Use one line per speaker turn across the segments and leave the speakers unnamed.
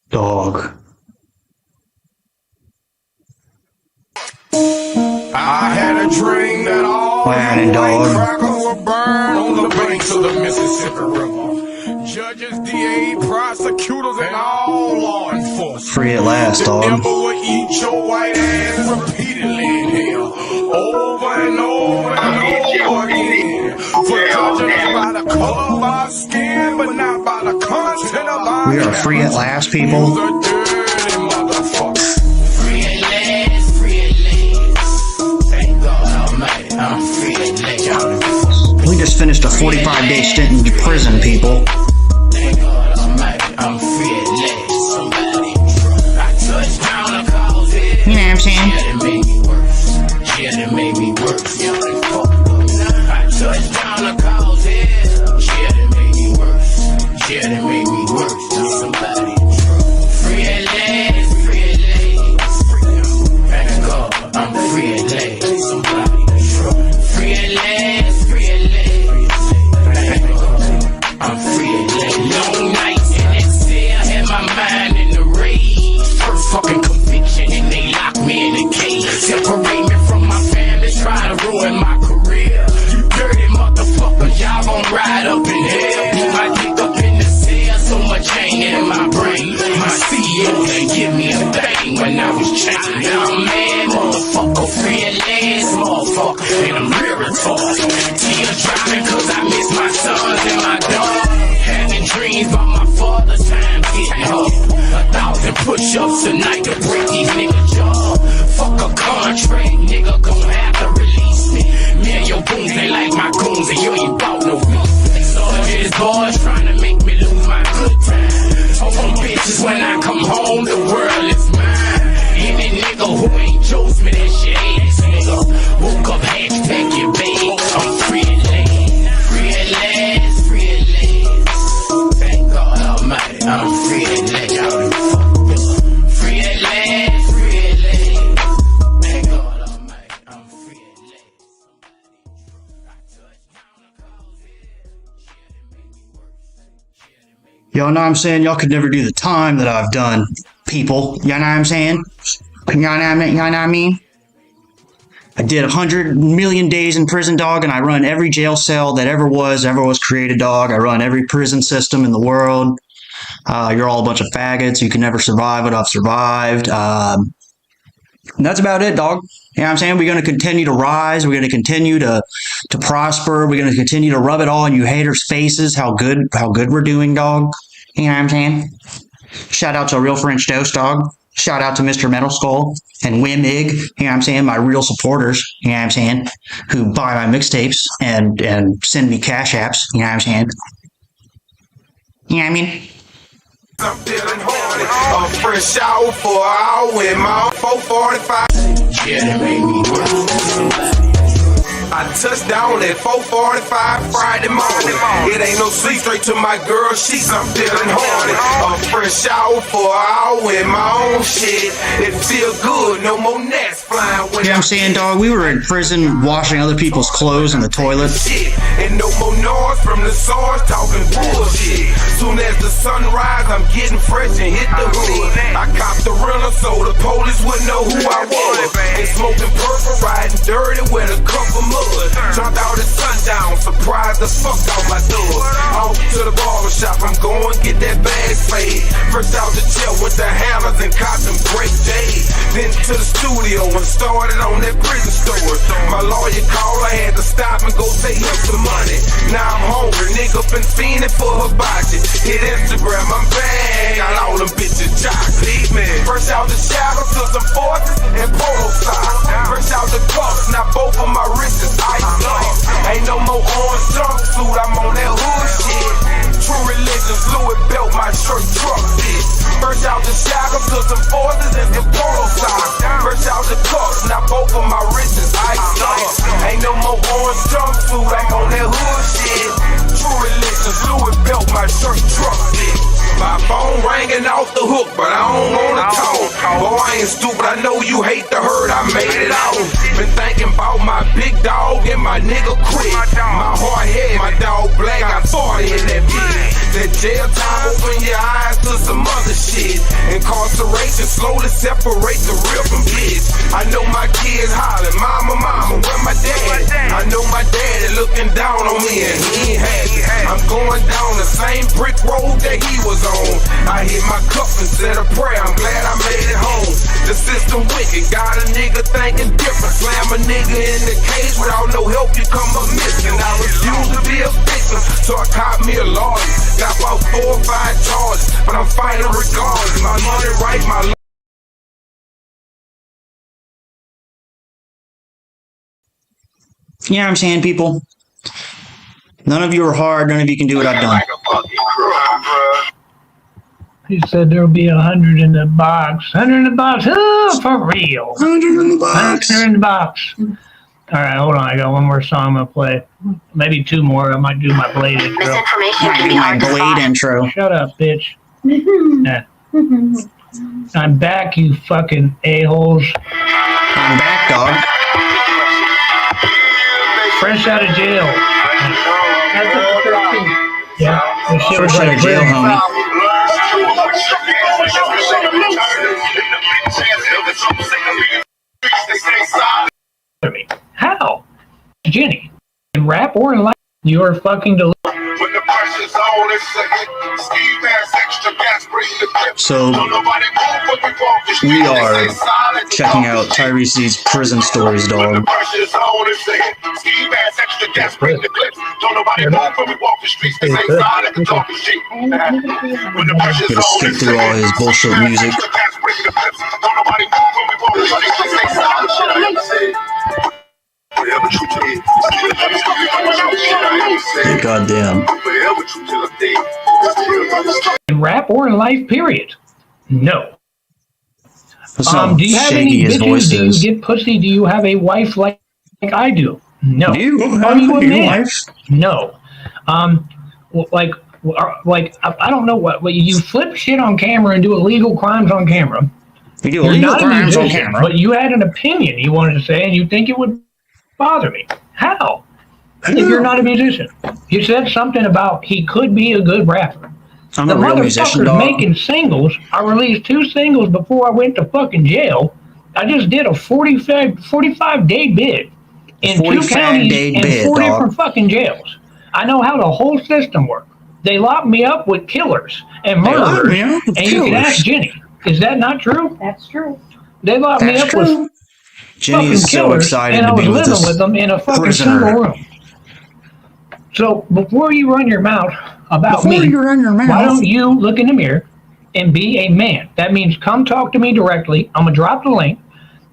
Dawg.
I had a dream that all
Runnin, Dawg.
crackers were burned on the banks of the Mississippi River. Judges, DA, prosecutors, and all law enforcement.
Free at last,
The
dog.
devil will eat your white ass repeatedly in hell, over and over and over again. For judging us by the color of our skin, but not by the content of our
We are free at last, people.
You's a dirty motherfucker.
Free at last, free at last. Thank God Almighty, I'm free at last.
We just finished a 45-day stint in prison, people.
Thank God Almighty, I'm free at last. Somebody, I touched down the cause it.
You know what I'm saying?
Yeah, that made me worse. Yeah, that made me worse. Yeah, they fucked up. I touched down the cause it. Yeah, that made me worse. Yeah, that made me worse. Somebody, free at last, free at last. Thank God, I'm free at last. Somebody, free at last, free at last. Thank God, I'm free at last. Long nights in that cell, had my mind in the rage. First fucking conviction and they locked me in a cage. Separate me from my family, try to ruin my career. You dirty motherfuckers, y'all gon' ride up in hell. Put my dick up in the cell, so much ain't in my brain. My CEO didn't give me a thing when I was chained. Now I'm mad, motherfucker, free at last, motherfucker, and I'm real retarded. Tears driving cause I miss my sons and my dog. Having dreams about my father's time getting hard. 1,000 push-ups tonight to break these niggas' jaw. Fuck a contract, nigga gon' have to release me. Me and your goons ain't like my goons and you ain't bout no beef. So these boys trying to make me lose my good time. On bitches when I come home, the world is mine. Any nigga who ain't Joe's me, that shit ass nigga. Woke up, hashtag your babe. I'm free at last, free at last, free at last. Thank God Almighty, I'm free at last. Free at last, free at last. Thank God Almighty, I'm free at last. I touched down the cause here. Yeah, that made me worse. Yeah, that made me
Y'all know what I'm saying? Y'all could never do the time that I've done, people. You know what I'm saying? You know what I mean? I did 100 million days in prison, dog, and I run every jail cell that ever was created, dog. I run every prison system in the world. You're all a bunch of faggots. You can never survive what I've survived. And that's about it, dog. You know what I'm saying? We're going to continue to rise. We're going to continue to prosper. We're going to continue to rub it all in you haters' faces, how good we're doing, dog. You know what I'm saying? Shout out to Real French Toast, dog. Shout out to Mr. Metal Skull and Wimig, you know what I'm saying? My real supporters, you know what I'm saying? Who buy my mixtapes and send me cash apps, you know what I'm saying? You know what I mean?
I'm feeling horny. A fresh shower for an hour in my 445.
yeah, that made me worse.
I touched down at 4:45 Friday morning. It ain't no sleep, straight to my girl sheets. I'm feeling horny. A fresh shower for an hour in my own shit. It feel good, no more gnats flying.
You know what I'm saying, dog? We were in prison washing other people's clothes in the toilet.
Shit. And no more noise from the source talking bullshit. Soon as the sun rise, I'm getting fresh and hit the hood. I copped the rental so the police wouldn't know who I was. They smoking purple, riding dirty with a cup of mud. Jumped out at sundown, surprised the fuck out my door. Off to the barbershop, I'm going get that bag paid. First out the jail with the hammers and cops and break days. Then to the studio and started on that prison story. My lawyer called, I had to stop and go pay him some money. Now I'm hungry, nigga been fiending for her body. Hit Instagram, I'm back, got all them bitches chocolate, man. First out the shadow to some forces and polo socks. First out the cuffs, now both of my wrists is ice locks. Ain't no more orange jumpsuit, I'm on that hood shit. True religion, Louis belt, my shirt truck fit. First out the shadow to some forces and some polo socks. First out the cuffs, now both of my wrists is ice locks. Ain't no more orange jumpsuit, I'm on that hood shit. True religion, Louis belt, my shirt truck fit. My phone ringing off the hook, but I don't wanna talk. Boy, I ain't stupid, I know you hate the hurt, I made it out. Been thinking about my big dog and my nigga quit. My hard head, my dog black, got 40 in that bitch. That jail time open your eyes to some other shit. separation, slowly separate the real from bliss. I know my kids hollering, mama, mama, where my dad? I know my daddy looking down on me and he ain't happy. I'm going down the same brick road that he was on. I hit my cup and said a prayer, I'm glad I made it home. The system wicked, got a nigga thinking different. Slam a nigga in the cage without no help, you come up missing. I refuse to be a victim, so I caught me a lawyer. Got about 4 or 5 charges, but I'm fighting regardless. My money right, my
You know what I'm saying, people? None of you are hard. None of you can do what I've done.
He said there'll be 100 in the box. 100 in the box. Oh, for real.
100 in the box.
100 in the box. All right, hold on. I got one more song I'm going to play. Maybe 2 more. I might do my Blade intro.
My Blade intro.
Shut up, bitch. Nah. I'm back, you fucking a-holes.
I'm back, dog.
Fresh out of jail. Yeah, this shit was
Fresh out
like
of jail, homie.
How? Jenny, in rap or in life, you are fucking delusional.
So, we are checking out Tyree Sneed's prison stories, dog. Gonna skip through all his bullshit music. Yeah, goddamn.
In rap or in life, period. No.
That's how
Do you have
shady
any
his voice
bitches? Do
is.
you get pussy? Do you have a wife like I do? No.
Do you
Are
have
you a
a
man?
wife?
No. Like I don't know what you flip shit on camera and do illegal crimes on camera.
We do
You're
illegal
not a
crimes on
musician,
camera.
but you had an opinion you wanted to say, and you think it would bother me. How? If you're not a musician, you said something about he could be a good rapper.
I'm
The
a real musician,
motherfucker's
dog.
making singles. I released 2 singles before I went to fucking jail. I just did a 45-day bid in 2 counties and 4 different fucking jails. I know how the whole system works. They locked me up with killers and murderers. And you can ask Jenny. Is that not true?
That's true.
They locked me up with
Jenny
fucking
is so
killers,
excited
and I
to
was
be with
living
this
with them in a fucking
prisoner.
single room. So before you run your mouth about
Before
me,
you run your mouth.
why don't you look in the mirror and be a man? That means come talk to me directly. I'm gonna drop the link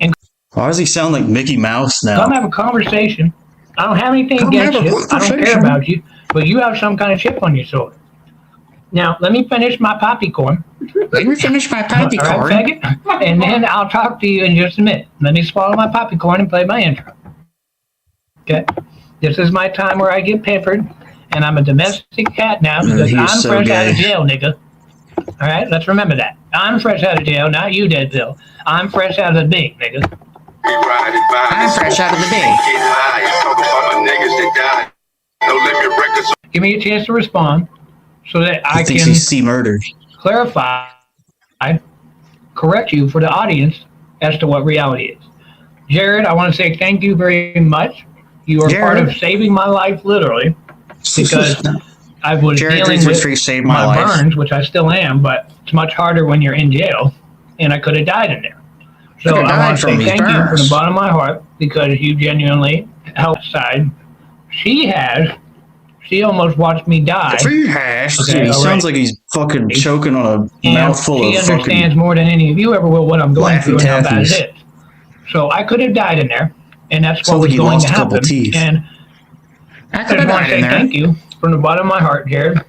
and
Why does he sound like Mickey Mouse now?
come have a conversation. I don't have anything
Come
against
have a
you. I don't care
conversation.
about you, but you have some kind of chip on your shoulder. Now let me finish my popcorn.
Let me finish my
All right,
popcorn.
faggot, and then I'll talk to you in just a minute. Let me swallow my popcorn and play my intro. Okay, this is my time where I get pampered, and I'm a domestic cat now because
he's
I'm
so
fresh out of
gay.
jail, nigga. All right, let's remember that. I'm fresh out of jail, not you, Deadville. I'm fresh out of the big, nigga.
I'm fresh out of the bay.
Give me a chance to respond so that I
He thinks
can
he's C murdered.
clarify, correct you for the audience as to what reality is. Jared, I want to say thank you very much. You are part
Jared.
of saving my life, literally, because I was
Jared
dealing
thinks
with
Free saved my life.
burns, which I still am, but it's much harder when you're in jail, and I could have died in there. So
Coulda
I
died
want to
from
say
these
thank you from
burns.
the bottom of my heart because you genuinely helped side. She almost watched me die.
Free hash.
Okay,
he
all
sounds
right.
like he's fucking choking on a
And
mouthful
she
of
understands
fucking.
more than any of you ever will what I'm going
Laffy
through and how bad
Taffies.
it is. So I could have died in there, and that's what
Sounds like
was
he
going
lost
to
a couple
happen.
teeth.
And
I
I
could
just
have
want
died
to say
in there.
thank you from the bottom of my heart, Jared.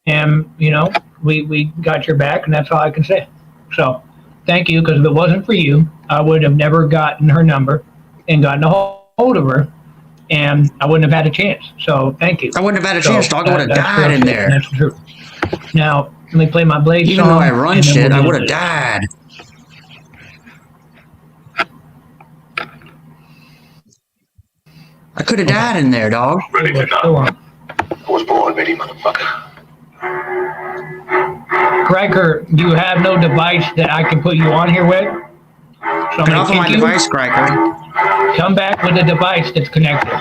And you know, we got your back, and that's all I can say. So thank you, because if it wasn't for you, I would have never gotten her number and gotten a hold of her, and I wouldn't have had a chance. So thank you.
I wouldn't have had a
So
chance, dog. I would have
that's
died
real
in
shit,
there.
and that's the truth. Now let me play my Blade
Even
song.
though I run
and then
shit,
we'll
I
do
would have
this.
died. I could have died in there, dog.
Let's go on.
I was born ready, motherfucker.
Riker, you have no device that I can put you on here with?
Get off of my device, Riker.
Come back with a device that's connected.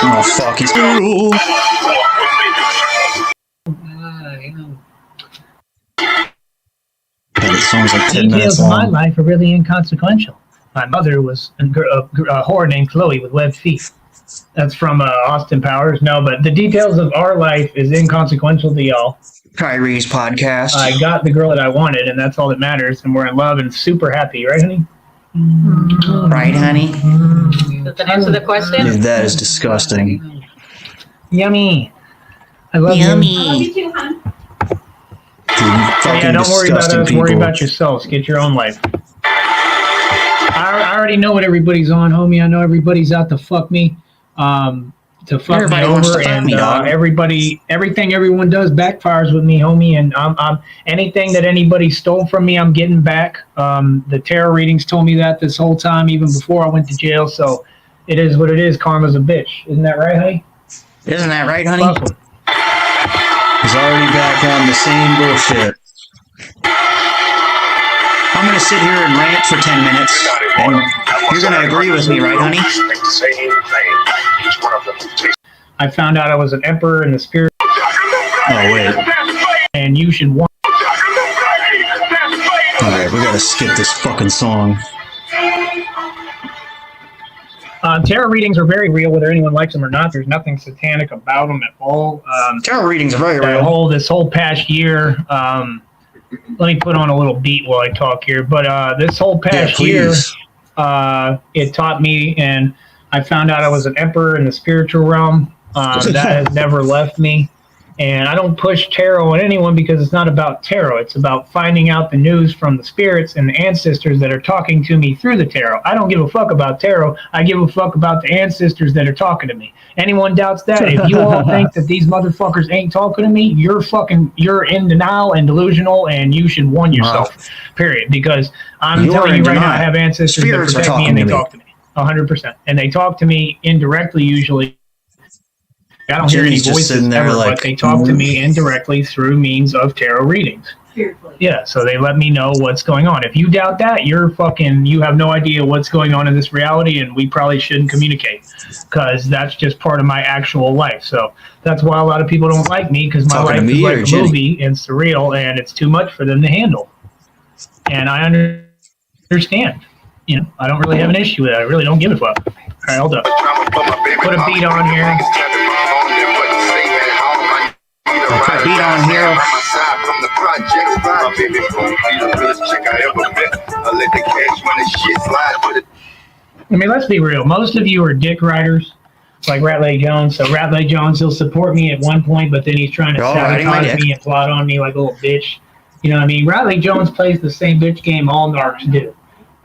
Oh, fuck, he's... The song's like 10 minutes
Details of my
long.
life are really inconsequential. My mother was a whore named Chloe with webbed feet. That's from Austin Powers. No, but the details of our life is inconsequential to y'all.
Tyree's podcast.
I got the girl that I wanted, and that's all that matters. And we're in love and super happy, right, honey?
Right, honey?
Does that answer the question?
Dude, that is disgusting.
Yummy. I love
Yummy.
you.
I love you too, hon.
Dude, fucking
Yeah, don't worry about
disgusting
us.
people.
Worry about yourselves. Get your own life. I already know what everybody's on, homie. I know everybody's out to fuck me. To fuck
Everybody
me
wants
over,
to fuck
and
me, dog.
everything everyone does backfires with me, homie. And I'm anything that anybody stole from me, I'm getting back. The tarot readings told me that this whole time, even before I went to jail. So it is what it is. Karma's a bitch, isn't that right, honey?
Isn't that right, honey?
Fuck 'em.
He's already back on the same bullshit. I'm gonna sit here and rant for 10 minutes, and you're gonna agree with me, right, honey?
I found out I was an emperor in the spirit.
Oh, wait.
And you should want.
Alright, we gotta skip this fucking song.
Tarot readings are very real, whether anyone likes them or not. There's nothing satanic about them at all.
Tarot readings are very real.
This whole past year, let me put on a little beat while I talk here. But this whole past year, it taught me, and I found out I was an emperor in the spiritual realm. That has never left me. And I don't push tarot on anyone because it's not about tarot. It's about finding out the news from the spirits and the ancestors that are talking to me through the tarot. I don't give a fuck about tarot. I give a fuck about the ancestors that are talking to me. Anyone doubts that? If you all think that these motherfuckers ain't talking to me, you're in denial and delusional, and you should warn yourself, period. Because I'm telling you right now, I have ancestors that protect me and they talk to me 100%. And they talk to me indirectly usually. I don't hear any voices ever, but they talk to me indirectly through means of tarot readings. Yeah, so they let me know what's going on. If you doubt that, you have no idea what's going on in this reality, and we probably shouldn't communicate, because that's just part of my actual life. So that's why a lot of people don't like me, because my life is like a movie and surreal, and it's too much for them to handle. And I understand. You know, I don't really have an issue with it. I really don't give a fuck. All right, hold up. Put a beat on here.
Put a beat on here.
I mean, let's be real. Most of you are dick riders, like Rat Leg Jones. So Rat Leg Jones, he'll support me at one point, but then he's trying to sabotage me and plot on me like a little bitch. You know what I mean? Rat Leg Jones plays the same bitch game all narcs do.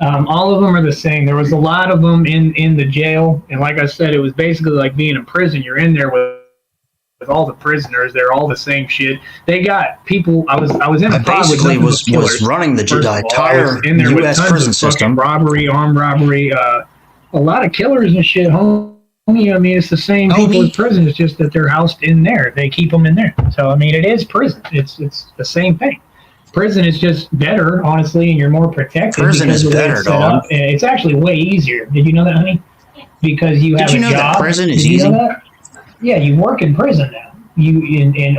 All of them are the same. There was a lot of them in the jail, and like I said, it was basically like being in prison. You're in there with all the prisoners. They're all the same shit. They got people. I was in the pod with
was running the entire U.S. prison system.
Robbery, armed robbery, a lot of killers and shit. Homie, I mean, it's the same people in prison. It's just that they're housed in there. They keep them in there. So I mean, it is prison. It's the same thing. Prison is just better, honestly, and you're more protected.
Prison is better, dog.
It's actually way easier. Did you know that, honey? Because you have a job. Did you know that
prison is easy?
You know that? Yeah, you work in prison now. You in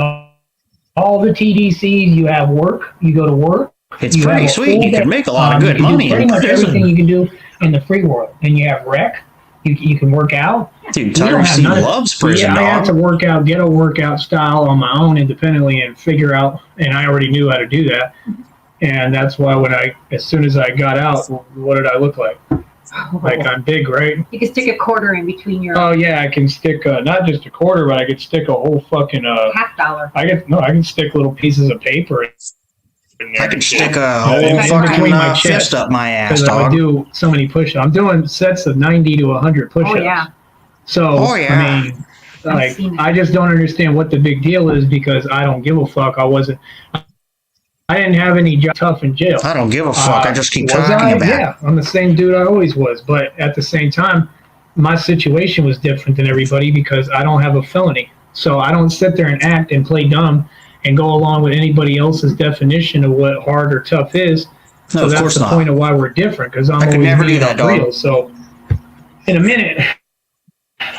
all the TDCs, you have work. You go to work.
It's pretty sweet. You can make a lot of good money
pretty much everything you can do in the free world. And you have rec. You can work out.
Dude, Tyree Sneed loves prison.
Yeah, I have to work out, get a workout style on my own independently, and figure out. And I already knew how to do that. And that's why as soon as I got out, what did I look like? Like I'm big, right?
You can stick a quarter in between your.
Oh yeah, I can stick not just a quarter, but I could stick a whole fucking
$50.
I can stick little pieces of paper in there.
I can stick a whole fucking fist up my ass, dog.
I do so many push-ups. I'm doing sets of 90 to 100 push-ups.
Oh yeah.
So I mean, like I just don't understand what the big deal is, because I don't give a fuck. I didn't have any job tough in jail.
I don't give a fuck. I just keep talking about it.
Yeah, I'm the same dude I always was. But at the same time, my situation was different than everybody because I don't have a felony. So I don't sit there and act and play dumb and go along with anybody else's definition of what hard or tough is.
No,
so
of
that's
course
the
not.
point of why we're different, because I'm
I could
always
never do
being
that, dog.
real. So in a minute,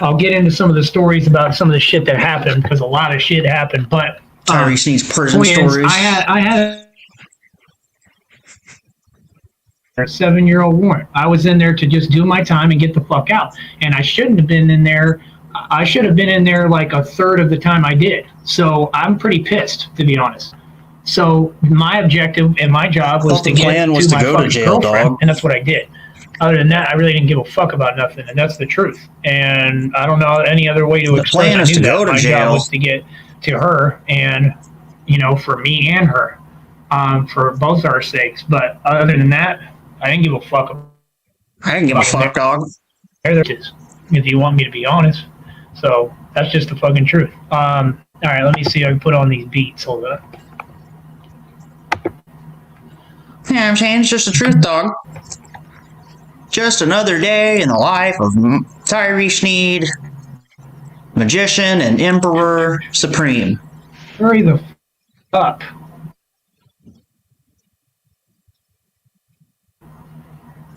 I'll get into some of the stories about some of the shit that happened, because a lot of shit happened. But
Tyree Sneed's prison
twins,
stories.
I had a 7-year-old warrant. I was in there to just do my time and get the fuck out. And I shouldn't have been in there. I should have been in there like a third of the time I did. So I'm pretty pissed, to be honest. So my objective and my job was to get to my fucking girlfriend, and that's what I did. Other than that, I really didn't give a fuck about nothing, and that's the truth. And I don't know any other way to explain it. My job was to get to her, and for me and her, for both our sakes. But other than that, I didn't give a fuck.
I didn't give a fuck, dog.
There it is, if you want me to be honest. So that's just the fucking truth. All right, let me see if I can put on these beats. Hold up.
Yeah, I'm saying it's just the truth, dog. Just another day in the life of Tyree Sneed, magician and emperor supreme.
Hurry the up.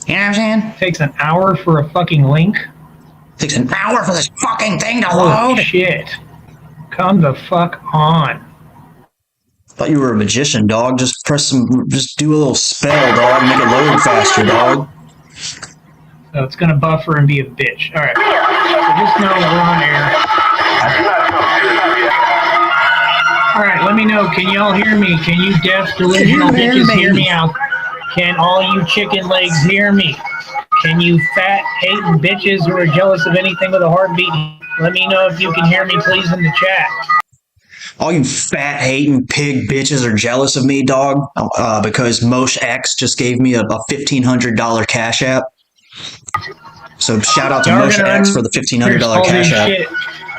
You know what I'm saying?
It takes an hour for a fucking link.
It takes an hour for this fucking thing to
Oh
load.
shit. Come the fuck on.
Thought you were a magician, dog. Just do a little spell, dog. Make it load faster, dog.
So it's gonna buffer and be a bitch. Alright. So just know we're on air. Alright, let me know. Can y'all hear me? Can you deaf, delusional bitches hear me out? Can all you chicken legs hear me? Can you fat, hating bitches who are jealous of anything with a heartbeat? Let me know if you can hear me, please, in the chat.
All you fat, hating pig bitches are jealous of me, dog, because Mosh X just gave me a $1,500 cash app. So shout out to Mosh X for the $1,500 cash app.
Shit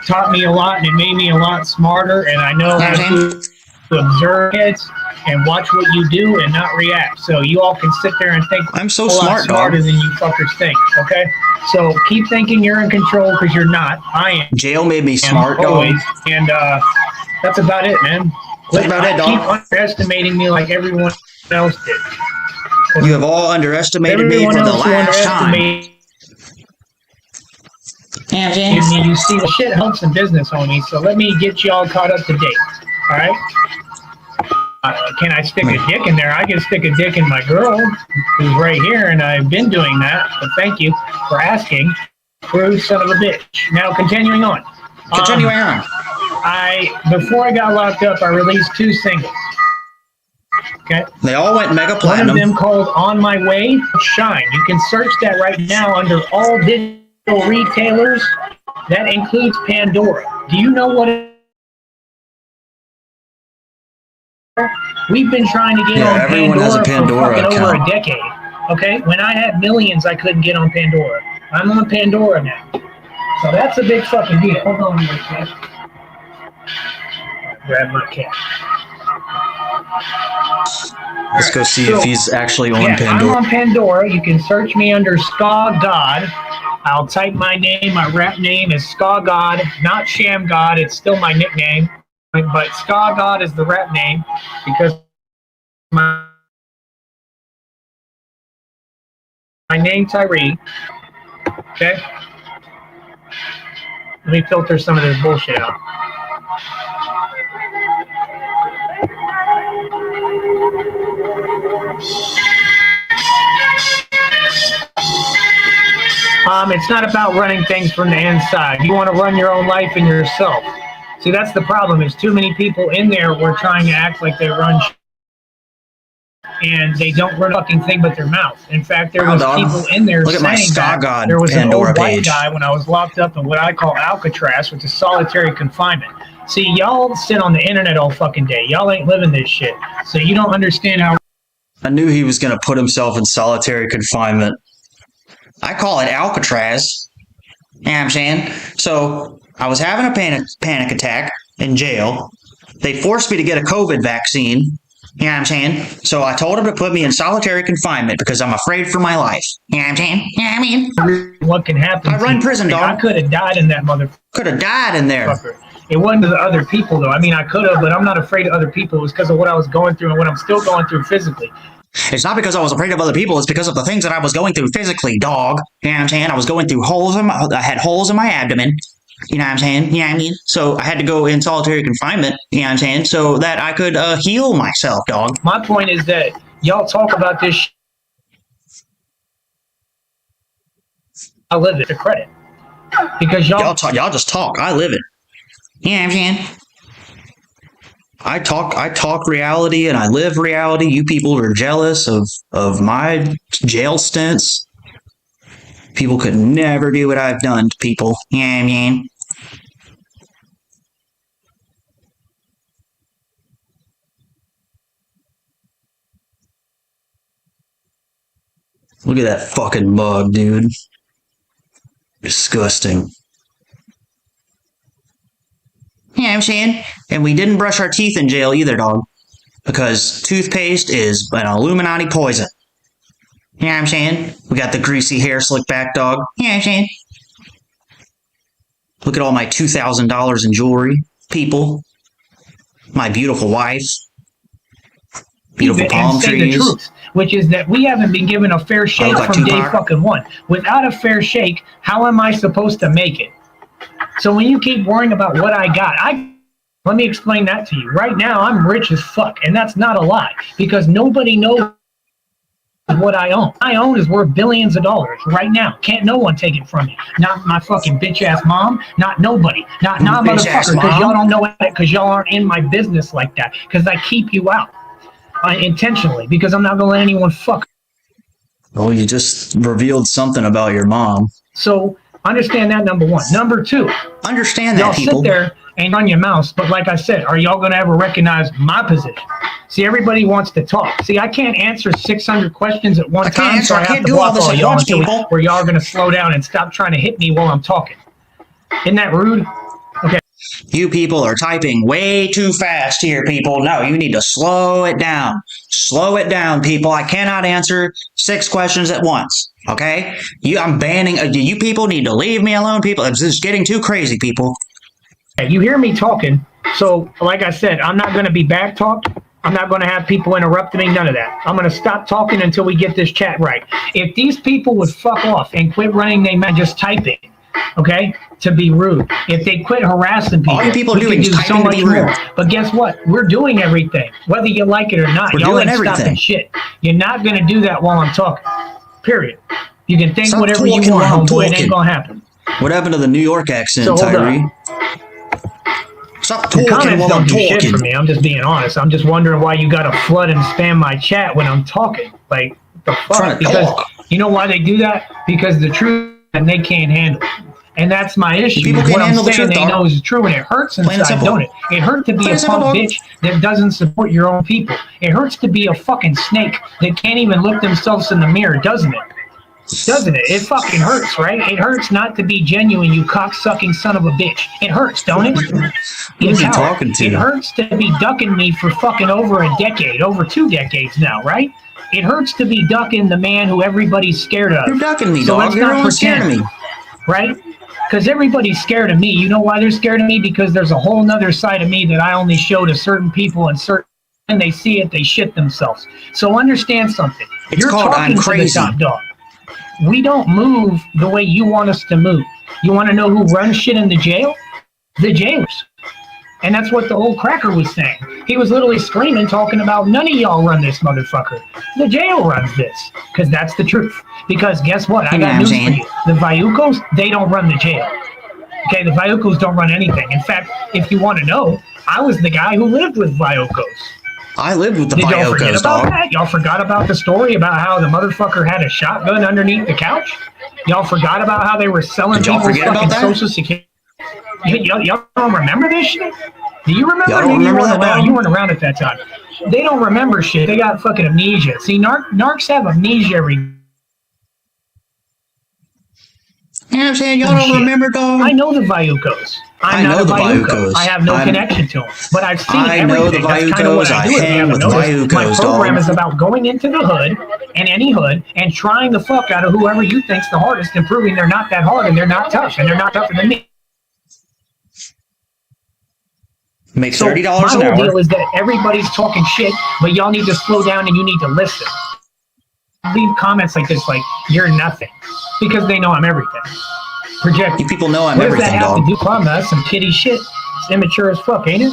taught me a lot, and it made me a lot smarter, and I know how to observe it and watch what you do and not react. So you all can sit there and think
I'm so smart,
smarter
dog.
than you fuckers think, okay? So keep thinking you're in control, because you're not. I am.
Jail made me smart,
always.
dog.
And that's about it, man.
That's about it, dog.
Keep underestimating me like everyone else did.
You have all underestimated me for the last time.
You see, the shit helps in business, homie. So let me get you all caught up to date. All right? Can I stick a dick in there? I can stick a dick in my girl, who's right here, and I've been doing that. But thank you for asking, crude son of a bitch. Now, continuing on. Before I got locked up, I released 2 singles. Okay.
They all went mega platinum.
One of them called "On My Way" Shine. You can search that right now under all digital retailers. That includes Pandora. Do you know what? We've been trying to get on
everyone has a Pandora
for fucking over
account.
a decade. Okay. When I had millions, I couldn't get on Pandora. I'm on Pandora now. So that's a big fucking deal. Hold on here, cat. Grab my cat.
Let's go see if he's actually on Pandora.
I'm on Pandora. You can search me under Ska God. I'll type my name. My rap name is Ska God, not Sham God. It's still my nickname. But Ska God is the rap name because my name Tyree. Okay? Let me filter some of this bullshit out. It's not about running things from the inside. You want to run your own life and yourself. See, that's the problem. There's too many people in there who are trying to act like they run and they don't run a fucking thing but their mouth. In fact, there was people in there saying that there was an old white guy when I was locked up in what I call Alcatraz, which is solitary confinement. See, y'all sit on the internet all fucking day. Y'all ain't living this shit. So you don't understand how...
I knew he was going to put himself in solitary confinement. I call it Alcatraz. You know what I'm saying? So I was having a panic attack in jail. They forced me to get a COVID vaccine. You know what I'm saying? So I told him to put me in solitary confinement because I'm afraid for my life. You know what I'm saying? You know what I mean?
What can happen?
I run prison, dog.
I could have died in that motherfucker.
Could have died in there.
It wasn't to the other people, though. I mean, I could have, but I'm not afraid of other people. It was because of what I was going through and what I'm still going through physically.
It's not because I was afraid of other people. It's because of the things that I was going through physically, dog. You know what I'm saying? I was going through I had holes in my abdomen. You know what I'm saying? You know what I mean? So I had to go in solitary confinement, you know what I'm saying? So that I could heal myself, dog.
My point is that y'all talk about this I live it to credit. Because y'all
just talk. I live it. You know what I'm saying? I talk reality and I live reality. You people are jealous of my jail stints. People could never do what I've done to people. You know what I mean? Look at that fucking mug, dude. Disgusting. You know what I'm saying? And we didn't brush our teeth in jail either, dog. Because toothpaste is an Illuminati poison. You know what I'm saying? We got the greasy hair slick back, dog. You know what I'm saying? Look at all my $2,000 in jewelry, people. My beautiful wife. Beautiful palm trees.
The truth, which is that we haven't been given a fair shake from day fucking one. Without a fair shake, how am I supposed to make it? So when you keep worrying about what I got, let me explain that to you. Right now, I'm rich as fuck, and that's not a lie, because nobody knows what I own. I own is worth billions of dollars right now. Can't no one take it from me. Not my fucking bitch ass mom. Not nobody. Not motherfucker. Because y'all don't know it. Because y'all aren't in my business like that. Because I keep you out intentionally. Because I'm not gonna let anyone fuck.
Well, you just revealed something about your mom.
So understand that, number one. Number two.
Understand that,
y'all
people.
Sit there and run your mouths. But like I said, are y'all gonna ever recognize my position? See, everybody wants to talk. See, I can't answer 600 questions at one time, so I have to block all y'all until where y'all are going to slow down and stop trying to hit me while I'm talking. Isn't that rude? Okay.
You people are typing way too fast here, people. No, you need to slow it down. Slow it down, people. I cannot answer 6 questions at once. Okay? I'm banning. You people need to leave me alone, people. It's just getting too crazy, people.
You hear me talking, so like I said, I'm not going to be back talked. I'm not going to have people interrupting me, none of that. I'm going to stop talking until we get this chat right. If these people would fuck off and quit running their mouth, just typing, okay, to be rude. If they quit harassing people,
all you people
we
doing
can do
is
so much more. But guess what? We're doing everything, whether you like it or not. Y'all ain't stopping shit. You're not going to do that while I'm talking, period. You can think whatever you want, homeboy. It ain't going to happen.
What happened to the New York accent, Tyree? Stop talking
comments don't do shit for me. I'm just being honest. I'm just wondering why you got to flood and spam my chat when I'm talking. Like, the fuck? Because you know why they do that? Because the truth, and they can't handle it. And that's my issue.
People can't handle the truth,
they know is true, and it hurts inside, don't it? It hurts to be a punk bitch that doesn't support your own people. It hurts to be a fucking snake that can't even look themselves in the mirror, doesn't it? Doesn't it? It fucking hurts, right? It hurts not to be genuine, you cock-sucking son of a bitch. It hurts, don't it?
Who are you talking to?
It hurts to be ducking me for fucking over a decade, over 2 decades now, right? It hurts to be ducking the man who everybody's scared of.
You're ducking me, dog. You're not scared of me.
Right? Because everybody's scared of me. You know why they're scared of me? Because there's a whole nother side of me that I only show to certain people and they see it, they shit themselves. So understand something.
It's called I'm crazy.
To the top dog. We don't move the way you want us to move. You want to know who runs shit in the jail? The jailers. And that's what the old cracker was saying. He was literally screaming, talking about none of y'all run this motherfucker. The jail runs this. Because that's the truth. Because guess what? I got news for you. The Vayucos, they don't run the jail. Okay, the Vayucos don't run anything. In fact, if you want to know, I was the guy who lived with Vayucos.
I lived with the
Did y'all forget
Vayucos,
about
dog.
that? Y'all forgot about the story about how the motherfucker had a shotgun underneath the couch? Y'all forgot about how they were selling people's fucking Social Security? Y'all don't remember this shit? Do you remember?
Y'all don't remember that, dog?
You weren't around at that time. They don't remember shit. They got fucking amnesia. See, narcs have amnesia every...
You know what I'm saying? Y'all don't remember, dog?
I know the Vyukos.
I know the Vyukos.
I have no connection to them, but I've seen everything.
I know the
That's kind of what
Vyukos.
I do.
I hang with Vyukos,
my program is about going into the hood and any hood and trying the fuck out of whoever you think's the hardest and proving they're not that hard and they're not tough and they're not tougher than me.
Make $30 an hour.
My whole deal is that everybody's talking shit, but y'all need to slow down and you need to listen. Leave comments like this, like, you're nothing, because they know I'm everything. Project.
You people know I'm
what
everything,
does that have
dog.
to do? That's some kitty shit. It's immature as fuck, ain't it?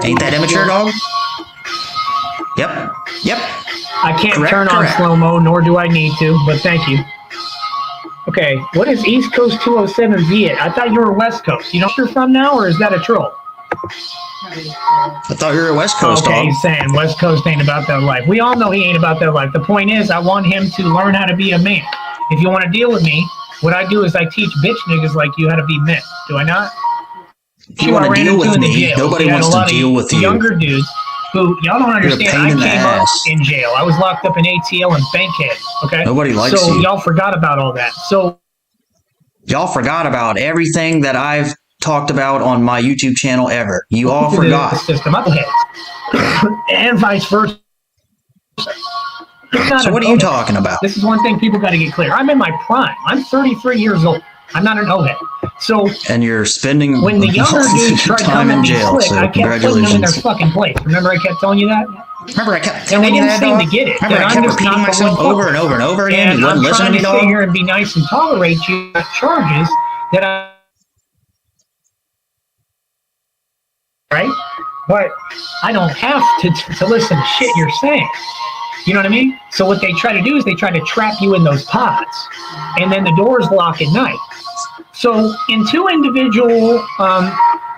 Ain't that immature, dog? Yep. Yep.
I can't turn on slow-mo, nor do I need to, but thank you. Okay, what is East Coast 207 Viet? I thought you were West Coast. You know where you're from now, or is that a troll?
I thought you were West Coast,
okay,
dog.
he's saying West Coast ain't about that life. We all know he ain't about that life. The point is, I want him to learn how to be a man. If you want to deal with me, what I do is I teach bitch niggas like you how to be men. Do I not?
If you want to deal with me, nobody wants to deal with you.
Younger dudes who, y'all don't understand, I came up in jail. I was locked up in ATL and Bankhead, okay?
Nobody likes you.
So y'all forgot about all that. So
y'all forgot about everything that I've talked about on my YouTube channel ever. You all forgot.
The system up heads. And vice versa.
So what are you talking about?
This is one thing people got to get clear. I'm in my prime. I'm 33 years old. I'm not an O-head. So
and you're spending
when the younger dudes tried to come in jail,
so
I kept putting them in their fucking place. Remember I kept telling you that?
Remember I kept telling you that,
dog?
dog?
To get it.
Remember I kept repeating myself over and over and over again? You wouldn't listen to me, dog?
I'm trying to sit here and be nice and tolerate you charges that I... Right? But I don't have to listen to shit you're saying. You know what I mean? So what they try to do is they try to trap you in those pods. And then the doors lock at night. So in two individual,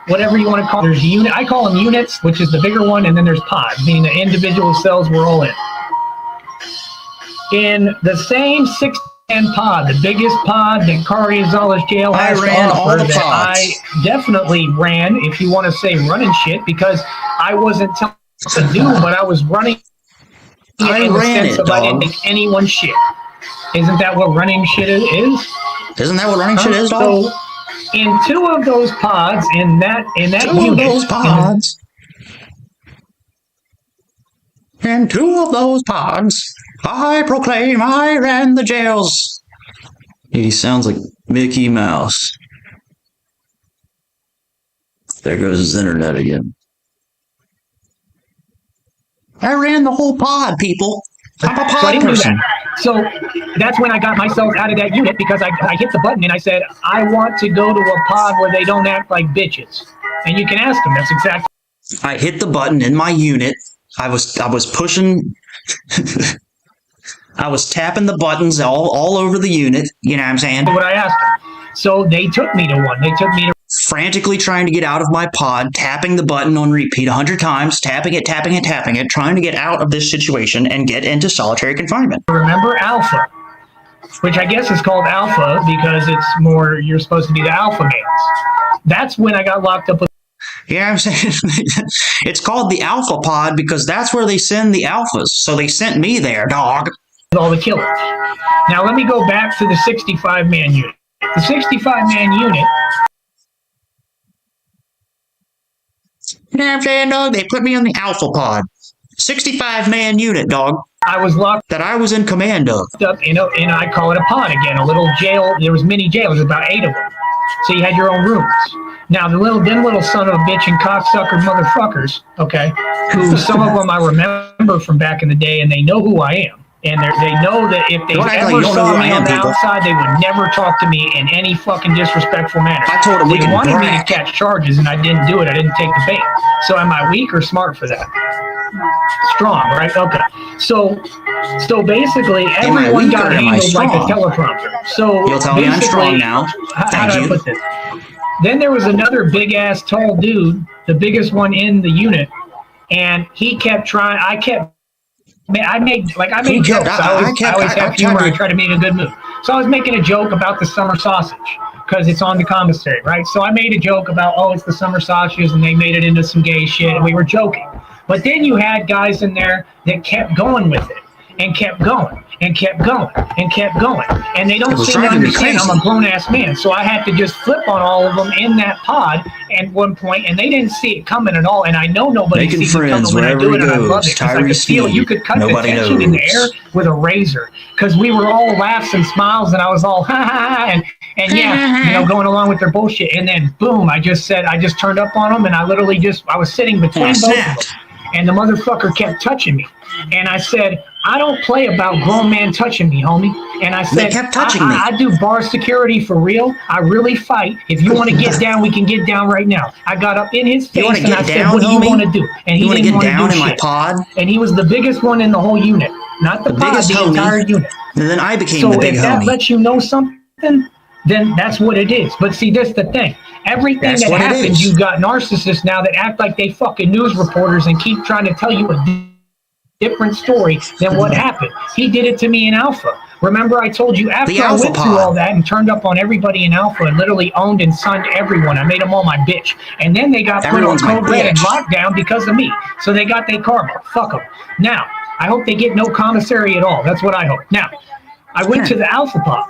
whatever you want to call it, there's unit. I call them units, which is the bigger one, and then there's pods, meaning the individual cells we're all in. In the same 6-man pod, the biggest pod that Gonzalez jail has to offer, that I definitely ran, if you want to say running shit, because I wasn't telling to do, but I was running. I ran it, dog. I didn't make anyone shit. Isn't that what running shit is?
Isn't that what running shit is, dog?
So, in two of those pods, in that unit,
in two of those pods, I proclaim I ran the jails. He sounds like Mickey Mouse. There goes his internet again. I ran the whole pod, people. I'm a pod person.
So that's when I got myself out of that unit, because I hit the button and I said, I want to go to a pod where they don't act like bitches. And you can ask them. That's exactly.
I hit the button in my unit. I was pushing. I was tapping the buttons all over the unit. You know what I'm saying?
What I asked them. So they took me to one. They took me to.
Frantically trying to get out of my pod, tapping the button on repeat 100 times, tapping it, trying to get out of this situation and get into solitary confinement.
Remember Alpha, which I guess is called Alpha because it's more, you're supposed to be the alpha males. That's when I got locked up with.
Yeah, I'm saying it's called the Alpha Pod because that's where they send the alphas. So they sent me there, dog.
All the killers. Now let me go back to the 65-man unit. The 65-man unit.
You know what I'm saying, dog? They put me on the Alpha Pod. 65-man unit, dog.
I was locked.
That I was in command of.
Up, and I call it a pod again, a little jail. There was mini jails, about 8 of them. So you had your own rooms. Now, the little son of a bitch and cocksucker motherfuckers, okay, who some of them I remember from back in the day, and they know who I am. And they know that if they ever saw me on the outside, they would never talk to me in any fucking disrespectful manner.
I told them
they wanted me to catch charges, and I didn't do it. I didn't take the bait. So am I weak or smart for that? Strong, right? Okay. So basically, everyone got handled like a teleprompter. So
you'll tell me I'm strong now.
How do I put this? Then there was another big-ass tall dude, the biggest one in the unit, and he kept trying. I made jokes. I always have humor. I try to make a good mood. So I was making a joke about the summer sausage because it's on the commissary, right? So I made a joke about, it's the summer sausages, and they made it into some gay shit, and we were joking. But then you had guys in there that kept going with it. and kept going and kept going and kept going. And they don't seem to
driving me
understand
crazy.
I'm a grown-ass man. So I had to just flip on all of them in that pod at one point, and they didn't see it coming at all. And I know nobody
Making
sees it
friends
coming when I do
wherever
it, and I
he
love
goes.
it. 'Cause I
Tyree
could feel you
Sneed.
could cut
Nobody
the tension in the
knows.
air with a razor, because we were all laughs and smiles, and I was all ha ha ha, and yeah, you know, going along with their bullshit. And then boom, I just turned up on them, and I was sitting between both of them, and the motherfucker kept touching me. And I said, I don't play about grown man touching me, homie. And I said,
They kept touching me.
I do bar security for real. I really fight. If you want to get down, we can get down right now. I got up in his face and I said, what do you want to do? And he didn't want to do
down in my
shit.
pod?
And he was the biggest one in the whole unit. Not the pod,
biggest
the
homie.
entire unit.
And then I became
So
the big
if that
homie.
lets you know something, then that's what it is. But see, this the thing. Everything
That's
that
what it
happens,
is.
you've got narcissists now that act like they fucking news reporters and keep trying to tell you a different story than what happened. He did it to me in Alpha. Remember, I told you after I went through all that and turned up on everybody in Alpha and literally owned and sunned everyone. I made them all my bitch. And then they got
Everyone's
put
my
on code red and
bitch.
lockdown because of me. So they got their karma. Fuck them. Now, I hope they get no commissary at all. That's what I hope. Now, I went to the Alpha Pod.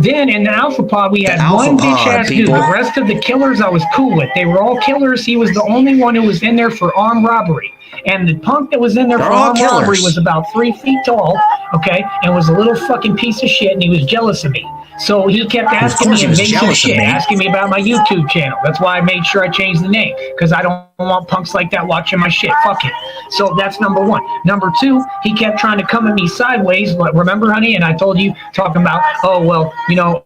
Then in the Alpha Pod, we had one bitch ass dude. The rest of the killers I was cool with. They were all killers. He was the only one who was in there for armed robbery. And the punk that was in there for armed robbery was about 3 feet tall, okay, and was a little fucking piece of shit, and he was jealous of me. So he kept asking me invasive shit, asking me about my YouTube channel. That's why I made sure I changed the name, because I don't want punks like that watching my shit. Fuck it. So that's number one. Number two, he kept trying to come at me sideways. But remember, honey, and I told you, talking about, oh, well, you know,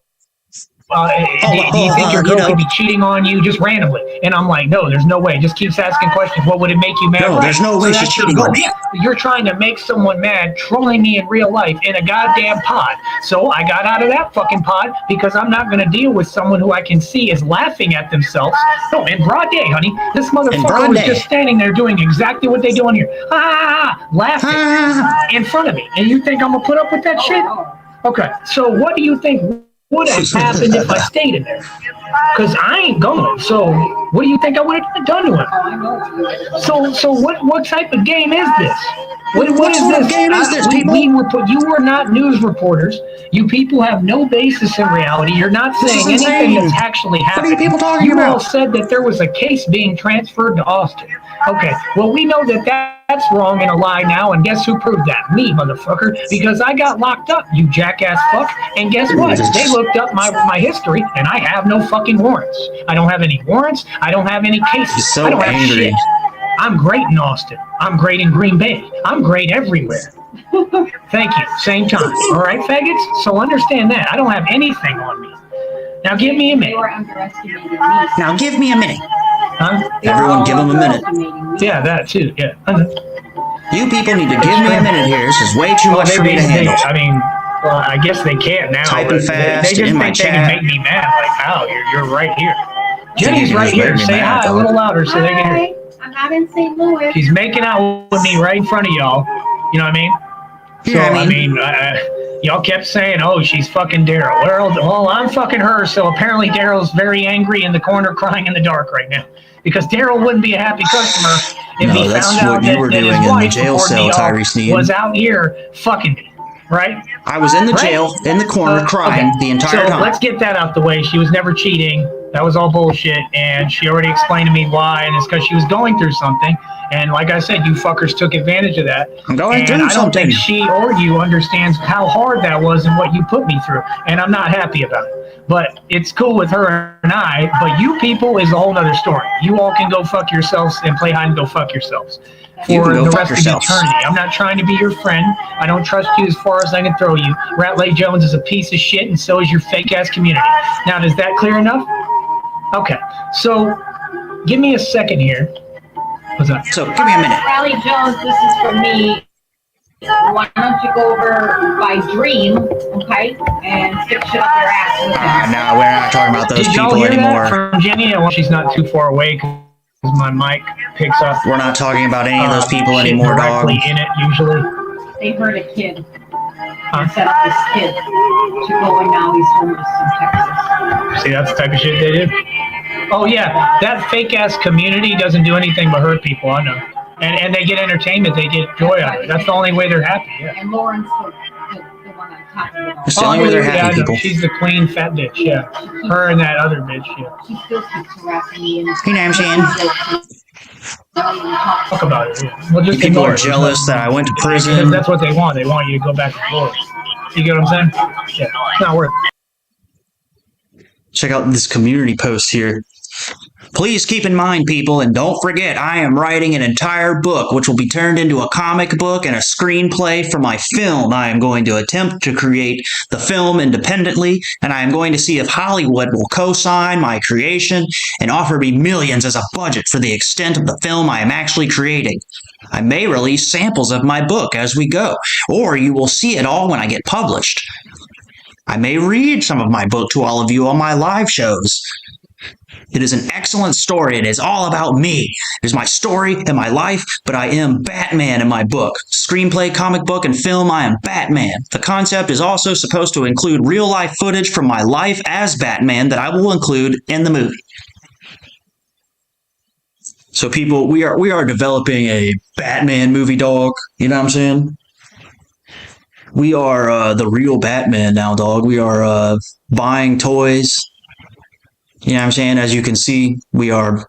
do you think your girl could be cheating on you just randomly? And I'm like, no, there's no way. Just keeps asking questions. What would it make you mad?
No, there's no way she's cheating on me.
You're trying to make someone mad, trolling me in real life in a goddamn pod. So I got out of that fucking pod because I'm not going to deal with someone who I can see is laughing at themselves. No, in broad day, honey. This motherfucker was just standing there doing exactly what they do on here. Laughing in front of me. And you think I'm going to put up with that shit? Okay, so what do you think would have happened if I stayed in there? Because I ain't going. So what do you think I would have done to him? So what type of game is this? What is this?
Game is this, people?
You were not news reporters. You people have no basis in reality. You're not saying anything that's actually happening.
What are you people talking
about? You all
about?
said that there was a case being transferred to Austin. Okay, well, we know that that's wrong and a lie now, and guess who proved that? Me, motherfucker, because I got locked up, you jackass fuck, and guess what? They looked up my history, and I have no fucking warrants. I don't have any warrants. I don't have any cases.
He's so
I don't
angry.
have shit. I'm great in Austin. I'm great in Green Bay. I'm great everywhere. Thank you. Same time. All right, faggots? So understand that. I don't have anything on me. Now give me a minute.
They were underestimating me.
Now give me a minute.
Huh?
Everyone give him a minute.
Yeah, that too. Yeah.
You people need to give me a minute here. This is way too much for me to handle.
I mean, well, I guess they can't now.
Typing fast
They just
in my
think they
chat.
can make me mad. Like, oh, you're right here. Jenny's
you
right
just
here.
made me
Say
mad,
hi a
dog.
little louder so they can hear.
I'm not in St. Louis.
She's making out with me right in front of y'all. You know what I mean? So,
Yeah,
I mean, y'all kept saying, oh, she's fucking Daryl. Well, I'm fucking her, so apparently Daryl's very angry in the corner crying in the dark right now. Because Daryl wouldn't be a happy customer if he found out that his wife was out here fucking me, right?
I was in the jail, in the corner, crying the entire time.
So let's get that out the way. She was never cheating. That was all bullshit, and she already explained to me why, and it's because she was going through something. And like I said, you fuckers took advantage of that.
I'm going through
and I don't
something.
think she or you understands how hard that was and what you put me through, and I'm not happy about it. But it's cool with her and I, but you people is a whole other story. You all can go fuck yourselves and play hide and go fuck yourselves for the rest of eternity. I'm not trying to be your friend. I don't trust you as far as I can throw you. Ratley Jones is a piece of shit, and so is your fake-ass community. Now, is that clear enough? Okay, so give me a second here. What's up?
So give me a minute.
Raleigh Jones, this is for me. Why don't you go over by Dream, okay, and stick shit up your ass with him?
No, we're not talking about those
Did y'all
people
hear
anymore.
that from Jenny? Well, she's not too far away because my mic picks up.
We're not talking about any of those people
shit
anymore, dog.
directly in it usually.
They heard a kid and set up this kid to go, and now he's homeless in Texas.
See, that's the type of shit they do. Oh yeah, that fake ass community doesn't do anything but hurt people. I know. And they get entertainment, they get joy out of it. That's the only way they're happy. Yeah.
And Lauren's the one I'm talking about.
It's the only way they're happy, people.
She's the clean fat bitch, yeah. Her and that other bitch, yeah.
She still keeps harassing me. And
You know what I'm saying?
Talk about it. Yeah. Well, just
People
ignore
are
it.
jealous that I went to
Because
prison.
that's what they want. They want you to go back to glory. You get what I'm saying? Yeah. It's not worth it.
Check out this community post here. Please keep in mind, people, and don't forget, I am writing an entire book, which will be turned into a comic book and a screenplay for my film. I am going to attempt to create the film independently, and I am going to see if Hollywood will co-sign my creation and offer me millions as a budget for the extent of the film I am actually creating. I may release samples of my book as we go, or you will see it all when I get published. I may read some of my book to all of you on my live shows. It is an excellent story. It is all about me. It is my story and my life, but I am Batman in my book. Screenplay, comic book, and film, I am Batman. The concept is also supposed to include real-life footage from my life as Batman that I will include in the movie. So people, we are developing a Batman movie, dog. You know what I'm saying? We are the real Batman now, dog. We are buying toys. You know what I'm saying? As you can see, we are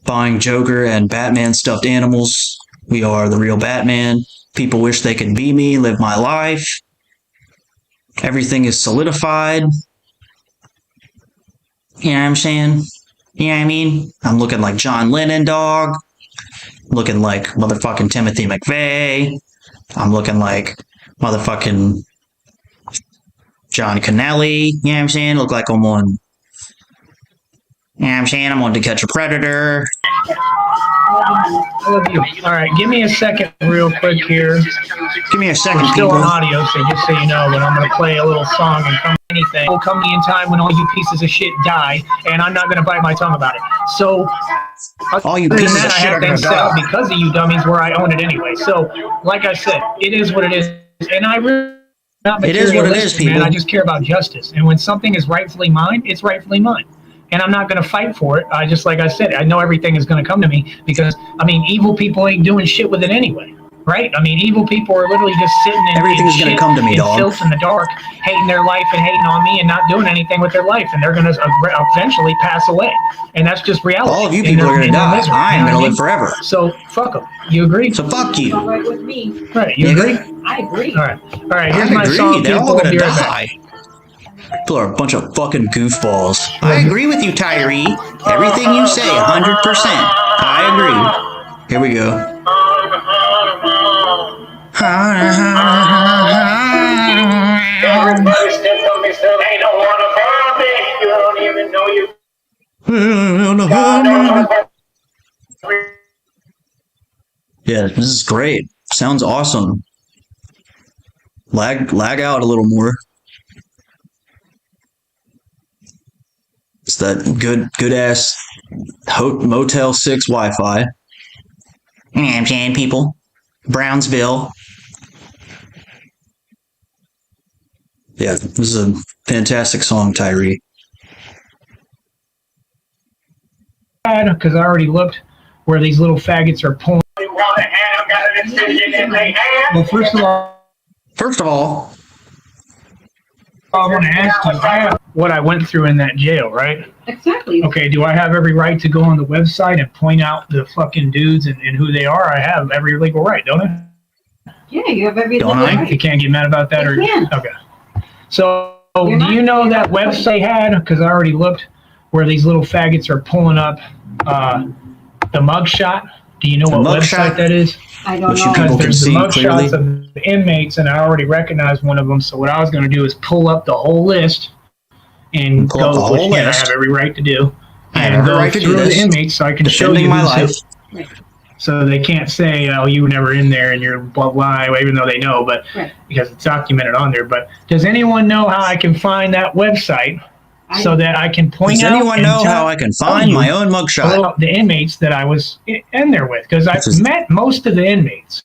buying Joker and Batman stuffed animals. We are the real Batman. People wish they could be me, live my life. Everything is solidified. You know what I'm saying? You know what I mean? I'm looking like John Lennon, dog. Looking like motherfucking Timothy McVeigh. I'm looking like motherfucking John Connelly. You know what I'm saying? Look like I'm on... You know what I'm saying? I'm on To Catch a Predator.
I love you. All right, give me a second real quick here.
Give me a second,
We're still
people.
on audio, so just so you know, but I'm going to play a little song and come anything. Will come in time when all you pieces of shit die, and I'm not going to bite my tongue about it. So,
All you
other than
pieces
that,
of
I
shit
have
are gonna
things set up
die.
because of you dummies where I own it anyway. So, like I said, it is what it is. And I really not
It is what it is,
materialistic, man.
people.
I just care about justice. And when something is rightfully mine, it's rightfully mine. And I'm not going to fight for it. I just, like I said, I know everything is going to come to me because, I mean, evil people ain't doing shit with it anyway, right? I mean, evil people are literally just sitting in
Everything's
in
gonna
shit,
come to me,
in
dog.
filth in the dark, hating their life and hating on me and not doing anything with their life. And they're going to eventually pass away. And that's just reality.
All of you
And
people
they're-
are going to
and they're
die.
miserable,
I
you
am
know
going to
what I
live forever.
mean? So, fuck them. You agree?
So fuck you.
All right with me.
Right, you
Nigga.
agree?
I agree.
All right. All right, here's
I
my
agree.
song.
They're
People
all
will
going
be
to
right back.
die. People are a bunch of fucking goofballs. I agree with you, Tyree. Everything you say, 100%. I agree. Here we go.
Everybody step on me, still ain't no one above me. You don't even know you.
Yeah, this is great. Sounds awesome. Lag out a little more. It's that good ass Motel 6 Wi-Fi. You know what I'm saying, people? Brownsville. Yeah, this is a fantastic song, Tyree.
Because I already looked where these little faggots are pulling.
You want to have, got a decision in their hand.
Well, first of all, I want to ask you what I went through in that jail, right?
Exactly.
Okay, do I have every right to go on the website and point out the fucking dudes and who they are? I have every legal right, don't I?
Yeah, you have every
Don't
legal
I?
right.
You can't get mad about that, or
I can.
okay. So,
You're
do you
not-
know that website had? Because I already looked where these little faggots are pulling up the mugshot. Do you know
The
what
mugshot?
website that is?
I don't
Which you
know.
people
Because
can
there's the
see
mugshots
clearly.
of the inmates, and I already recognized one of them. So what I was going to do is pull up the whole list and
Pull up the
go, which
whole
again, I
list.
have every right to do,
I have
and
every
go
right to do
through
this.
the inmates so I can show
Defending
you
my
who's who.
life.
So they can't say, "Oh, you were never in there," and you're blah blah, even though they know, but
Right.
because it's documented on there. But does anyone know how I can find that website so that I can point
Does
out?
anyone
and
know
tell-
how I can
tell
find
you
my own mugshot?
about the inmates that I was in there with? Because I've
This is-
met most of the inmates.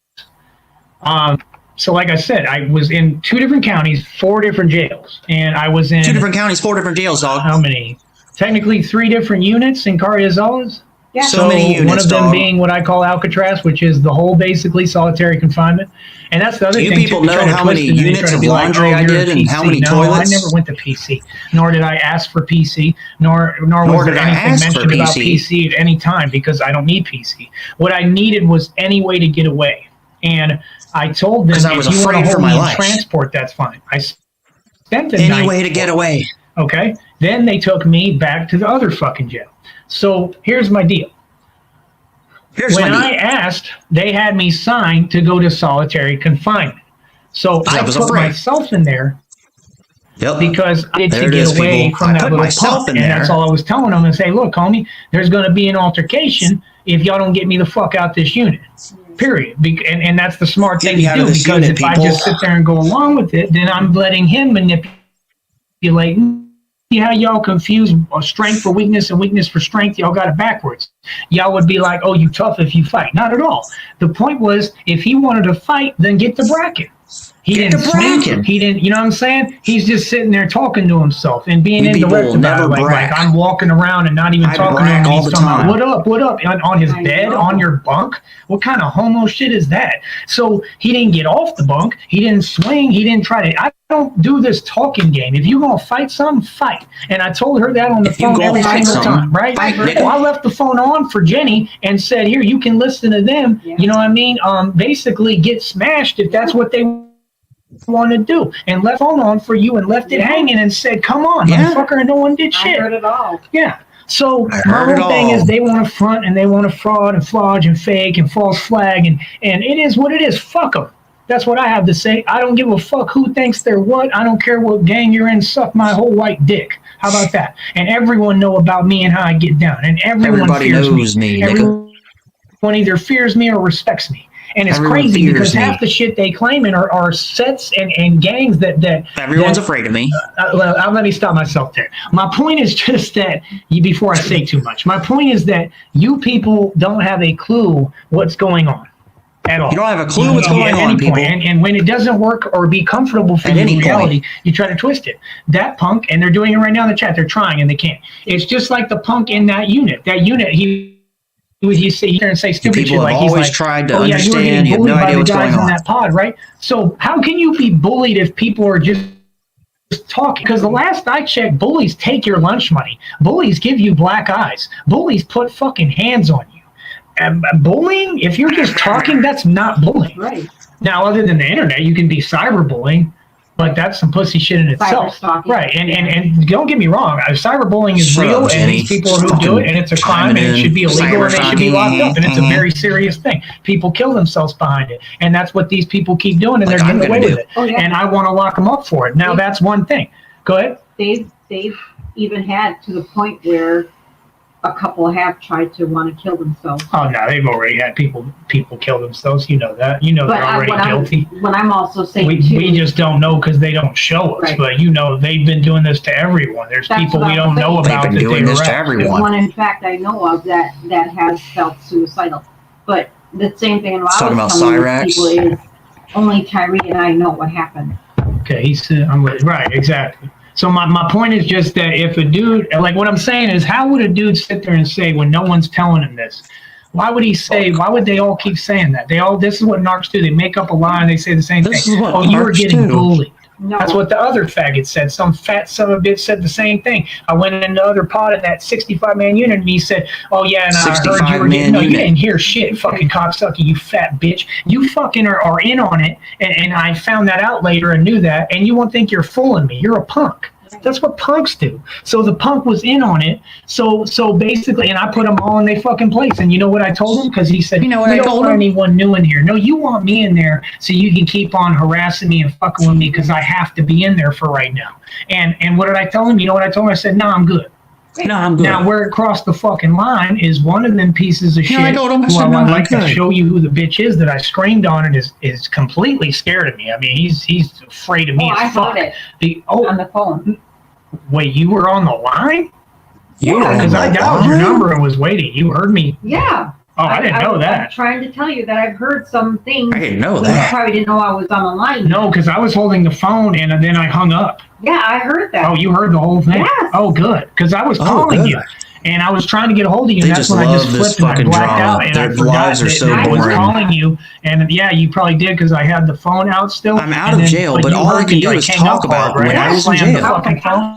So like I said, I was in 2 different counties, 4 different jails, and I was in
2 different counties, 4 different jails, dog.
how many? Technically 3 different units in Carriazoles.
Yeah.
So many units,
one of them
dog.
being what I call Alcatraz, which is the whole basically solitary confinement. And that's the other
Do you
thing.
people
too,
know how many units of laundry I did and how many
no,
toilets?
I never went to PC, nor did I ask for PC, nor was there anything mentioned about PC at any time, because I don't need PC. What I needed was any way to get away. And I told them, if you want to hold me in transport, that's fine. I spent the night.
Any way to get away.
Okay. Then they took me back to the other fucking jail. So here's my deal. When I asked, they had me signed to go to solitary confinement. So I put myself in there because I needed to get away from that little pump. And that's all I was telling them, and say, look, homie, there's going to be an altercation if y'all don't get me the fuck out this unit. Period. And that's the smart thing to do, because if I just sit there and go along with it, then I'm letting him manipulate. See how y'all confuse strength for weakness and weakness for strength? Y'all got it backwards. Y'all would be like, oh, you tough if you fight. Not at all. The point was, if he wanted to fight, then get the bracket. He didn't swing. He didn't, you know what I'm saying? He's just sitting there talking to himself and being indirect about it. Like I'm walking around and not even talking to him. He's talking about, what up? On his bed, on your bunk? What kind of homo shit is that? So he didn't get off the bunk. He didn't swing. He didn't try to. I don't do this talking game. If you're going to fight something, fight. And I told her that on the phone every single time, right? Well, I left the phone on for Jenny and said, here, you can listen to them. Yeah. You know what I mean? Basically get smashed if that's what they want to do, and left phone on for you and left it hanging and said, come on, motherfucker, and no one did shit.
I heard it all.
Yeah. So my whole thing is, they want to front and they want to fraud and flodge and fake and false flag, and it is what it is. Fuck them. That's what I have to say. I don't give a fuck who thinks they're what. I don't care what gang you're in. Suck my whole white dick. How about that? And everyone know about me and how I get down, and everybody fears me. Everyone either fears me or respects me. And it's crazy because half the shit they claiming are sets and gangs that
everyone's afraid of me.
Let me stop myself there. My point is just that before I say too much, my point is that you people don't have a clue what's going on at all.
You don't have a clue what's going on, people.
And when it doesn't work or be comfortable for you in reality, you try to twist it. That punk, and they're doing it right now in the chat, they're trying and they can't. It's just like the punk in that unit. That unit, he sit here and say stupid shit like he's like,
tried to understand. You have no idea what's going on.
That pod, right? So how can you be bullied if people are just talking? Because the last I checked, bullies take your lunch money. Bullies give you black eyes. Bullies put fucking hands on you. And bullying, if you're just talking, that's not bullying.
Right.
Now, other than the internet, you can be cyberbullying. But that's some pussy shit in itself. Right. And don't get me wrong, cyberbullying is real, and these people who do it, and it's a crime, and it should be illegal, and they should be locked up, and it's a very serious thing. People kill themselves behind it, and that's what these people keep doing, and they're getting away with it. Oh, yeah. And I want to lock them up for it. Now, that's one thing. Go ahead.
They've even had to the point where a couple have tried to want to kill themselves.
Oh no, they've already had people kill themselves. You know that. You know they're already guilty.
What I'm also saying
we just don't know because they don't show us. Right. But you know they've been doing this to everyone. There's people we don't know about that
doing this to everyone.
There's one, in fact, I know of that has felt suicidal. But the same thing.
Talking about Cyrax.
People is only Tyree and I know what happened.
Okay, right, exactly. So my point is just that if a dude, like what I'm saying is, how would a dude sit there and say when no one's telling him this? Why would he say, why would they all keep saying that? This is what narcs do. They make up a lie and they say the same thing. Oh, you were getting bullied. No. That's what the other faggot said. Some fat son of a bitch said the same thing. I went in the other pod in that 65-man unit, and he said, oh, yeah, and I heard you were getting... No, you didn't hear shit, fucking cocksucker, you fat bitch. You fucking are in on it, and I found that out later and knew that, and you won't think you're fooling me. You're a punk. That's what punks do. So the punk was in on it. So basically, and I put them all in their fucking place. And you know what I told him? Because he said, you know what I told him? Anyone new in here. No, you want me in there so you can keep on harassing me and fucking with me because I have to be in there for right now. And what did I tell him? You know what I told him? I said, no, I'm good. No, I'm good. Now, where it crossed the fucking line is one of them pieces of shit. I told him, I'd like to show you who the bitch is that I screamed on and is completely scared of me. I mean, he's afraid of me as fuck. I heard it on the phone. Wait, you were on the line?
Yeah,
because I dialed your number and was waiting. You heard me?
Yeah.
Oh, I didn't know that.
I'm trying to tell you that I've heard some things.
I didn't know that.
You probably didn't know I was on the line.
No, because I was holding the phone and then I hung up.
Yeah, I heard that.
Oh, you heard the whole thing?
Yes.
Oh, good. Because I was calling you. and I was trying to get a hold of you.
They
And that's
just
when I just
love this
flipped and I
fucking
blacked
drama.
out, and
Their
I forgot
lives are
that
so
I was
boring.
calling you. And yeah, you probably did because I had the phone out still.
I'm out of jail, but
you
all I
heard
can
me,
do
like,
is
hang
talk
up hard,
about when I was in
slammed the
jail.
fucking phone.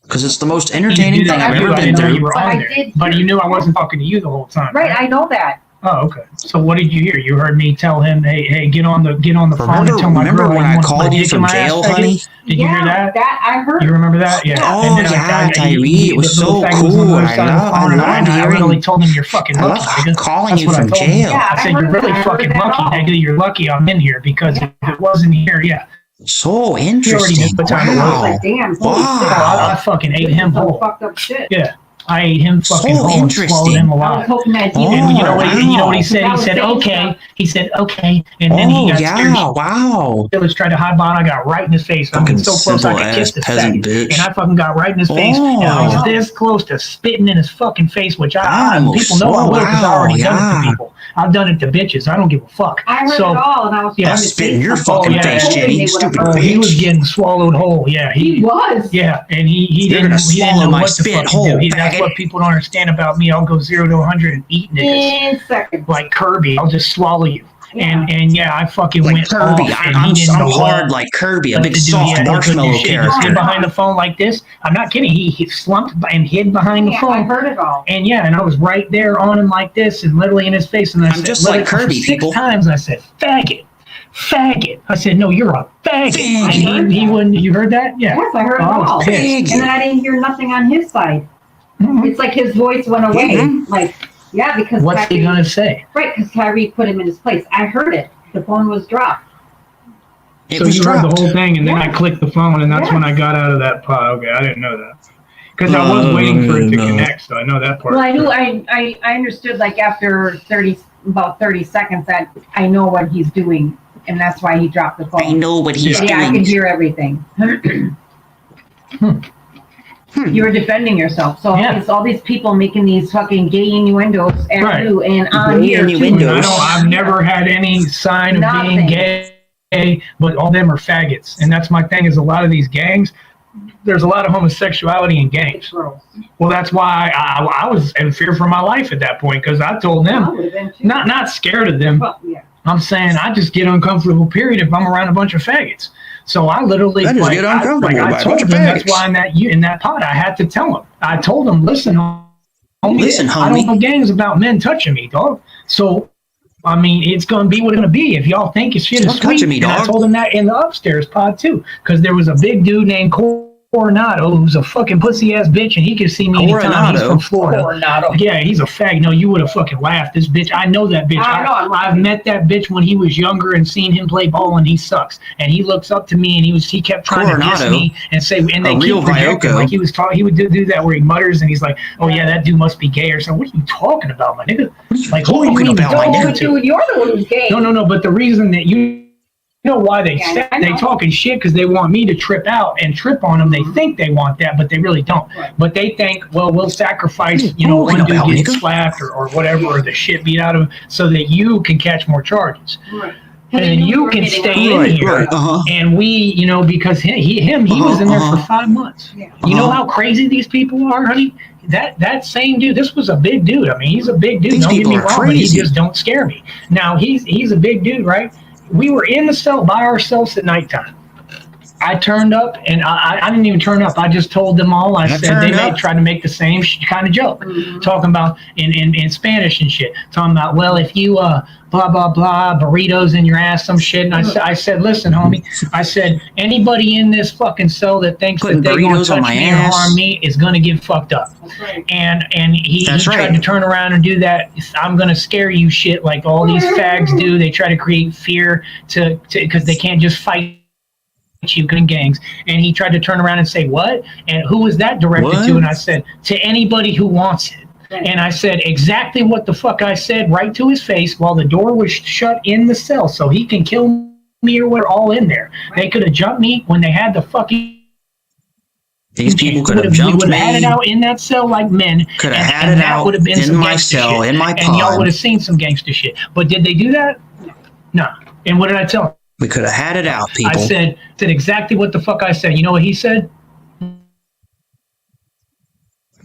Because it's the most entertaining thing I've ever
I
been
didn't know you
through.
were on there. But you knew I wasn't talking to you the whole time.
Right, I know that.
Oh, okay. So what did you hear? You heard me tell him, "Hey, get on the phone and tell my
Remember
girl
when
you
I
want to
called
put
you
dick in
from
my ass,
jail,
faggot?"
honey?
Did you hear that?
That I heard.
You remember that? Yeah.
Oh,
And then
yeah, Tyree, it was
the little
so
faggot was on the
cool.
other
I
side of the
love-
phone,
I
and
love
I
hearing-
literally told him, "You're fucking
I
lucky,
love
nigga."
calling
That's
you
what I
from
told him.
jail.
Yeah,
I said,
I
"You're
heard
really
that. I
fucking
heard that
lucky,
all.
nigga. You're lucky I'm in here because if it wasn't here, yeah."
So
already
interesting.
knew what time it was.
Wow.
Like, damn, holy
Wow.
shit.
I fucking ate him
Some
whole.
fucked up shit.
Yeah. I ate him fucking
So
whole and
interesting.
swallowed him
I was
alive.
hoping that he
And you know what?
wow.
You know what he said?
That
He
was
said,
saying
"Okay."
stuff.
He said, "Okay," and then he
Oh,
got scared.
yeah. Wow.
He was trying to hide behind. I got right in his face. I
Fucking
mean, so close I could
simple-ass
kiss the
peasant
faggot.
bitch.
And I fucking got right in his face. And I was
Oh.
this close to spitting in his fucking face, which
I almost
people know I will because I
swore.
already done it
Wow,
to people. I've done it to bitches. I don't give a fuck.
I heard
So,
it all, and I was
yeah,
trying to
spit
say
in your
something.
fucking
yeah,
face,
yeah.
Jenny, you
They
stupid
would've-
He was
bitch.
getting swallowed whole. Yeah,
He was.
Yeah, and he
You're
didn't.
gonna
He didn't
swallow
know
my
what to
spit
fucking
whole,
do. That's
faggot.
what people don't understand about me. I'll go 0 to 100 and eat niggas
In seconds.
like Kirby. I'll just swallow you.
Yeah.
And yeah, I fucking
Like
went
Kirby.
off, and
I'm
he didn't know
hard
what
like Kirby, a
to
big
do.
soft
Yeah, he couldn't do
marshmallow
shit. He just hid
character.
behind the phone like this. I'm not kidding. He slumped and hid behind the
Yeah, I
phone.
heard it all.
And yeah, and I was right there on him like this and literally in his face. And I
I'm
said,
just like
literally
Kirby,
six
people.
times I said, "Faggot, faggot." I said, "No, you're a faggot."
Faggot.
And he wouldn't. You heard that? Yeah.
Yes, I heard it
Oh, I was
all.
pissed.
Faggot.
And then I didn't hear nothing on his side.
Mhm.
It's like his voice went away.
Mhm.
Like, yeah, because
What's he
Tyree,
gonna say?
right, because Tyree put him in his place. I heard it. The phone was dropped.
It
So
was
you heard
dropped.
the whole thing, and then I
Yes.
clicked the phone, and that's when I
Yes.
got out of that pod. Okay, I didn't know that because I was waiting for it to
No.
connect, so I know that part.
Well, I knew, I understood like after about 30 seconds that I know what he's doing, and that's why he dropped the phone.
I know what he's
Yeah, I
doing.
can hear everything. You were defending yourself. So
Yeah.
it's all these people making these fucking gay innuendos at
Right.
you and on
Gay
here too.
innuendos.
I've never had any sign of being
Nothing.
gay, but all them are faggots, and that's my thing. Is a lot of these gangs. There's a lot of homosexuality in gangs.
Gross.
Well, that's why I was in fear for my life at that point because I told
I
them,
would've been too.
not scared of them.
Well, yeah.
I'm saying I just get uncomfortable. Period. If I'm around a bunch of faggots, so I literally
I just get uncomfortable by
I
a
told
bunch of
them that's
faggots.
why in that pod I had to tell them. I told them, listen, homie,
Listen,
I don't
homie.
know gangs about men touching me, dog. So I mean, it's gonna be what it's gonna be. If y'all think it's shit is
Stop
sweet,
touching me,
and I
dog.
told them that in the upstairs pod too, because there was a big dude named Coronado who's a fucking pussy ass bitch, and he could see me anytime. He's
Coronado?
from Florida.
Coronado.
Yeah, he's a fag. No, you would have fucking laughed. This bitch, I know that bitch.
I know.
I've met that bitch when he was younger and seen him play ball, and he sucks. And he looks up to me, and he kept trying to diss
Coronado?
me and say, and they
A real
keep projecting
Vioco.
like he was talking. He would do that where he mutters and he's like, "Oh yeah, that dude must be gay or something." What are you talking about, my nigga? Like, who are you
talking
even
about, my
talking
nigga?
to?
Dude, you're the one who's gay.
No. But the reason that you know why they
Yeah,
say
I
they
know.
talking shit because they want me to trip out and trip on them. They think they want that, but they really don't.
Right.
But they think, well, we'll sacrifice,
What are you
one
talking
dude
about,
gets
nigga?
slapped or whatever, or the shit beat out of him, so that you can catch more charges.
Right.
And then you can stay in
Right,
here.
right, uh-huh.
And we, because he was in there for 5 months.
Yeah.
You know how crazy these people are, honey? That same dude, this was a big dude. I mean, he's a big dude.
These
Don't get
people
me
are
wrong, but he
crazy.
just don't scare me. Now, he's a big dude, right? We were in the cell by ourselves at nighttime. I turned up, and I didn't even turn up. I just told them all. I said they
turned up.
tried to make the same kind of joke, talking about in Spanish and shit, talking about, well, if you blah blah blah burritos in your ass, some shit. And I said, listen, homie, I said anybody in this fucking cell that thinks
Putting
that they're gonna
burritos
touch
on my
me or
ass.
harm me is gonna get fucked up.
That's right.
And he
That's
tried
right.
to turn around and do that. I'm gonna scare you shit like all these fags do. They try to create fear to because they can't just fight you in gangs. And he tried to turn around and say, what? And who was that directed
What?
to? And I said, to anybody who wants it. And I said exactly what the fuck I said right to his face while the door was shut in the cell, so he can kill me or we're all in there. They could have jumped me when they had the fucking.
These people could have
we
jumped
would have had it
me.
out in that cell like men.
Could have
and-
had
and
it
that
out
would have been
in
some
my
gangster
cell,
shit.
in my
And y'all
pod.
would have seen some gangster shit. But did they do that? No. And what did I tell him?
We could have had it out, people.
I said exactly what the fuck I said. You know what he said?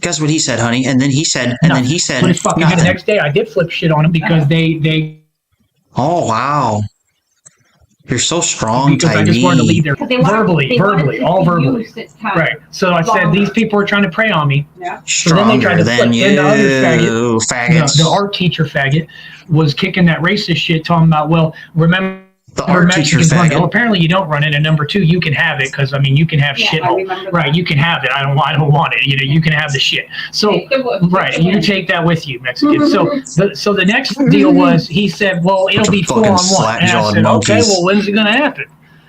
Guess what he said, honey? And then he said,
But it's fucking the next day I did flip shit on him because they.
Oh wow. You're so strong,
because
Tyree.
I just wanted to leave there verbally, all verbally.
Right.
So I said these people are trying to prey on me.
Yeah.
So then they tried to flip.
You,
then the other
faggots.
the art teacher faggot, was kicking that racist shit, talking about, well, remember.
The art teacher faggot.
Well, apparently you don't run it, and number two, you can have it because I mean you can have shit. Right, you can have it. I don't want it. You can have the shit. So right, you take that with you, Mexican. So the next deal was he said, well, it'll be 4-on-1, and I said, okay, well, when's it gonna happen?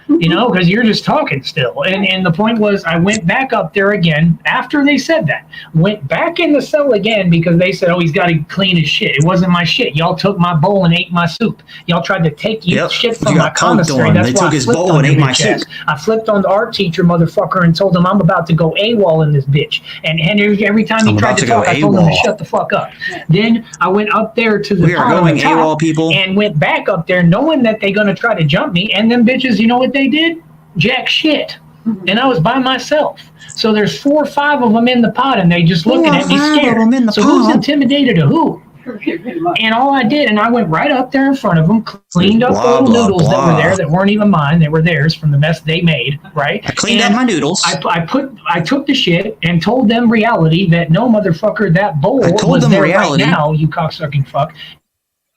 Because you're just talking still. And the point was, I went back up there again after they said that. Went back in the cell again because they said, oh, he's got to clean his shit. It wasn't my shit. Y'all took my bowl and ate my soup. Y'all tried to take shit from my commissary. That's why I flipped bowl and ate my soup. I flipped on the art teacher, motherfucker, and told him I'm about to go AWOL in this bitch. And every time he tried to talk, I told him to shut the fuck up. Then I went up there to the
AWOL, people,
and went back up there knowing that they're going to try to jump me. And them bitches, you know what they did? Jack shit. And I was by myself. So there's 4 or 5 of them in the pot, and they just looking at me scared. So who's intimidated to who? And all I did, and I went right up there in front of them, cleaned up the little noodles that were there that weren't even mine. They were theirs from the mess they made, right?
I cleaned up my noodles.
I took the shit and told them reality that no, motherfucker, that bowl was there right now, you cocksucking fuck.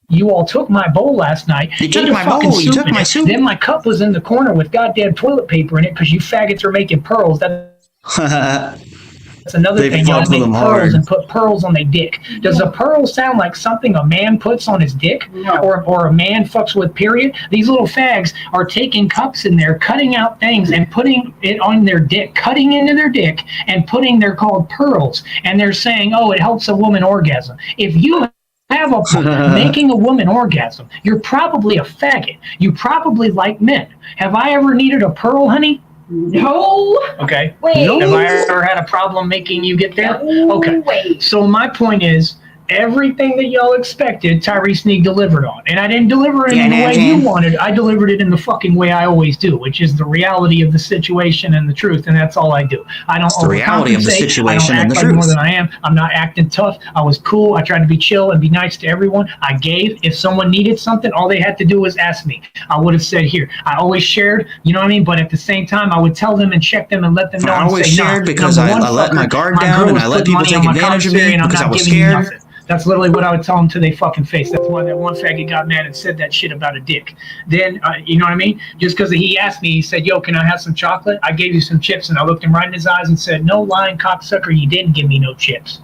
You all took my bowl last night.
You took my bowl. You took my soup.
Then my cup was in the corner with goddamn toilet paper in it because you faggots are making pearls. That's another thing. Y'all make pearls and put pearls on their dick. Does a pearl sound like something a man puts on his dick?
No.
Or a man fucks with, period? These little fags are taking cups in there, cutting out things and putting it on their dick, cutting into their dick and they're called pearls. And they're saying, oh, it helps a woman orgasm. If you have making a woman orgasm, you're probably a faggot. You probably like men. Have I ever needed a pearl, honey?
No.
Okay.
Wait.
Have I ever had a problem making you get there?
No.
Okay.
Wait.
So my point is, everything that y'all expected, Tyree Sneed delivered on. And I didn't deliver it in the way you wanted. I delivered it in the fucking way I always do, which is the reality of the situation and the truth, and that's all I do. I don't
the reality of the situation and the truth.
More than I am. I'm not acting tough. I was cool. I tried to be chill and be nice to everyone. I gave. If someone needed something, all they had to do was ask me. I would have said here. I always shared, you know what I mean? But at the same time, I would tell them and check them and let them know.
I always shared because I let my guard down and I let people take advantage of me because I was scared.
That's literally what I would tell them to their fucking face. That's why that one faggot got mad and said that shit about a dick. Then, you know what I mean? Just because he asked me, he said, yo, can I have some chocolate? I gave you some chips, and I looked him right in his eyes and said, no lying cocksucker, you didn't give me no chips.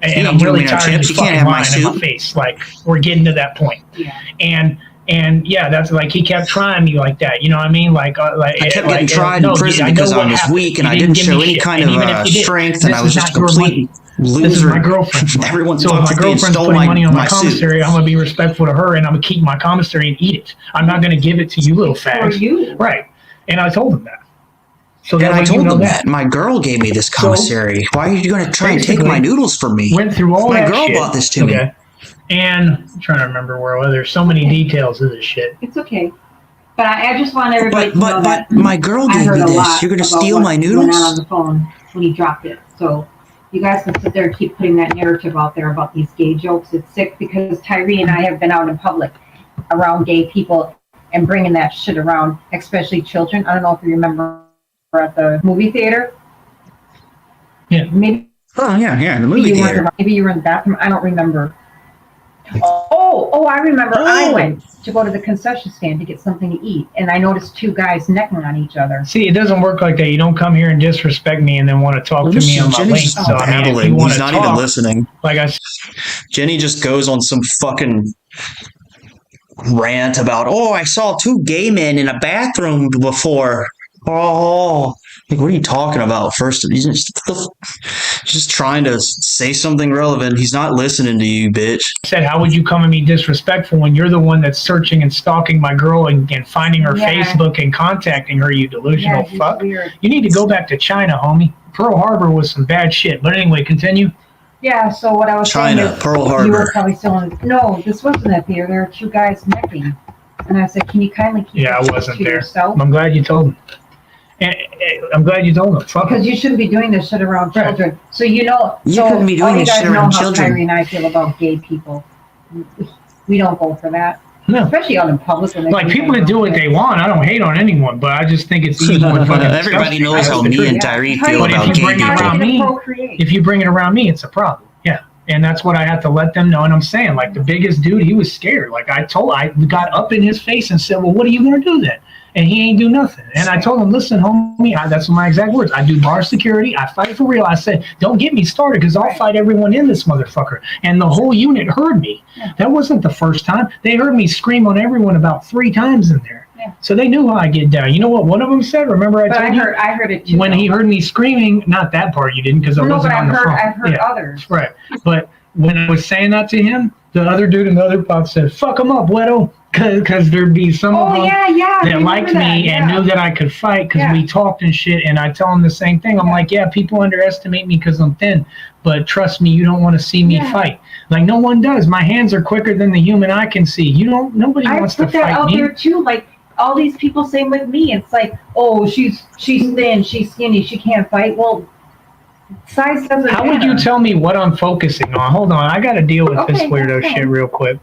And I'm really tired of you fucking lying in my face. Like, we're getting to that point.
Yeah.
And yeah, that's like he kept trying me like that. You know what I mean? Like I
kept getting tried in prison because I was weak and I didn't show any kind of strength, and I was just a complete loser.
This is my girlfriend.
Everyone
so if my girlfriend's putting money on my commissary, I'm gonna be respectful to her, and I'm gonna keep my commissary and eat it. I'm not gonna give it to you little fags.
You.
Right? And I told him that. So
and I told them that my girl gave me this commissary. Why are you going to try and take my noodles from me?
Went through all that shit.
My girl bought this to me.
And I'm trying to remember where there's so many details of this shit.
It's okay. But I just want everybody to know that
my girl gave me this. You're going to steal my noodles?
Went on the phone when he dropped it. So you guys can sit there and keep putting that narrative out there about these gay jokes. It's sick because Tyree and I have been out in public around gay people and bringing that shit around, especially children. I don't know if you remember at the movie theater.
Yeah.
Maybe.
Oh, yeah, in the movie theater.
Maybe you were in the bathroom. I don't remember. Oh, I remember. I went to go to the concession stand to get something to eat, and I noticed 2 guys necking on each other.
See, it doesn't work like that. You don't come here and disrespect me and then want to talk to me on my link. So, I mean, if you want
He's not even listening.
Like I
Jenny just goes on some fucking rant about, I saw 2 gay men in a bathroom before. Like, what are you talking about? First, he's just trying to say something relevant. He's not listening to you, bitch.
Said, how would you come at me disrespectful when you're the one that's searching and stalking my girl and finding her Facebook and contacting her, you delusional fuck?
Weird.
You need to go back to China, homie. Pearl Harbor was some bad shit. But anyway, continue.
Yeah, so what I was
saying is,
Pearl Harbor. You were probably still in. No, this wasn't that theater. There were 2 guys necking. And I said, can you kindly keep
I wasn't
to
there.
yourself?
I'm glad you told me. And I'm glad you told them.
Because you shouldn't be doing this shit around children. Right. So you
shouldn't be doing this shit around children.
Tyree and I feel about gay people. We don't go for that.
No.
Especially out in public.
Like people that do what they want, I don't hate on anyone, but I just think it's easy.
Everybody knows how me and Tyree feel about gay people.
If you bring it around me, it's a problem. Yeah. And that's what I have to let them know. And I'm saying, like, the biggest dude, he was scared. Like, I got up in his face and said, well, what are you going to do then? And he ain't do nothing. And I told him, listen, homie, that's my exact words. I do bar security. I fight for real. I said, don't get me started because I'll fight everyone in this motherfucker. And the whole unit heard me. That wasn't the first time. They heard me scream on everyone about 3 times in there. Yeah. So they knew how I get down. You know what one of them said? Remember I told you?
I heard it too.
When he heard me screaming, not that part you didn't because I wasn't on the phone.
I've heard others.
Right. But when I was saying that to him, the other dude in the other pod said, fuck him up, Wedo. Because there'd be some of them that liked me and knew that I could fight because we talked and shit. And I tell them the same thing. I'm like, yeah, people underestimate me because I'm thin. But trust me, you don't want to see me fight. Like, no one does. My hands are quicker than the human eye can see. Nobody wants to fight me. I put that out
there too. Like, all these people say with me, it's like, oh, she's thin, she's skinny, she can't fight. Well, size doesn't matter.
How would you tell me what I'm focusing on? Hold on, I got to deal with this weirdo shit real quick.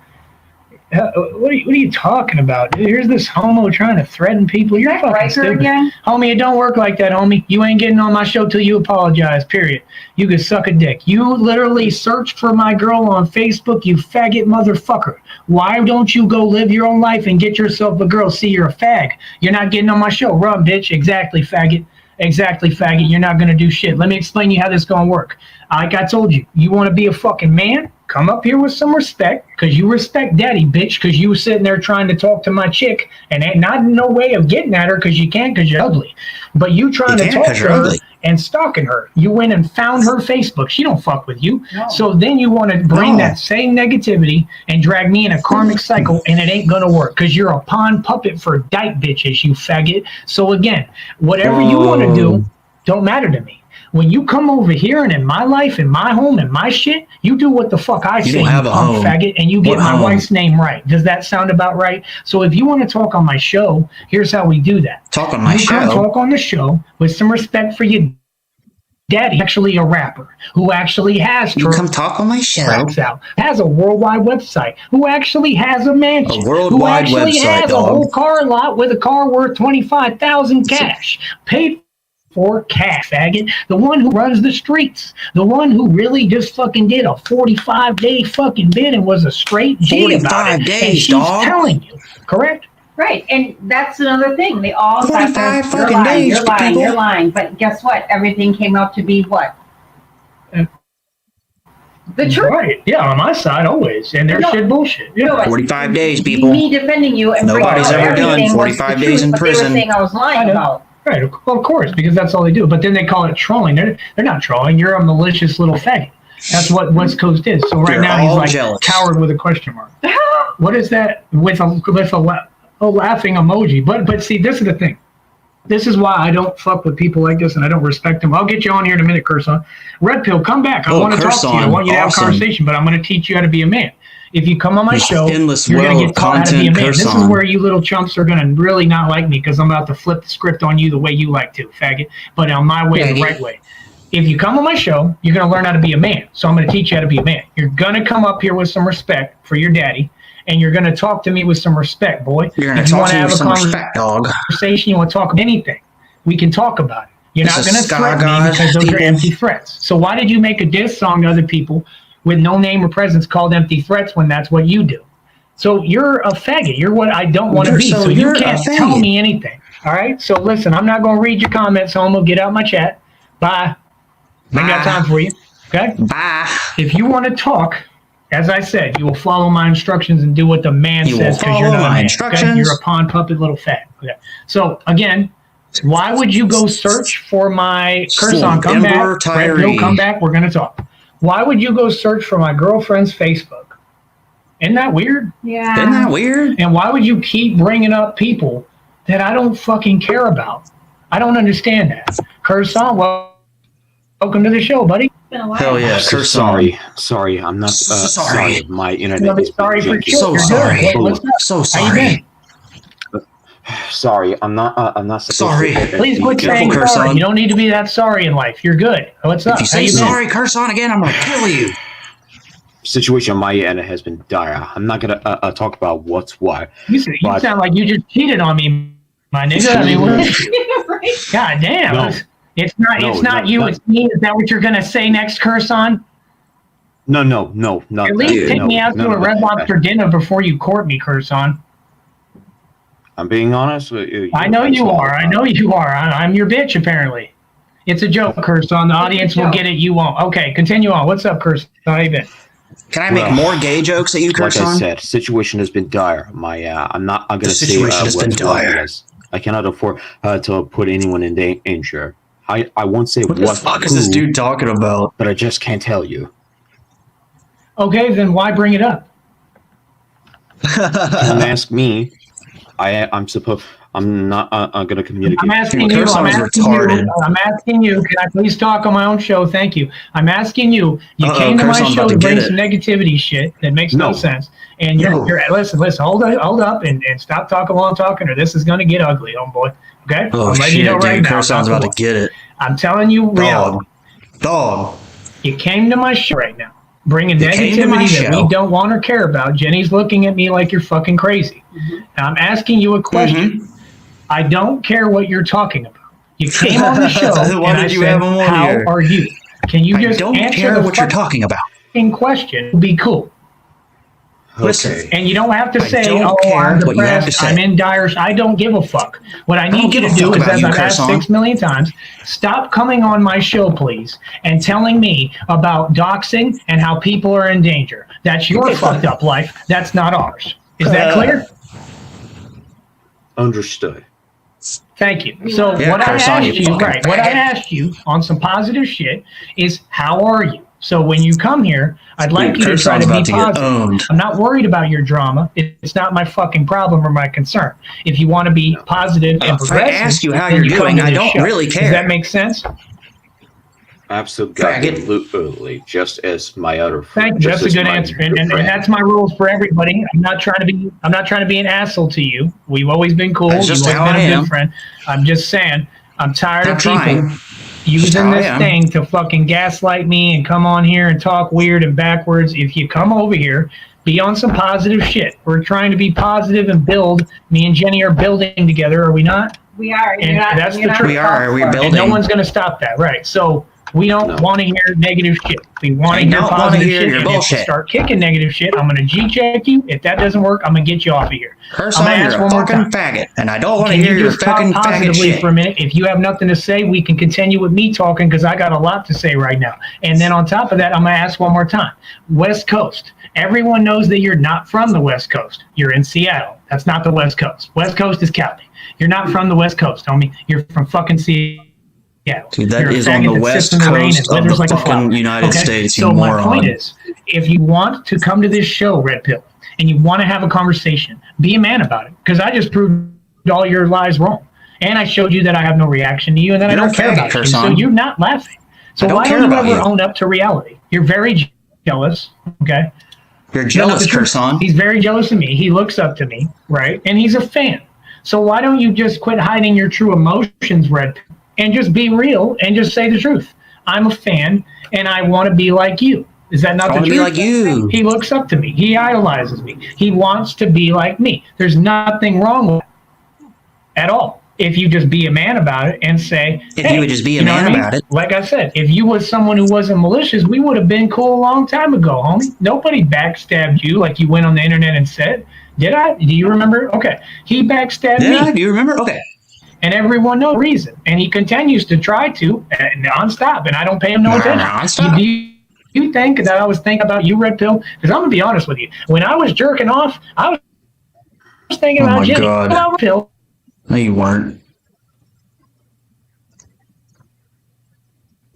What are you talking about? Dude, here's this homo trying to threaten people. You're fucking stupid. Again? Homie, it don't work like that, homie. You ain't getting on my show till you apologize, period. You could suck a dick. You literally searched for my girl on Facebook, you faggot motherfucker. Why don't you go live your own life and get yourself a girl? See, you're a fag. You're not getting on my show. Run, bitch. Exactly, faggot. Exactly, faggot. You're not going to do shit. Let me explain you how this going to work. Like I told you, you want to be a fucking man? Come up here with some respect, because you respect daddy, bitch, because you were sitting there trying to talk to my chick, and ain't not no way of getting at her because you can't because you're ugly. But you trying to talk to her and stalking her. You went and found her Facebook. She don't fuck with you. No. So then you want to bring that same negativity and drag me in a karmic cycle, and it ain't going to work because you're a pawn puppet for dyke bitches, you faggot. So again, whatever you want to do don't matter to me. When you come over here and in my life, in my home, in my shit, you do what the fuck I say, you punk faggot, and you get my wife's name right. Does that sound about right? So if you want to talk on my show, here's how we do that.
Talk on my show?
You come talk on the show with some respect for your daddy, actually a rapper, who actually has...
You come talk on my show?
Out, has a worldwide website, who actually has a mansion,
a worldwide
who actually
website,
has a whole car lot with a car worth $25,000 cash, paid for cash, faggot. The one who runs the streets. The one who really just fucking did a 45-day fucking bid and was a straight G about it.
45 days,
and she's telling you, correct?
Right, and that's another thing. They all
45 fucking days,
you're lying. But guess what? Everything came out to be what? The truth.
Right, yeah, on my side, always. And their shit bullshit. Yeah.
45 days, people.
Me defending you and
nobody's ever done 45 days in prison.
They were saying I was lying about.
Right, well, of course, because that's all they do. But then they call it trolling. They're not trolling. You're a malicious little faggot. That's what West Coast is. So right now he's like jealous. Coward with a question mark. What is that with a laughing emoji? But see, this is the thing. This is why I don't fuck with people like this, and I don't respect them. I'll get you on here in a minute, Curson. Red Pill, come back. I want to talk to you. I want you to have a conversation, but I'm going to teach you how to be a man. If you come on my show, you're going to get taught how to be a man. This is where you little chumps are going to really not like me because I'm about to flip the script on you the way you like to, faggot. But on my way, the right way. If you come on my show, you're going to learn how to be a man. So I'm going to teach you how to be a man. You're going to come up here with some respect for your daddy, and you're going to talk to me with some respect, boy.
You're going to talk to me with some respect, dog.
Conversation, you want to talk about anything, we can talk about it. You're not going to threaten me because those are empty threats. So why did you make a diss song to other people with no name or presence called empty threats when that's what you do? So you're a faggot. You're what I don't want to be. So you can't tell me anything. All right? So listen, I'm not going to read your comments, homo. Get out my chat. Bye. I ain't got time for you. Okay?
Bye.
If you want to talk, as I said, you will follow my instructions and do what the man says because you're not a man. Okay? You're a pawn puppet little fag. Okay. So again, why would you go search for my curse on? Come back. Red Pill, come back. We're going to talk. Why would you go search for my girlfriend's Facebook? Isn't that weird?
Yeah.
Isn't that weird?
And why would you keep bringing up people that I don't fucking care about? I don't understand that. Curson, welcome to the show, buddy.
Hell yeah.
Sorry, I'm not sorry. My internet is
sorry for
so sorry. So sorry.
Sorry, I'm not supposed
Sorry.
to.
Please quit saying
curse
sorry.
on.
You don't need to be that sorry in life. You're good. What's up?
If you say sorry, curse on again, I'm gonna kill you.
Situation on my end has been dire. I'm not gonna talk about what's what.
You sound like you just cheated on me, my nigga. I mean, what is you?
Right?
God damn.
No.
It's not you, it's me. Is that what you're gonna say next, curse on?
No.
At least take me out to a Red Lobster dinner before you court me, curse on.
I'm being honest with you.
I know you are. I'm your bitch, apparently. It's a joke, curse on. The audience will get it. You won't. Okay, continue on. What's up, curse on? How you been?
Can I make more gay jokes at you, curse
like
on?
I said, situation has been dire. I'm gonna say
situation has been dire.
because I cannot afford to put anyone in danger. I won't say
What the fuck is this dude talking about?
but I just can't tell you.
Okay, then why bring it up?
Don't ask me. I'm not gonna communicate.
I'm asking
Dude,
you.
curse on is retarded.
I'm asking you. Can I please talk on my own show? Thank you. I'm asking you. You came to my
curse on
show
about
to
to
bring
get
some negativity shit that makes no sense. And
No.
you're listen. Hold up, and stop talking while I'm talking, or this is gonna get ugly, homeboy. Okay?
Oh
I'm letting
shit,
you know right
dude,
now.
curse on's about to get it.
I'm telling you, reality.
Dog.
You came to my show right now, bringing
You came to my
negativity that
show.
we don't want or care about. Jenny's looking at me like you're fucking crazy. And I'm asking you a question. I don't care what you're talking about. You came on the show,
Why
and
did
I
you
said,
have him on
"How
here?
are you?" Can you
I
just
don't
answer
care
the
what you're talking about.
fucking question? Be cool.
Listen,
And you don't have to
I
say,
don't
"Oh,
care
I'm
what you have to
depressed.
say.
I'm in dire." I don't give a fuck. What I need you
give
to
a
do
fuck
is,
about
as
you,
I've asked
Curson.
6 million times, stop coming on my show, please, and telling me about doxing and how people are in danger. That's your fucked up life. That's not ours. Is that clear?
Understood.
Thank you. So
Yeah,
what I
curse on,
asked
you
you,
fucking
right? What I
faggot.
asked you on some positive shit is, how are you? So when you come here, I'd like you to
curse
try
on's
to be
about to get
positive.
owned.
I'm not worried about your drama. It's not my fucking problem or my concern. If you want to be positive and
If I
progressive,
ask you how
then
you're
come
doing,
to
I
this
don't
show.
really
Does
care.
that make sense?
Absolutely. Just as my other friend.
Thank you. That's a good answer, and that's my rules for everybody. I'm not trying to be an asshole to you. We've always been cool.
That's just
You've
how
always been
I
a
am.
good friend. I'm just saying, I'm tired
I'm
of people
trying.
using
how I
this
am.
thing to fucking gaslight me and come on here and talk weird and backwards. If you come over here, be on some positive shit. We're trying to be positive and build. Me and Jenny are building together, are we not?
We are.
And that's the truth.
We are. We're
And
building.
no one's going to stop that, right? So we don't want to hear negative shit. We want to
I
hear
don't wanna
positive
hear
shit.
your
And if you
bullshit.
start kicking negative shit, I'm going to G-check you. If that doesn't work, I'm going to get you off of here.
Curse
I'm
on,
gonna
you're
ask
a
one more
fucking
time.
faggot, and I don't want to
Can
hear
you
your
just talk
fucking faggot
positively
shit.
for a minute? If you have nothing to say, we can continue with me talking because I got a lot to say right now. And then on top of that, I'm going to ask one more time. West Coast. Everyone knows that you're not from the West Coast. You're in Seattle. That's not the West Coast. West Coast is Cali. You're not from the West Coast, homie. You're from fucking Seattle.
Dude, that
You're a
is on
faggot
the
that
west
sits in the rain
coast
and
of
withers
the
like a
fucking
flower.
United States, you
So my
moron.
point is, if you want to come to this show, Red Pill, and you want to have a conversation, be a man about it. Because I just proved all your lies wrong. And I showed you that I have no reaction to you and that
You're
I don't
a
care
faggot,
about you.
curse
So
on.
you're not laughing. So
I don't
why
care
don't you
about
ever
you.
own up to reality? You're very jealous, okay?
You're
That's
jealous,
the truth.
curse on.
He's very jealous of me. He looks up to me, right? And he's a fan. So why don't you just quit hiding your true emotions, Red Pill, and just be real and just say the truth? I'm a fan, and I want to be like you. Is that not
I
the
want to
truth?
be like you.
He looks up to me. He idolizes me. He wants to be like me. There's nothing wrong with that at all. If you just be a man about it and say,
If
hey,
you would just be a
you know
man
what I mean?
about it.
Like I said, if you was someone who wasn't malicious, we would have been cool a long time ago, homie. Nobody backstabbed you like you went on the internet and said. Did I? Do you remember? Okay. He backstabbed
Yeah,
me.
do you remember? Okay.
And everyone knows the reason. And he continues to try to nonstop. And I don't pay him no attention.
Nonstop?
Do you think that I was thinking about you, Red Pill? Because I'm going to be honest with you. When I was jerking off, I was thinking
Oh
about
my
Jenny.
God.
About Red Pill.
No, you weren't.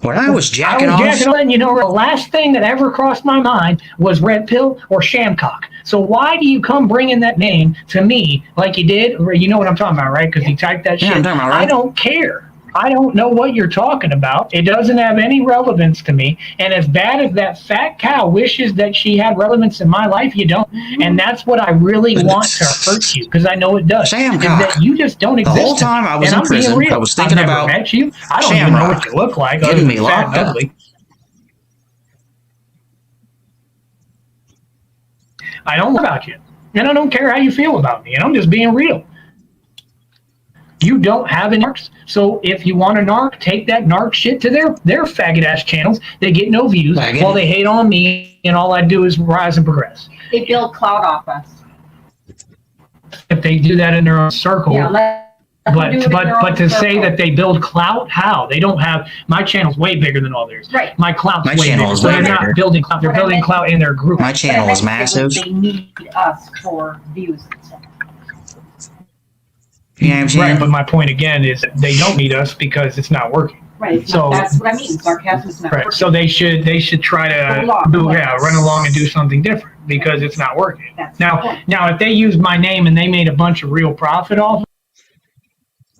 When I was jacking off,
And you know, the last thing that ever crossed my mind was Red Pill or Shamcock. So why do you come bringing that name to me like you did? You know what I'm talking about, right? Because you typed that
Yeah,
shit.
I'm talking about, right?
I don't care. I don't know what you're talking about. It doesn't have any relevance to me. And as bad as that fat cow wishes that she had relevance in my life, you don't. And that's what I really want to hurt you, because I know it does.
Shamcock.
Is that you just don't exist.
The whole time I was in prison, I was thinking about
met you. I don't even know what you look like.
Getting me locked up.
I don't know about you. And I don't care how you feel about me. And I'm just being real. You don't have a narcs. So if you want a narc, take that narc shit to their faggot ass channels. They get no views while they hate on me, and all I do is rise and progress.
They build clout off us.
If they do that in their own circle.
Yeah,
but to say that they build clout, how? They don't have, my channel's way bigger than all theirs.
Right.
My clout's
My
way
channel
bigger.
is
So
way
they're
bigger.
not building clout. They're building clout in their group.
My channel is massive.
They need us for views and stuff.
You know what I'm saying?
Right, but my point again is they don't need us because it's not working.
Right.
So
That's what I mean. Sarcasm is not
right.
working.
So they should try to run along and do something different because it's not working.
That's the point.
Now if they used my name and they made a bunch of real profit off of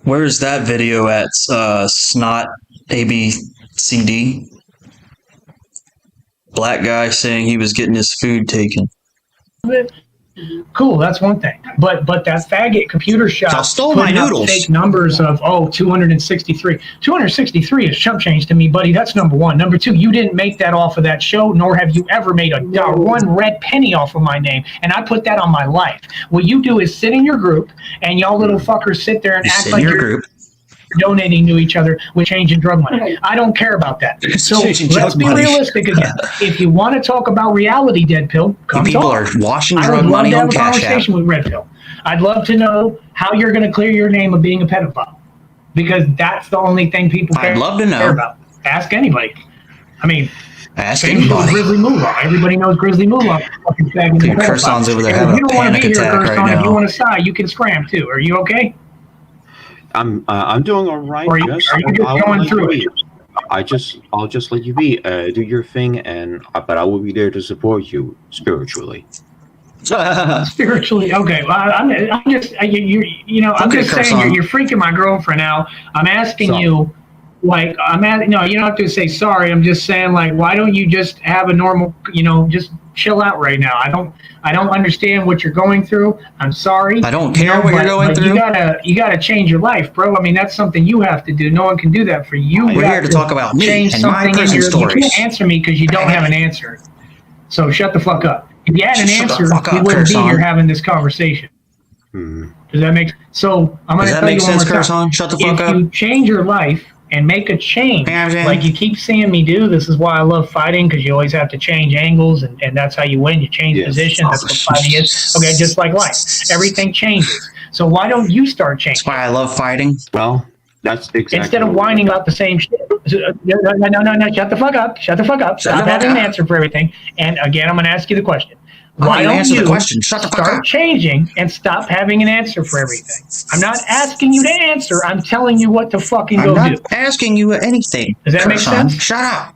Where's that video at? Snot ABCD. Black guy saying he was getting his food taken.
it, cool, that's one thing. But that faggot computer shop
Y'all stole my
putting up
noodles.
fake numbers of 263. 263 is chump change to me, buddy. That's number one. Number two, you didn't make that off of that show, nor have you ever made a one red penny off of my name, and I put that on my life. What you do is sit in your group, and y'all little fuckers sit there and act like you're donating to each other with change in drug money. I don't care about that. So let's be realistic again. If you want to talk about reality, Dead Pill, come
people
talk.
are washing
I
drug
would love
money
to
on
have a
Cash App.
conversation with Red Pill. I'd love to know how you're going to clear your name of being a pedophile, because that's the only thing people care,
I'd love to know.
care about. Ask anybody. I mean,
Ask
famous
anybody.
Grizzly Moolah. Everybody knows Grizzly Moolah. Fucking fagging
Dude,
pedophile.
Kurson's over there
And
having
if you
a
don't want to
panic
be here,
attack right
Kurson, if you
now.
want to sigh, you can scram too. Are you okay?
I'm doing all right.
Or are you just going through it?
I'll just let you be. Do your thing, but I will be there to support you spiritually.
Spiritually, okay. Well, I'm just I'm just saying you're freaking my girlfriend out. I'm asking you, like, no, you don't have to say sorry. I'm just saying, like, why don't you just have a normal, just chill out right now. I don't understand what you're going through. I'm sorry.
I don't care what you're going through.
You gotta change your life, bro. I mean, that's something you have to do. No one can do that for you.
We're here to talk about me
change
and my
something in
prison
your.
stories.
You can't answer me because you don't have an answer. So shut the fuck up. If you had an
Shut the
answer,
fuck
we
up,
wouldn't be
Kurson.
here having this conversation. Does that make so? I'm going
Does
to
that
tell
make
you one
sense,
more time.
Kurson? Shut the fuck
If
up.
you change your life and make a change, like you keep seeing me do, this is why I love fighting, because you always have to change angles, and that's how you win. You change position. That's what fighting is. Okay, just like life. Everything changes. So why don't you start changing?
That's why I love fighting.
Well, that's exactly.
Instead of whining about the same shit. No, shut the fuck up. Shut the fuck up. Stop having an answer for everything. And again, I'm going to ask you the question. Why don't
answer
you
the question? Shut the fuck
start
up.
changing and stop having an answer for everything? I'm not asking you to answer. I'm telling you what to fucking
I'm
go
not
do.
asking you anything.
Does that make
Kurson.
sense?
Shut up.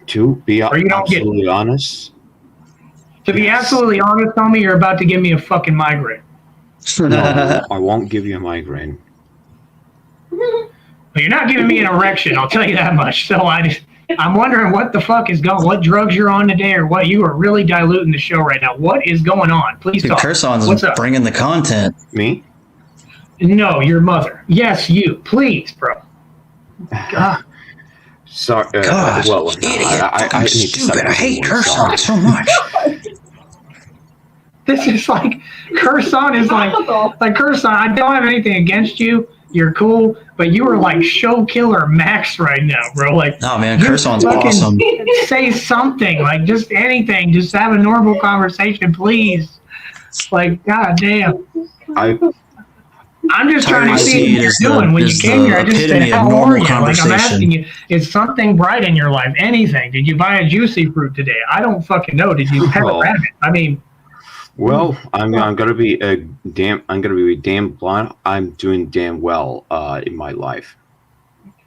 To be
Or you don't get-
absolutely honest,
To be absolutely honest, homie, you're about to give me a fucking migraine.
no, I won't give you a migraine.
But you're not giving me an erection, I'll tell you that much. So I'm wondering what the fuck is going, what drugs you're on today, or what. You are really diluting the show right now. What is going on? Please
Dude,
talk.
Kurson's
What's up?
bringing the content.
Me?
No, your mother. Yes, you. Please, bro. God.
Sorry.
God,
well,
idiot.
I
I'm
need to
stupid.
stop
I hate
using
Kurson
words.
so much.
This is like, Kurson is like Kurson, I don't have anything against you. You're cool, but you are like show killer max right now, bro. Like,
Oh man,
just
Kurson's
fucking
awesome.
Say something, like just anything. Just have a normal conversation, please. Like, god damn. I'm just trying to
Tyree
see
Sneed
what
is
you're doing. When you
is
came
the
here, I just said,
epitome of
how
normal
are you? Like, I'm
conversation.
asking you, is something bright in your life? Anything? Did you buy a juicy fruit today? I don't fucking know. Did you have a rabbit? I mean,
Well, I'm gonna be damn blunt. I'm doing damn well in my life.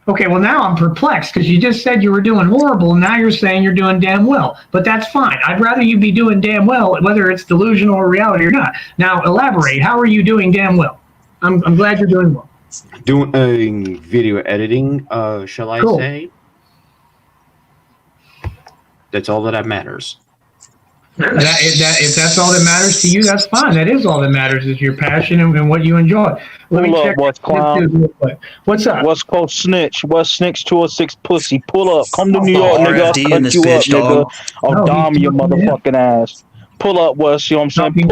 okay, well, now I'm perplexed because you just said you were doing horrible, and now you're saying you're doing damn well. But that's fine. I'd rather you be doing damn well, whether it's delusional or reality or not. Now, elaborate. How are you doing damn well? I'm glad you're doing well.
Doing video editing, shall I say? That's all that matters.
If that's all that matters to you, that's fine. That is all that matters, is your passion and what you enjoy. Let me check.
What's clown?
What's up?
West Coast snitch? West snitch 206 pussy. Pull up. Come to New York, nigga. I'll
RFD in
cut
this
you
bitch,
up,
dog.
nigga. I'll dom your motherfucking ass. Pull up, West. You know what I'm saying?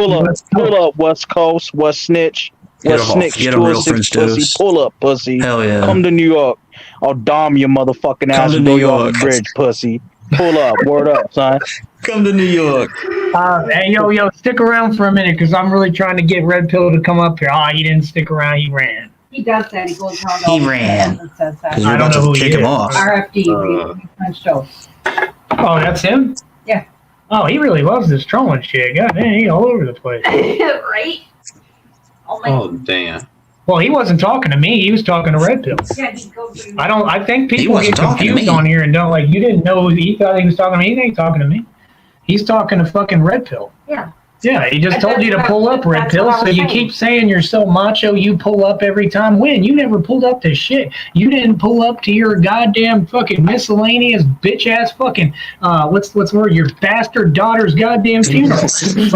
Pull up, West Coast. West snitch. West snitch
Get 'em real
206
French
pussy.
toast.
Pull up, pussy.
Hell yeah.
Come to New York. I'll dom your motherfucking ass.
Come to
and
New
throw you off the
York.
bridge, pussy. Pull up. Word up, son.
Come to New York.
Hey, yo, stick around for a minute, because I'm really trying to get Red Pill to come up here. Oh, he didn't stick around. He ran.
He does that. He goes around.
He ran.
And says that.
Because we're
I don't
about
know
to
who he
kick him
is.
off.
RFD, French shows.
Oh, that's him?
Yeah.
Oh, he really loves this trolling shit. God damn, he all over the place.
Right? Oh my.
Oh, damn.
Well, he wasn't talking to me. He was talking to Red Pill.
Yeah, he goes through.
I think
He
people
wasn't
get
talking to
confused
me.
on here and don't, like, you didn't know he thought he was talking to me. He ain't talking to me. He's talking to fucking Red Pill.
Yeah.
Yeah, he just told you to pull up, Red Pill, so you keep saying you're so macho, you pull up every time. When? You never pulled up to shit. You didn't pull up to your goddamn fucking miscellaneous bitch-ass fucking, what's the word, your bastard daughter's goddamn funeral.
Bastard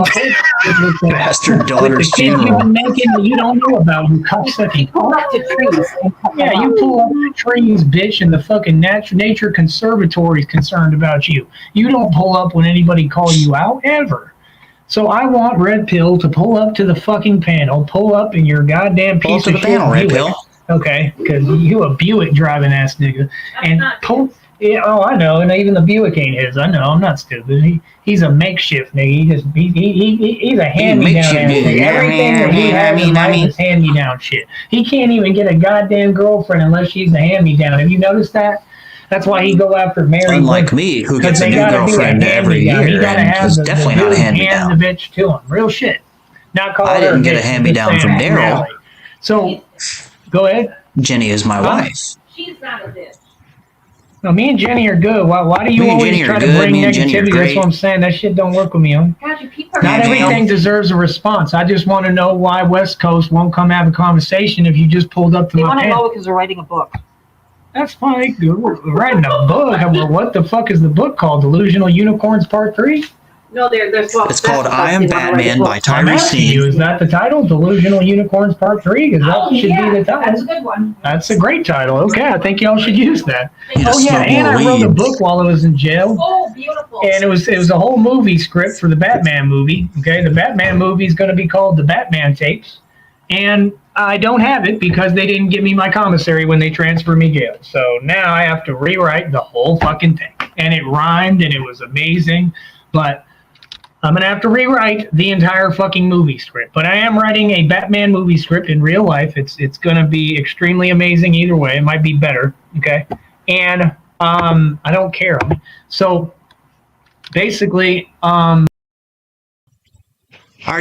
daughter's
the kids you've
funeral.
been making that you don't know about, you cocksucking.
Pull up to trees.
Yeah, you pull up the trees, bitch, and the fucking nature conservatory is concerned about you. You don't pull up when anybody calls you out, ever. So I want Red Pill to pull up to the fucking panel, pull up in your goddamn
Pull up
piece
to
of
the
shit
panel, Red
Buick.
Pill.
Okay, because you a Buick driving ass nigga. And
not
pull. Yeah, oh, I know, and even the Buick ain't his. I know, I'm not stupid. He's a makeshift nigga. He's a hand-me-down ass
makeshift
nigga.
nigga.
Everything that he has in life is hand-me-down shit. He can't even get a goddamn girlfriend unless she's a hand-me-down. Have you noticed that? That's why he go after Mary.
Unlike me, who gets a new girlfriend every year, and is definitely not a hand-me-down.
Hand the bitch to him. Real shit. Not call
I
her
didn't get a
bitch,
hand-me-down
just
from
saying
Daryl.
Mary. So, go ahead.
Jenny is my wife.
She's not a bitch.
No, me and Jenny are good. Why do you
Me and
always
Jenny are
try to
good.
bring
Me and Jenny are
negativity? That's
great.
what I'm saying. That shit don't work with me, homie.
God, you people are
Not
Yeah,
everything
ma'am.
deserves a response. I just want to know why West Coast won't come have a conversation if you just pulled up to
They
my
want to
panel.
know because they're writing a book.
That's fine. We're writing a book. What the fuck is the book called? Delusional Unicorns Part 3?
No, they're so
It's called
obsessed
I Am
they wanna write a
Batman
book.
by
I'm
Tyree
asking you,
Sneed.
is that the title? Delusional Unicorns Part 3? Because that should be the
that's a
title.
good one.
That's a great title. Okay, I think y'all should use that.
You just
Oh yeah,
smoke
and
more
I wrote a
weed.
book while I was in jail.
Oh, beautiful.
And it was a whole movie script for the Batman movie. Okay, the Batman movie is going to be called the Batman Tapes, and I don't have it because they didn't give me my commissary when they transferred me jail. So now I have to rewrite the whole fucking thing, and it rhymed and it was amazing, but I'm gonna have to rewrite the entire fucking movie script. But I am writing a Batman movie script in real life. It's gonna be extremely amazing either way. It might be better. Okay, and I don't care. So basically,
Are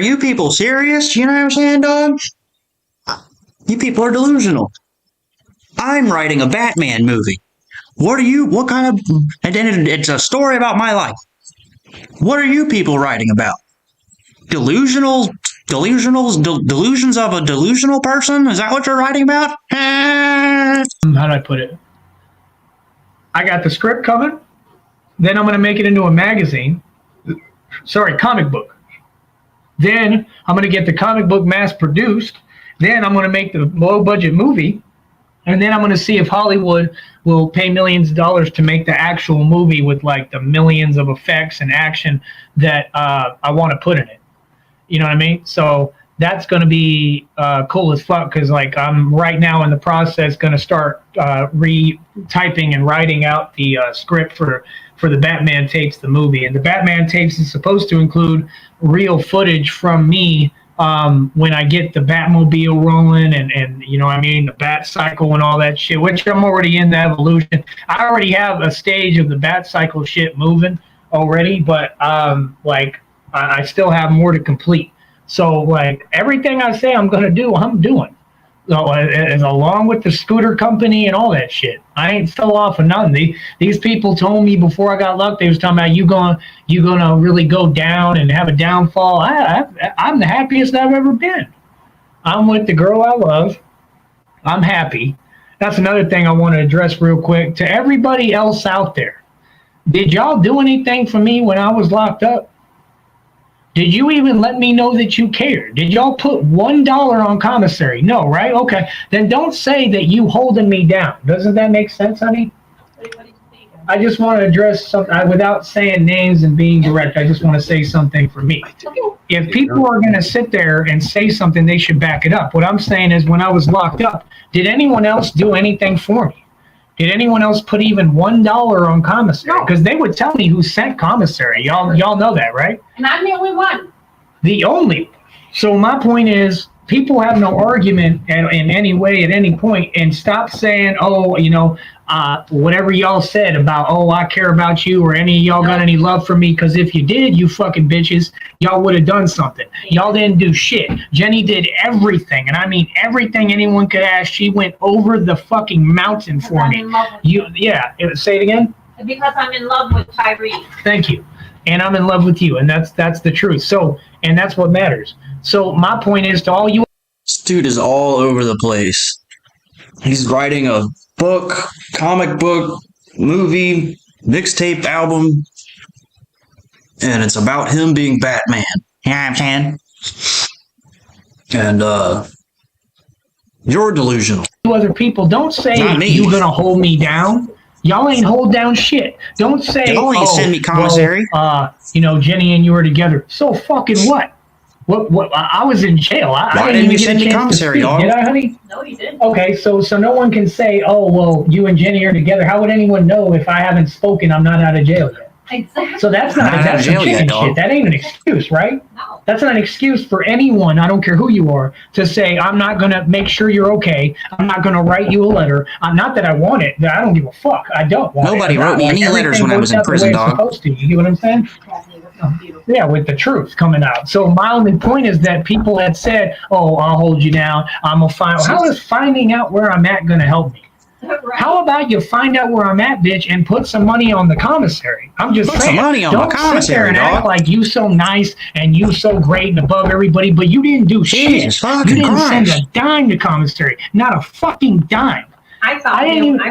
you people serious? You know what I'm saying, dog? You people are delusional. I'm writing a Batman movie. What kind of, and then it's a story about my life. What are you people writing about? Delusions of a delusional person? Is that what you're writing about?
how do I put it? I got the script coming. Then I'm going to make it into a magazine. Sorry, comic book. Then I'm going to get the comic book mass produced. Then I'm going to make the low budget movie. And then I'm going to see if Hollywood will pay millions of dollars to make the actual movie with like the millions of effects and action that I want to put in it. You know what I mean? So that's going to be cool as fuck because like I'm right now in the process going to start retyping and writing out the script for the Batman Tapes, the movie. And the Batman Tapes is supposed to include real footage from me when I get the Batmobile rolling and you know what I mean, the Bat Cycle and all that shit, which I'm already in the evolution. I already have a stage of the Bat Cycle shit moving already, but like I still have more to complete. So like everything I say I'm gonna do, I'm doing. So as along with the scooter company and all that shit, I ain't fell off of nothing. These people told me before I got locked, they was talking about you gonna really go down and have a downfall. I'm the happiest I've ever been. I'm with the girl I love. I'm happy. That's another thing I want to address real quick. To everybody else out there, did y'all do anything for me when I was locked up? Did you even let me know that you cared? Did y'all put $1 on commissary? No, right? Okay. Then don't say that you holding me down. Doesn't that make sense, honey? I just want to address something without saying names and being direct. I just want to say something for me. If people are going to sit there and say something, they should back it up. What I'm saying is, when I was locked up, did anyone else do anything for me? Did anyone else put even $1 on commissary? Because they would tell me who sent commissary. Y'all know that, right?
And I'm the only one.
The only. So my point is, people have no argument in any way at any point, and stop saying, oh, whatever y'all said about, oh, I care about you, or any of y'all got any love for me, because if you did, you fucking bitches, y'all would have done something. Y'all didn't do shit. Jenny did everything, and I mean everything anyone could ask. She went over the fucking mountain for me. Say it again?
Because I'm in love with Tyree.
Thank you. And I'm in love with you, and that's the truth. So, and that's what matters. So my point is, to all you...
This dude is all over the place. He's writing a book, comic book, movie, mixtape album, and it's about him being Batman. You know what I'm saying? And, you're delusional.
Other people, don't say you're gonna hold me down. Y'all ain't hold down shit. Don't say,
send me commissary.
Jenny and you were together. So fucking what? What? I was in jail.
Why didn't you send me commissary, dog?
Did I, honey?
No, you didn't.
Okay, so no one can say, oh, well, you and Jenny are together. How would anyone know if I haven't spoken, I'm not out of jail yet?
Exactly.
So that's some chicken shit. That ain't an excuse, right?
No.
That's not an excuse for anyone, I don't care who you are, to say, I'm not going to make sure you're okay. I'm not going to write you a letter. Not that I want it. I don't give a fuck. I don't want it.
Nobody wrote me any letters when I was in prison, dog.
You get what I'm saying? Yeah, with the truth coming out. So my only point is that people had said, oh, I'll hold you down. I'm going to find... How is finding out where I'm at going to help me?
Right.
How about you find out where I'm at, bitch, and put some money on the commissary? I'm just saying.
Some money on
don't
the commissary,
sit there and
dog.
act like you so nice and you so great and above everybody, but you didn't do
Jesus
shit.
fucking
You didn't
Christ.
send a dime to commissary. Not a fucking dime.
I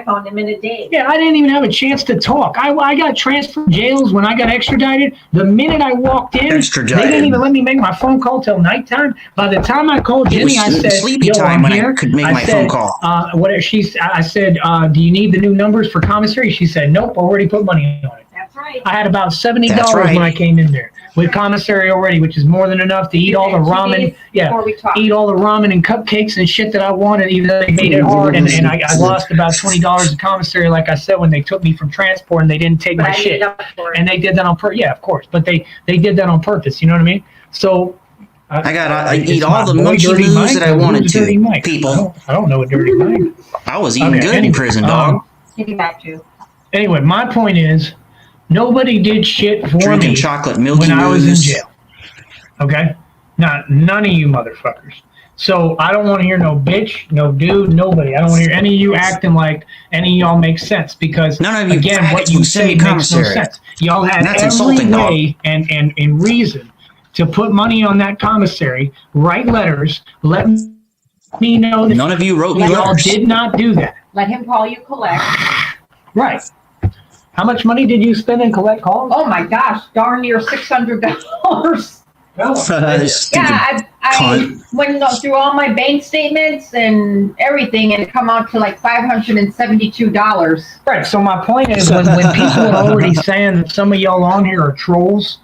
found him in a day.
Yeah, I didn't even have a chance to talk. I got transferred jails when I got extradited. The minute I walked in,
Extradited.
they didn't even let me make my phone call till nighttime. By the time I called Jenny, I said,
sleepy
yo,
time
I'm
when
here.
I could make my phone call.
I said, do you need the new numbers for commissary? She said, nope, already put money on it.
That's right.
I had about $70
That's right.
when I came in there with commissary already, which is more than enough to eat all the ramen. Yeah, eat all the ramen and cupcakes and shit that I wanted. Even though they made it hard, and I lost about $20 in commissary, like I said, when they took me from transport and they didn't take my shit. And they did that on purpose. Yeah, of course, but they did that on purpose. You know what I mean? So
I eat all the munchy moves that I wanted to. People,
I don't know a dirty Mike.
I was eating good in prison, dog.
Getting back to.
Anyway, my point is, nobody did shit for
Drinking
me
chocolate milky
when I was in
moves.
jail. Okay? None of you motherfuckers. So I don't want to hear no bitch, no dude, nobody. I don't want to hear any of you acting like any of y'all make sense, because
None of you
again, what you say makes no sense. Y'all had every way and reason to put money on that commissary, write letters, let me know that
none of you wrote me
y'all
letters.
did not do that.
Let him call you collect.
Right. How much money did you spend in collect calls?
Oh my gosh, darn near $600. Yeah, I went through all my bank statements and everything, and it come out to like $572.
Right. So my point is, when people are already saying that some of y'all on here are trolls,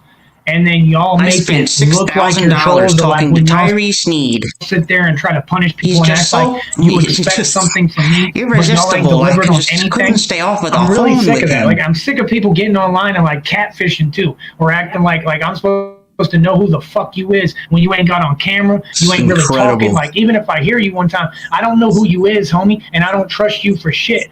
and then y'all make it look like you're trolls,
talking to Tyree Sneed.
Sit there and try to punish people and act like you expect something from me.
Irresistible. I couldn't stay off with a phone.
I'm really sick of that. Like, I'm sick of people getting online and like catfishing too, or acting like I'm supposed to know who the fuck you is when you ain't got on camera. You ain't really talking. Like, even if I hear you one time, I don't know who you is, homie, and I don't trust you for shit.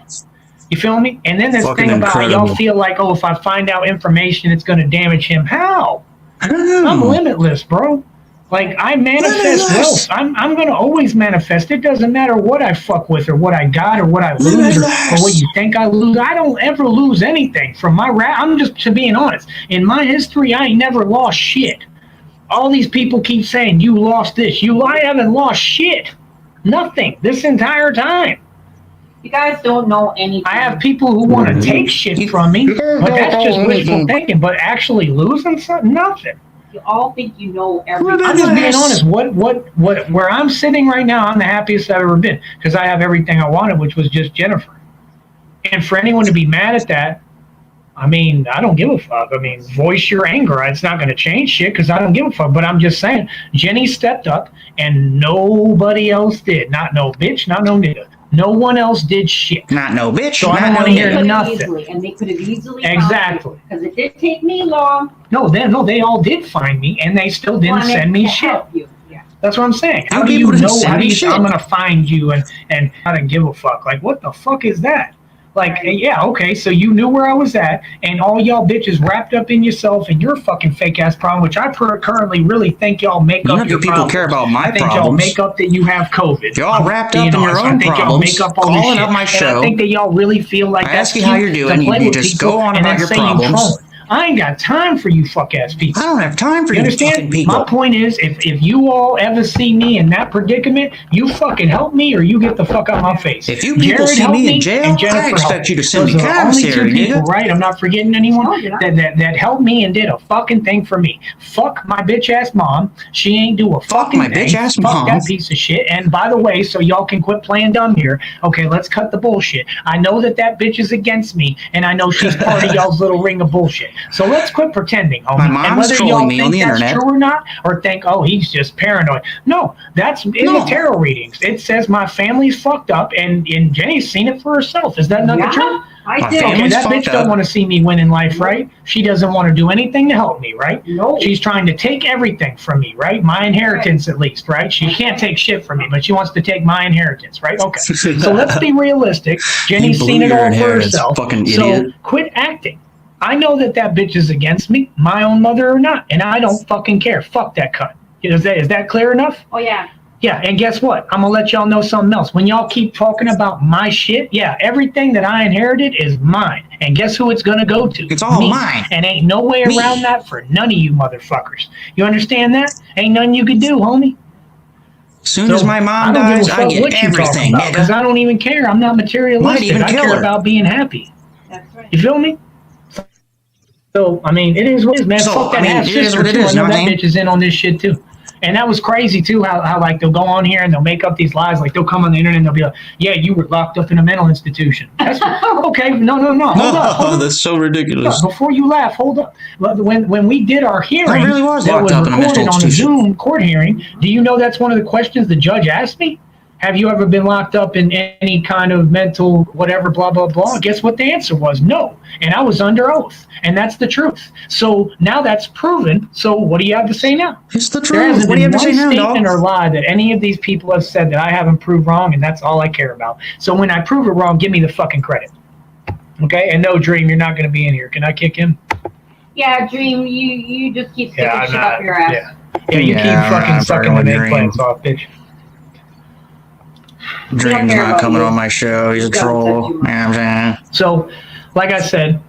You feel me? And then this thing about y'all feel like, oh, if I find out information, it's going to damage him. How?
I don't know.
I'm limitless, bro. Like, I manifest wealth. I'm going to always manifest. It doesn't matter what I fuck with or what I got or what I lose or what you think I lose. I don't ever lose anything from my I'm just being honest. In my history, I ain't never lost shit. All these people keep saying, you lost this. I haven't lost shit. Nothing. This entire time.
You guys don't know anything.
I have people who want to take shit from me, but that's just wishful thinking. But actually losing something, nothing.
You all think you know everything.
I'm just being honest. Where I'm sitting right now, I'm the happiest I've ever been because I have everything I wanted, which was just Jennifer. And for anyone to be mad at that, I mean, I don't give a fuck. I mean, voice your anger. It's not going to change shit because I don't give a fuck. But I'm just saying, Jenny stepped up and nobody else did. Not no bitch, not no nigga. No one else did shit.
Not no bitch.
So I don't want to hear nothing.
And they could have easily
Exactly.
Because it did take me long.
No, they all did find me, and they still didn't send me shit.
Yeah.
That's what I'm saying. How
How
do you
people didn't
know?
send
How do
me
you?
shit.
I'm gonna find you, and I don't give a fuck. Like, what the fuck is that? Like, yeah, okay, so you knew where I was at, and all y'all bitches wrapped up in yourself and your fucking fake ass problem, which I currently really think y'all make
None
up
of
your
you people
problems.
care about my
I think
problems.
y'all make up that you have COVID.
You're all wrapped up in your
I
own
think y'all
problems,
make up all this
calling
shit.
up my
And
show.
I think that y'all really feel like
I
that's
ask you how
cute
you're
to
doing,
play
you
with
just
people
go on
and
about
then
your
say you
problems.
trolling. I ain't got time for you fuck ass people.
I don't have time for
You
you
understand?
fucking people.
My point is, if you all ever see me in that predicament, you fucking help me or you get the fuck out of my face.
If you people see
helped
me in jail,
and Jennifer
I expect
helped
you to
me.
send me
Those are the only two
commissary,
people,
nigga.
right? I'm not forgetting anyone
No, you're not.
that helped me and did a fucking thing for me. Fuck my bitch ass mom. She ain't do a fucking
my
thing.
bitch ass
Fuck
mom.
that piece of shit. And by the way, so y'all can quit playing dumb here. Okay, let's cut the bullshit. I know that bitch is against me, and I know she's part of y'all's little ring of bullshit. So let's quit pretending, homie.
My
And
mom's
whether
trolling
y'all
me on
think
the
that's
internet.
true or not, or think, oh, he's just paranoid. No, that's in the tarot readings. It says my family's fucked up, and Jenny's seen it for herself. Is that not the truth?
I
My
did.
family-
Okay, that
Family's
bitch
fucked
don't
up.
want to see me win in life, right? She doesn't want to do anything to help me, right?
No.
She's trying to take everything from me, right? My inheritance, at least, right? She can't take shit from me, but she wants to take my inheritance, right? Okay. So let's be realistic. Jenny's
You
seen it
blew your
all for
inheritance,
herself.
fucking
So
idiot.
quit acting. I know that bitch is against me, my own mother or not, and I don't fucking care. Fuck that cunt. Is that clear enough?
Oh, yeah.
Yeah, and guess what? I'm going to let y'all know something else. When y'all keep talking about my shit, yeah, everything that I inherited is mine. And guess who it's going to go to?
It's all
Me.
mine.
And ain't no way
Me.
around that for none of you motherfuckers. You understand that? Ain't nothing you can do, homie.
As soon as my mom
I don't
dies,
give a
I
fuck
get
what you talking
everything,
about, because
nigga.
I don't even care. I'm not materialistic.
even
I
kill
care
her.
about being happy.
That's right.
You feel me? So, I mean, it is what it is, man.
So,
Fuck that
I mean,
half
it is
sister,
what it
too.
is,
I know
you know
that
what I mean?
bitch is in on this shit, too. And that was crazy, too, how like, they'll go on here and they'll make up these lies. Like, they'll come on the internet and they'll be like, yeah, you were locked up in a mental institution. That's okay. No. Hold up.
That's so ridiculous.
Before you laugh, hold up. When we did our hearing,
I really was
that
locked
was
up in a mental
recorded on a
institution.
Zoom court hearing, do you know that's one of the questions the judge asked me? Have you ever been locked up in any kind of mental whatever, blah, blah, blah? Guess what the answer was? No. And I was under oath. And that's the truth. So now that's proven. So what do you have to say now?
It's the
There
truth.
hasn't
What do you
been
have to
one
say now,
statement
dog?
or lie that any of these people have said that I haven't proved wrong, and that's all I care about. So when I prove it wrong, give me the fucking credit. Okay? And no, Dream, you're not going to be in here. Can I kick him?
Yeah, Dream, you just keep sticking
I'm
shit
not.
up your ass.
Yeah, you
Yeah,
keep
I'm
fucking
not
sucking the
fucking with
eggplants off, bitch.
Dream's
care
not
about
coming
you.
on my show. He's a
He doesn't
troll.
touch
You
you
know what I'm saying?
So, like I said,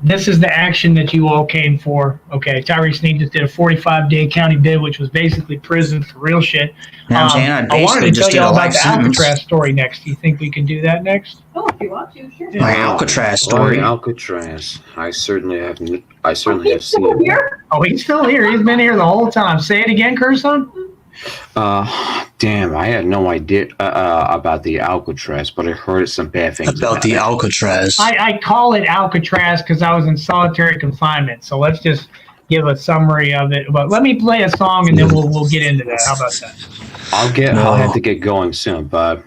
this is the action that you all came for. Okay, Tyree Sneed just did a 45-day county bid, which was basically prison for real shit.
You know what I'm saying? I
I wanted
basically
to
just
tell
did
you
a
all about
life
the
sentence.
Alcatraz story next. Do you think we can do that next?
Oh, if you want to, sure.
Yeah.
My Alcatraz
Oh,
story.
Alcatraz. I certainly have
He's
seen
still
it.
here?
Oh, he's still here. He's been here the whole time. Say it again, Curson.
Damn, I had no idea about the Alcatraz, but I heard some bad things
About the
it.
Alcatraz.
I call it Alcatraz because I was in solitary confinement. So let's just give a summary of it. But let me play a song and then we'll get into that. How about that?
I'll have to get going soon, but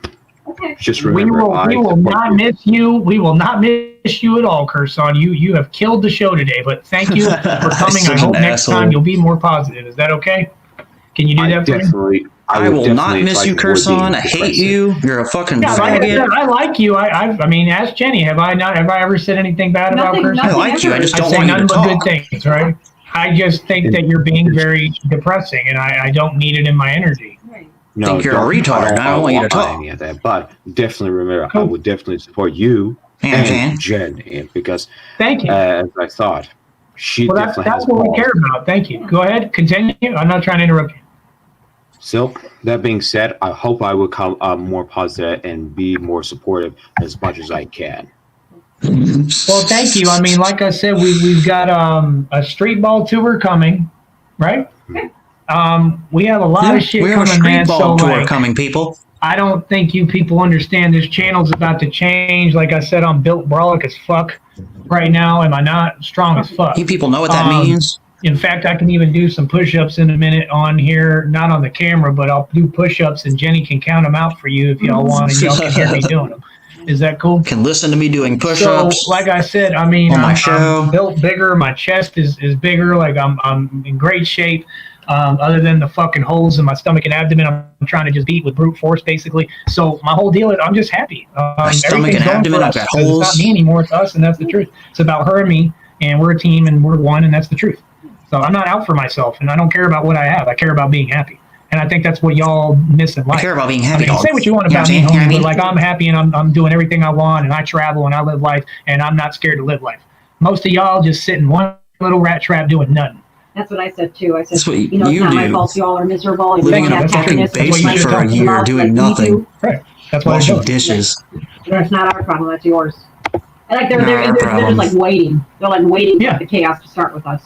Okay.
just
We
remember,
will not miss you. We will not miss you at all, Curson. You have killed the show today, but thank you for coming. I
Such
hope
an
next
asshole.
time you'll be more positive. Is that okay? Can you do that for me?
I will not
definitely,
miss you,
like,
Curson. I
would be
hate you. You're a fucking
Yeah, like I
faggot.
said, I like you. I mean, ask Jenny. Have I ever said anything bad about
Nothing-
Curson?
I like you. I just
I
don't
say
want you to
nothing but
talk.
good things, right? I just think that you're being very depressing, and I don't need it in my energy.
Right.
No,
think you're a retard. I don't want you to talk.
Any of that, but definitely remember, I would definitely support you
Yeah, man.
and Jen because,
Thank you.
as I thought, she
Well, that's
definitely has
what we
balls.
care about. Thank you. Go ahead, continue. I'm not trying to interrupt you.
So that being said, I hope I will come more positive and be more supportive as much as I can.
Well, thank you. I mean, like I said, we've got a Streetball tour coming, right? We have a lot of shit
we have
coming,
a
man. So
Streetball tour
like,
coming, people.
I don't think you people understand this channel's about to change. Like I said, I'm built brolic as fuck right now. Am I not? Strong as fuck.
You people know what that means?
In fact, I can even do some push-ups in a minute on here, not on the camera, but I'll do push-ups and Jenny can count them out for you if y'all want, and y'all can hear me doing them. Is that cool?
Can listen to me doing push-ups.
So, like I said, I mean,
on my show.
I'm built bigger. My chest is bigger. Like I'm in great shape. Other than the fucking holes in my stomach and abdomen, I'm trying to just beat with brute force, basically. So my whole deal is I'm just happy.
My stomach and abdomen, I've got holes.
It's not me anymore. It's us, and that's the truth. It's about her and me, and we're a team, and we're one, and that's the truth. So I'm not out for myself, and I don't care about what I have. I care about being happy. And I think that's what y'all miss in life.
I care about being happy.
I mean, say what you want about me, homie, but like I'm happy and I'm doing everything I want, and I travel and I live life, and I'm not scared to live life. Most of y'all just sit in one little rat trap doing nothing.
That's what I said too. I said,
That's what
you know, it's
you
not my
do.
fault. Y'all are miserable. You
Living
don't
in a
have
fucking
happiness. That's what
basement
you're
for a
talking
year
about,
doing
like we
nothing.
do.
Right. That's what
Washing
I'm doing.
dishes.
That's not our problem. That's yours. And like they're
Not our
just
problem.
like waiting. They're like waiting
Yeah.
for the chaos to start with us.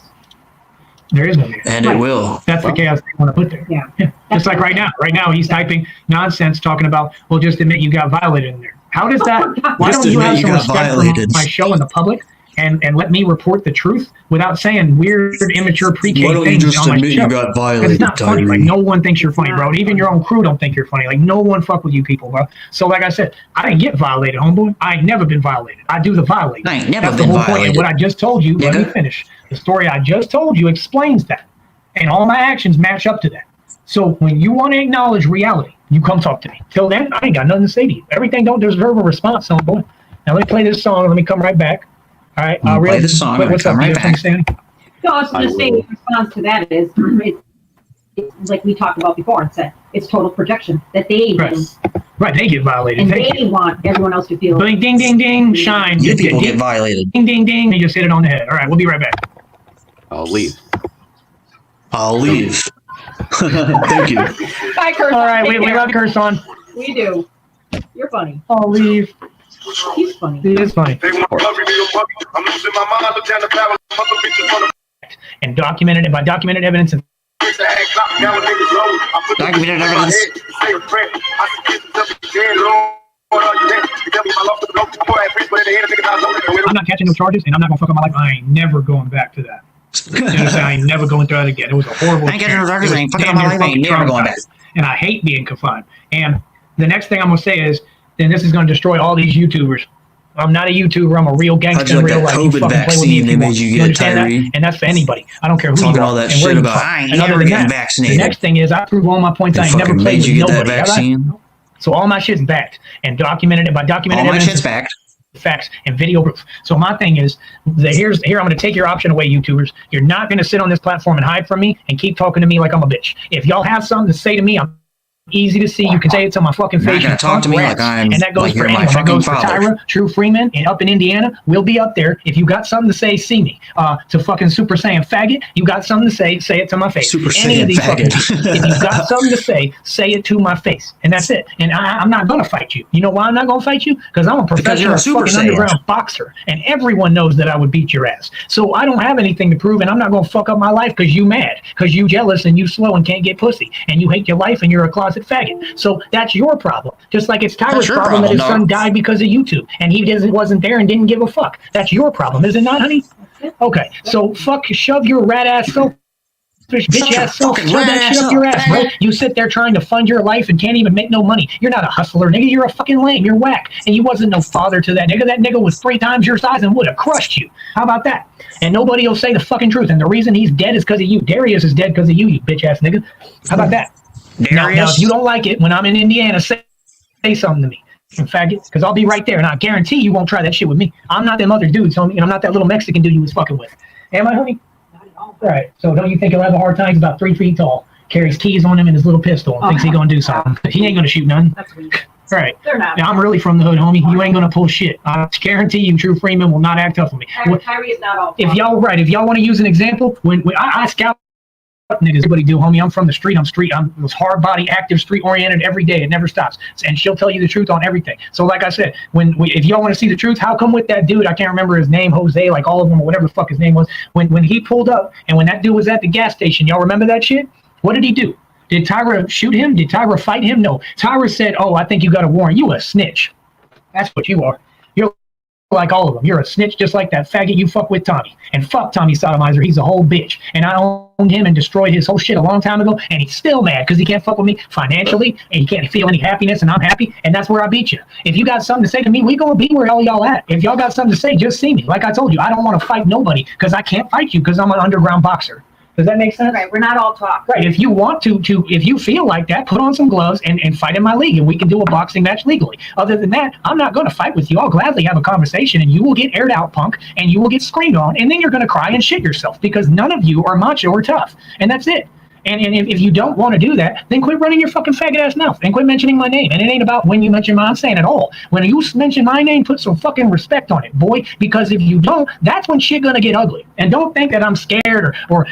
There is no chaos.
And it will.
That's the chaos they want to put there.
Yeah.
Just like right now. Right now, he's typing nonsense talking about, well, just admit you got violated in there. How does that? Why
Just
don't you
admit
have
you
some
got
respect for
violated.
my show in the public and let me report the truth without saying weird, immature pre-K
Why don't you
things
just
on my
admit
show?
you got
'Cause
violated,
it's not funny. Like
Tyree?
no one thinks you're funny, bro. Even your own crew don't think you're funny. Like no one fuck with you people, bro. So like I said, I didn't get violated, homeboy. I ain't never been violated. I do the violating.
I ain't never
That's
been
the whole point.
violated.
And what I just told you, let me
Nigga.
finish. The story I just told you explains that. And all my actions match up to that. So when you want to acknowledge reality, you come talk to me. Till then, I ain't got nothing to say to you. Everything don't deserve a response, homeboy. Now let me play this song. Let me come right back. All right.
I'm gonna play this song and
What's
come
up,
right
you
back.
Sandy?
So I was
I
just saying,
will.
in response to that is, it's like we talked about before and said, it's total projection that they
Right.
do.
Right. They get violated.
And
Thank
they
you.
want everyone else to feel.
Ding, ding, ding, ding. Shine.
You people get violated.
Ding, ding, ding. You just hit it on the head. All right. We'll be right back.
I'll leave.
I'll leave. Thank you.
Bye, Kurt.
All right.
Take
We
care.
love you, Kirsten.
We do. You're funny.
I'll leave.
He's funny.
It is funny.
They want puppy, little puppy. I'm losing my mind. Look down the barrel. Mother bitches wanna
And documented, and by documented evidence and
fix the act. Knock me down with niggas low. I put the
Documented
in my
evidence.
head. Say a prayer. I said, kiss myself again, Lord. Are you there? You tell me my love to blow. I'm more at peace, but in the end, niggas not know.
I'm not catching no charges, and I'm not gonna fuck up my life. I ain't never going back to that. You understand? I ain't never going through that again. It was a horrible.
I ain't getting no charges.
It was
I ain't fucking
damn
up my
near
life. I ain't
fucking
never going back.
traumatized. And I hate being confined. And the next thing I'm gonna say is, then this is gonna destroy all these YouTubers. I'm not a YouTuber. I'm a real gangster
How'd you
in
like
real
that
life. You
COVID
fucking play with me
vaccine
if
they
you
made
want.
you
You
get,
understand that?
Tyree?
And that's for anybody. I don't care who
Talking
you are
all that
and
shit
where you
about,
from.
I ain't
And other
never
than
getting
that,
vaccinated.
The next thing is I prove all my points.
They
I ain't never
fucking
played
made
with
you get that
nobody. All right?
vaccine.
So all my shit's backed and documented, and by documented
All my
evidence,
shit's backed.
facts and video proof. So my thing is, here I'm going to take your option away, YouTubers. You're not going to sit on this platform and hide from me and keep talking to me like I'm a bitch. If y'all have something to say to me, I'm easy to see. You can say it to my fucking
You're not
face.
gonna
you
talk to me
rats.
like I'm-
and that goes
like
for
you're my
anyone. That
fucking
goes for
father.
Tyra, True Freeman, and up in Indiana. We'll be up there. If you got something to say, see me. To fucking Super Saiyan faggot, you got something to say it to my face.
Super
Any of
Saiyan
these fucking
faggot.
people. If you got something to say it to my face, and that's it. And I'm not gonna fight you. You know why I'm not gonna fight you? Because I'm a
Because you're
professional
a Super
fucking
Saiyan.
underground boxer, and everyone knows that I would beat your ass. So I don't have anything to prove, and I'm not gonna fuck up my life because you mad, because you jealous and you slow and can't get pussy, and you hate your life and you're a closet faggot. So that's your problem. Just like it's Tyler's
That's your
problem that his
problem,
son
dog.
died because of YouTube, and he wasn't there and didn't give a fuck. That's your problem, is it not, honey? Okay, so shove your rat ass self. Bitch
your
ass self,
fucking
shove that
rat
shit
ass
up your
up,
ass, bro.
man.
You sit there trying to fund your life and can't even make no money. You're not a hustler, nigga. You're a fucking lame. You're whack. And you wasn't no father to that nigga. That nigga was 3 times your size and would have crushed you. How about that? And nobody will say the fucking truth. And the reason he's dead is because of you. Darius is dead because of you, you bitch ass nigga. How about that? Now,
Darius?
if you don't like it, when I'm in Indiana, say something to me. In faggot, because I'll be right there, and I guarantee you won't try that shit with me. I'm not them other dudes, homie, and I'm not that little Mexican dude you was fucking with. Am I, homie? All right. So don't you think he'll have a hard time? He's about 3 feet tall, carries keys on him and his little pistol, and thinks he's gonna do something. He ain't gonna shoot none.
That's weak.
All right.
They're not.
Now I'm really from the hood, homie. You ain't gonna pull shit. I guarantee you, True Freeman will not act tough on me.
Tyree is not all.
If y'all want to use an example, when I scout niggas everybody do, homie. I'm from the street. I'm was hard body, active, street oriented every day. It never stops. And she'll tell you the truth on everything. So like I said, if y'all want to see the truth, how come with that dude, I can't remember his name, Jose, like all of them or whatever the fuck his name was, when he pulled up and when that dude was at the gas station, y'all remember that shit? What did he do? Did Tyra shoot him? Did Tyra fight him? No. Tyra said, "Oh, I think you got a warrant. You a snitch." That's what you are. You're like all of them. You're a snitch just like that faggot you fuck with Tommy. And fuck Tommy Sodomizer. He's a whole bitch. And I owned him and destroyed his whole shit a long time ago. And he's still mad because he can't fuck with me financially. And he can't feel any happiness. And I'm happy. And that's where I beat you. If you got something to say to me, we gonna be where hell y'all at. If y'all got something to say, just see me. Like I told you, I don't want to fight nobody because I can't fight you because I'm an underground boxer. Does that make sense?
Right, we're not all talk.
Right, if you want to, if you feel like that, put on some gloves and fight in my league, and we can do a boxing match legally. Other than that, I'm not going to fight with you. I'll gladly have a conversation, and you will get aired out, punk, and you will get screamed on, and then you're going to cry and shit yourself because none of you are macho or tough, and that's it. And if you don't want to do that, then quit running your fucking faggot ass mouth and quit mentioning my name. And it ain't about when you mention my, I'm saying at all. When you mention my name, put some fucking respect on it, boy. Because if you don't, that's when shit gonna get ugly. And don't think that I'm scared or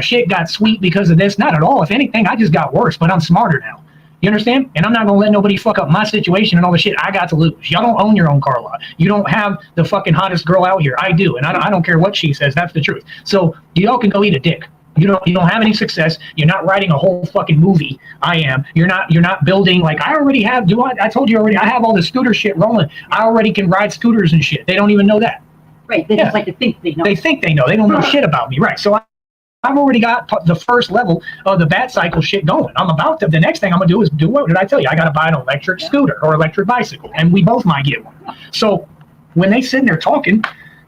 shit got sweet because of this. Not at all. If anything, I just got worse, but I'm smarter now. You understand? And I'm not gonna let nobody fuck up my situation and all the shit I got to lose. Y'all don't own your own car lot. You don't have the fucking hottest girl out here. I do, and I don't care what she says. That's the truth. So y'all can go eat a dick. You don't have any success. You're not writing a whole fucking movie. I am. You're not building, like I already have. I told you already. I have all the scooter shit rolling. I already can ride scooters and shit. They don't even know that.
Right. They just like to think they know.
They think they know. They don't know shit about me. Right. So I've already got the first level of the bat cycle shit going. I'm about to. The next thing I'm gonna do is do what did I tell you? I gotta buy an electric scooter or electric bicycle, and we both might get one. So when they sitting there talking,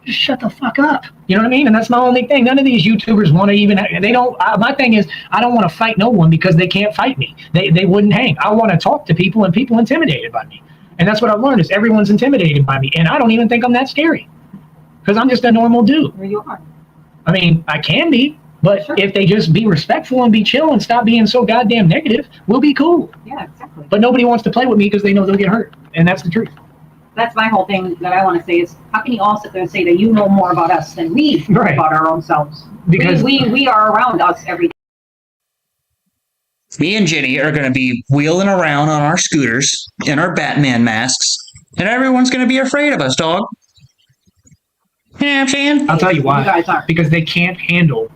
just shut the fuck up. You know what I mean? And that's my only thing. None of these YouTubers want to even, they don't, my thing is, I don't want to fight no one because they can't fight me. They wouldn't hang. I want to talk to people and people intimidated by me. And that's what I've learned is everyone's intimidated by me. And I don't even think I'm that scary because I'm just a normal dude.
Where you are.
I mean, I can be, but sure. If they just be respectful and be chill and stop being so goddamn negative, we'll be cool.
Yeah, exactly.
But nobody wants to play with me because they know they'll get hurt. And that's the truth.
That's my whole thing that I want to say is how can you all sit there and say that you know more about us than we know about our own selves? Because we are around us every day.
Me and Jenny are going to be wheeling around on our scooters in our Batman masks, and everyone's going to be afraid of us, dog. You know what I'm saying?
I'll tell you why.
You guys are.
Because they can't handle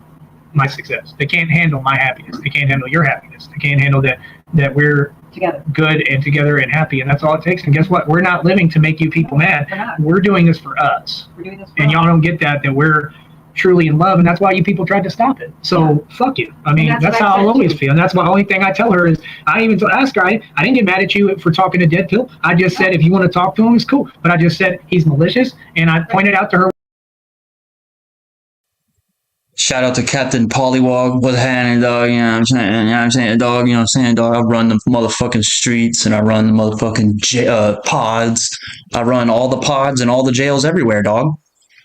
my success. They can't handle my happiness. They can't handle your happiness. They can't handle that we're
together,
good and together and happy, and that's all it takes. And guess what? We're not living to make you people mad. We're doing this for us.
We're doing this for
and y'all don't get that we're truly in love, and that's why you people tried to stop it. So fuck you. I mean, that's how I'll always feel, and that's the only thing I tell her is I even ask her. I didn't get mad at you for talking to Dead Pill. I just said if you want to talk to him, it's cool. But I just said he's malicious, and I pointed out to her.
Shout out to Captain Pollywog. What's happening, dog? You know what I'm saying? You know what I'm saying, dog? You know what I'm saying, dog? I run the motherfucking streets and I run the motherfucking pods. I run all the pods and all the jails everywhere, dog.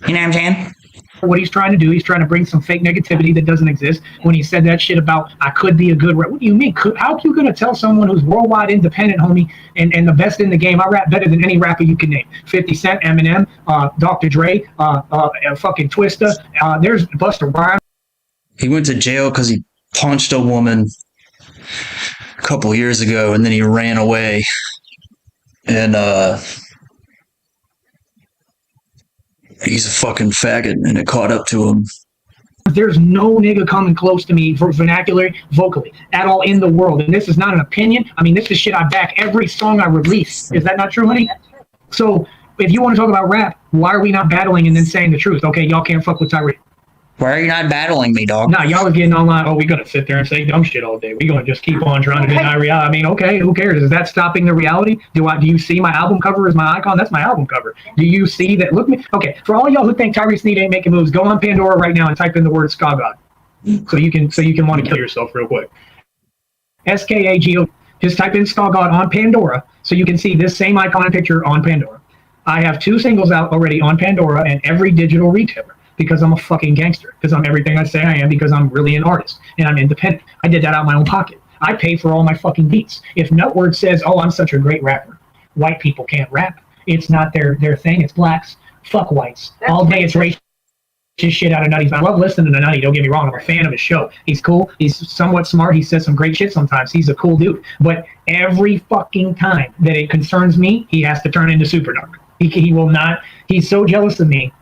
You know what I'm saying?
What he's trying to do, he's trying to bring some fake negativity that doesn't exist. When he said that shit about I could be a good rapper. What do you mean? How are you going to tell someone who's worldwide independent, homie, and the best in the game? I rap better than any rapper you can name. 50 Cent, Eminem, Dr. Dre, fucking Twista. There's Busta Rhymes.
He went to jail because he punched a woman a couple years ago, and then he ran away. And he's a fucking faggot, and it caught up to him.
There's no nigga coming close to me for vernacular, vocally, at all in the world. And this is not an opinion. I mean, this is shit I back every song I release. Is that not true, honey? So if you want to talk about rap, why are we not battling and then saying the truth? Okay, y'all can't fuck with Tyree.
Why are you not battling me, dog?
Nah, y'all are getting online. Oh, we gotta sit there and say dumb shit all day. We gonna just keep on trying to deny reality. I mean, okay, who cares? Is that stopping the reality? Do you see my album cover as my icon? That's my album cover. Do you see that? Look me. Okay, for all y'all who think Tyree Sneed ain't making moves, go on Pandora right now and type in the word Ska God, so you can want to kill yourself real quick. SKAGO. Just type in Ska God on Pandora, so you can see this same icon picture on Pandora. I have 2 singles out already on Pandora and every digital retailer. Because I'm a fucking gangster, because I'm everything I say I am, because I'm really an artist, and I'm independent. I did that out of my own pocket. I pay for all my fucking beats. If Nutword says, oh, I'm such a great rapper, white people can't rap. It's not their thing, it's blacks. Fuck whites. All day it's racial. his shit out of Nutty's mouth. I love listening to Nutty, don't get me wrong. I'm a fan of his show. He's cool. He's somewhat smart. He says some great shit sometimes. He's a cool dude. But every fucking time that it concerns me, he has to turn into Super Dark. He will not. He's so jealous of me.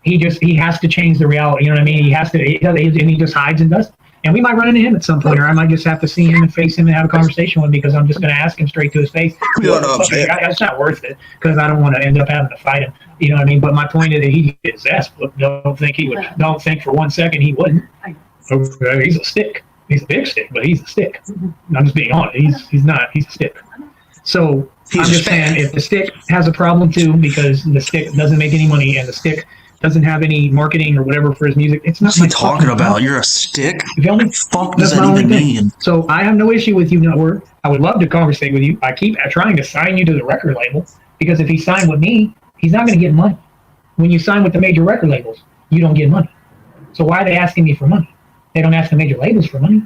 He has to change the reality. You know what I mean? He has to, and he just hides and does. And we might run into him at some point, or I might just have to see him and face him and have a conversation with him because I'm just going to ask him straight to his face. It's not worth it because I don't want to end up having to fight him. You know what I mean? But my point is that he gets his ass whooped. Don't think he would. Don't think for 1 second he wouldn't. He's a stick. He's a big stick, but he's a stick. I'm just being honest. He's not. He's a stick. So I'm just saying, if the stick has a problem too, because the stick doesn't make any money and the stick doesn't have any marketing or whatever for his music, it's not.
What's he talking about? You're a stick?
You feel me?
What the fuck does that even mean?
So I have no issue with you, Network. I would love to conversate with you. I keep trying to sign you to the record label because if he signed with me, he's not going to get money. When you sign with the major record labels, you don't get money. So why are they asking me for money? They don't ask the major labels for money.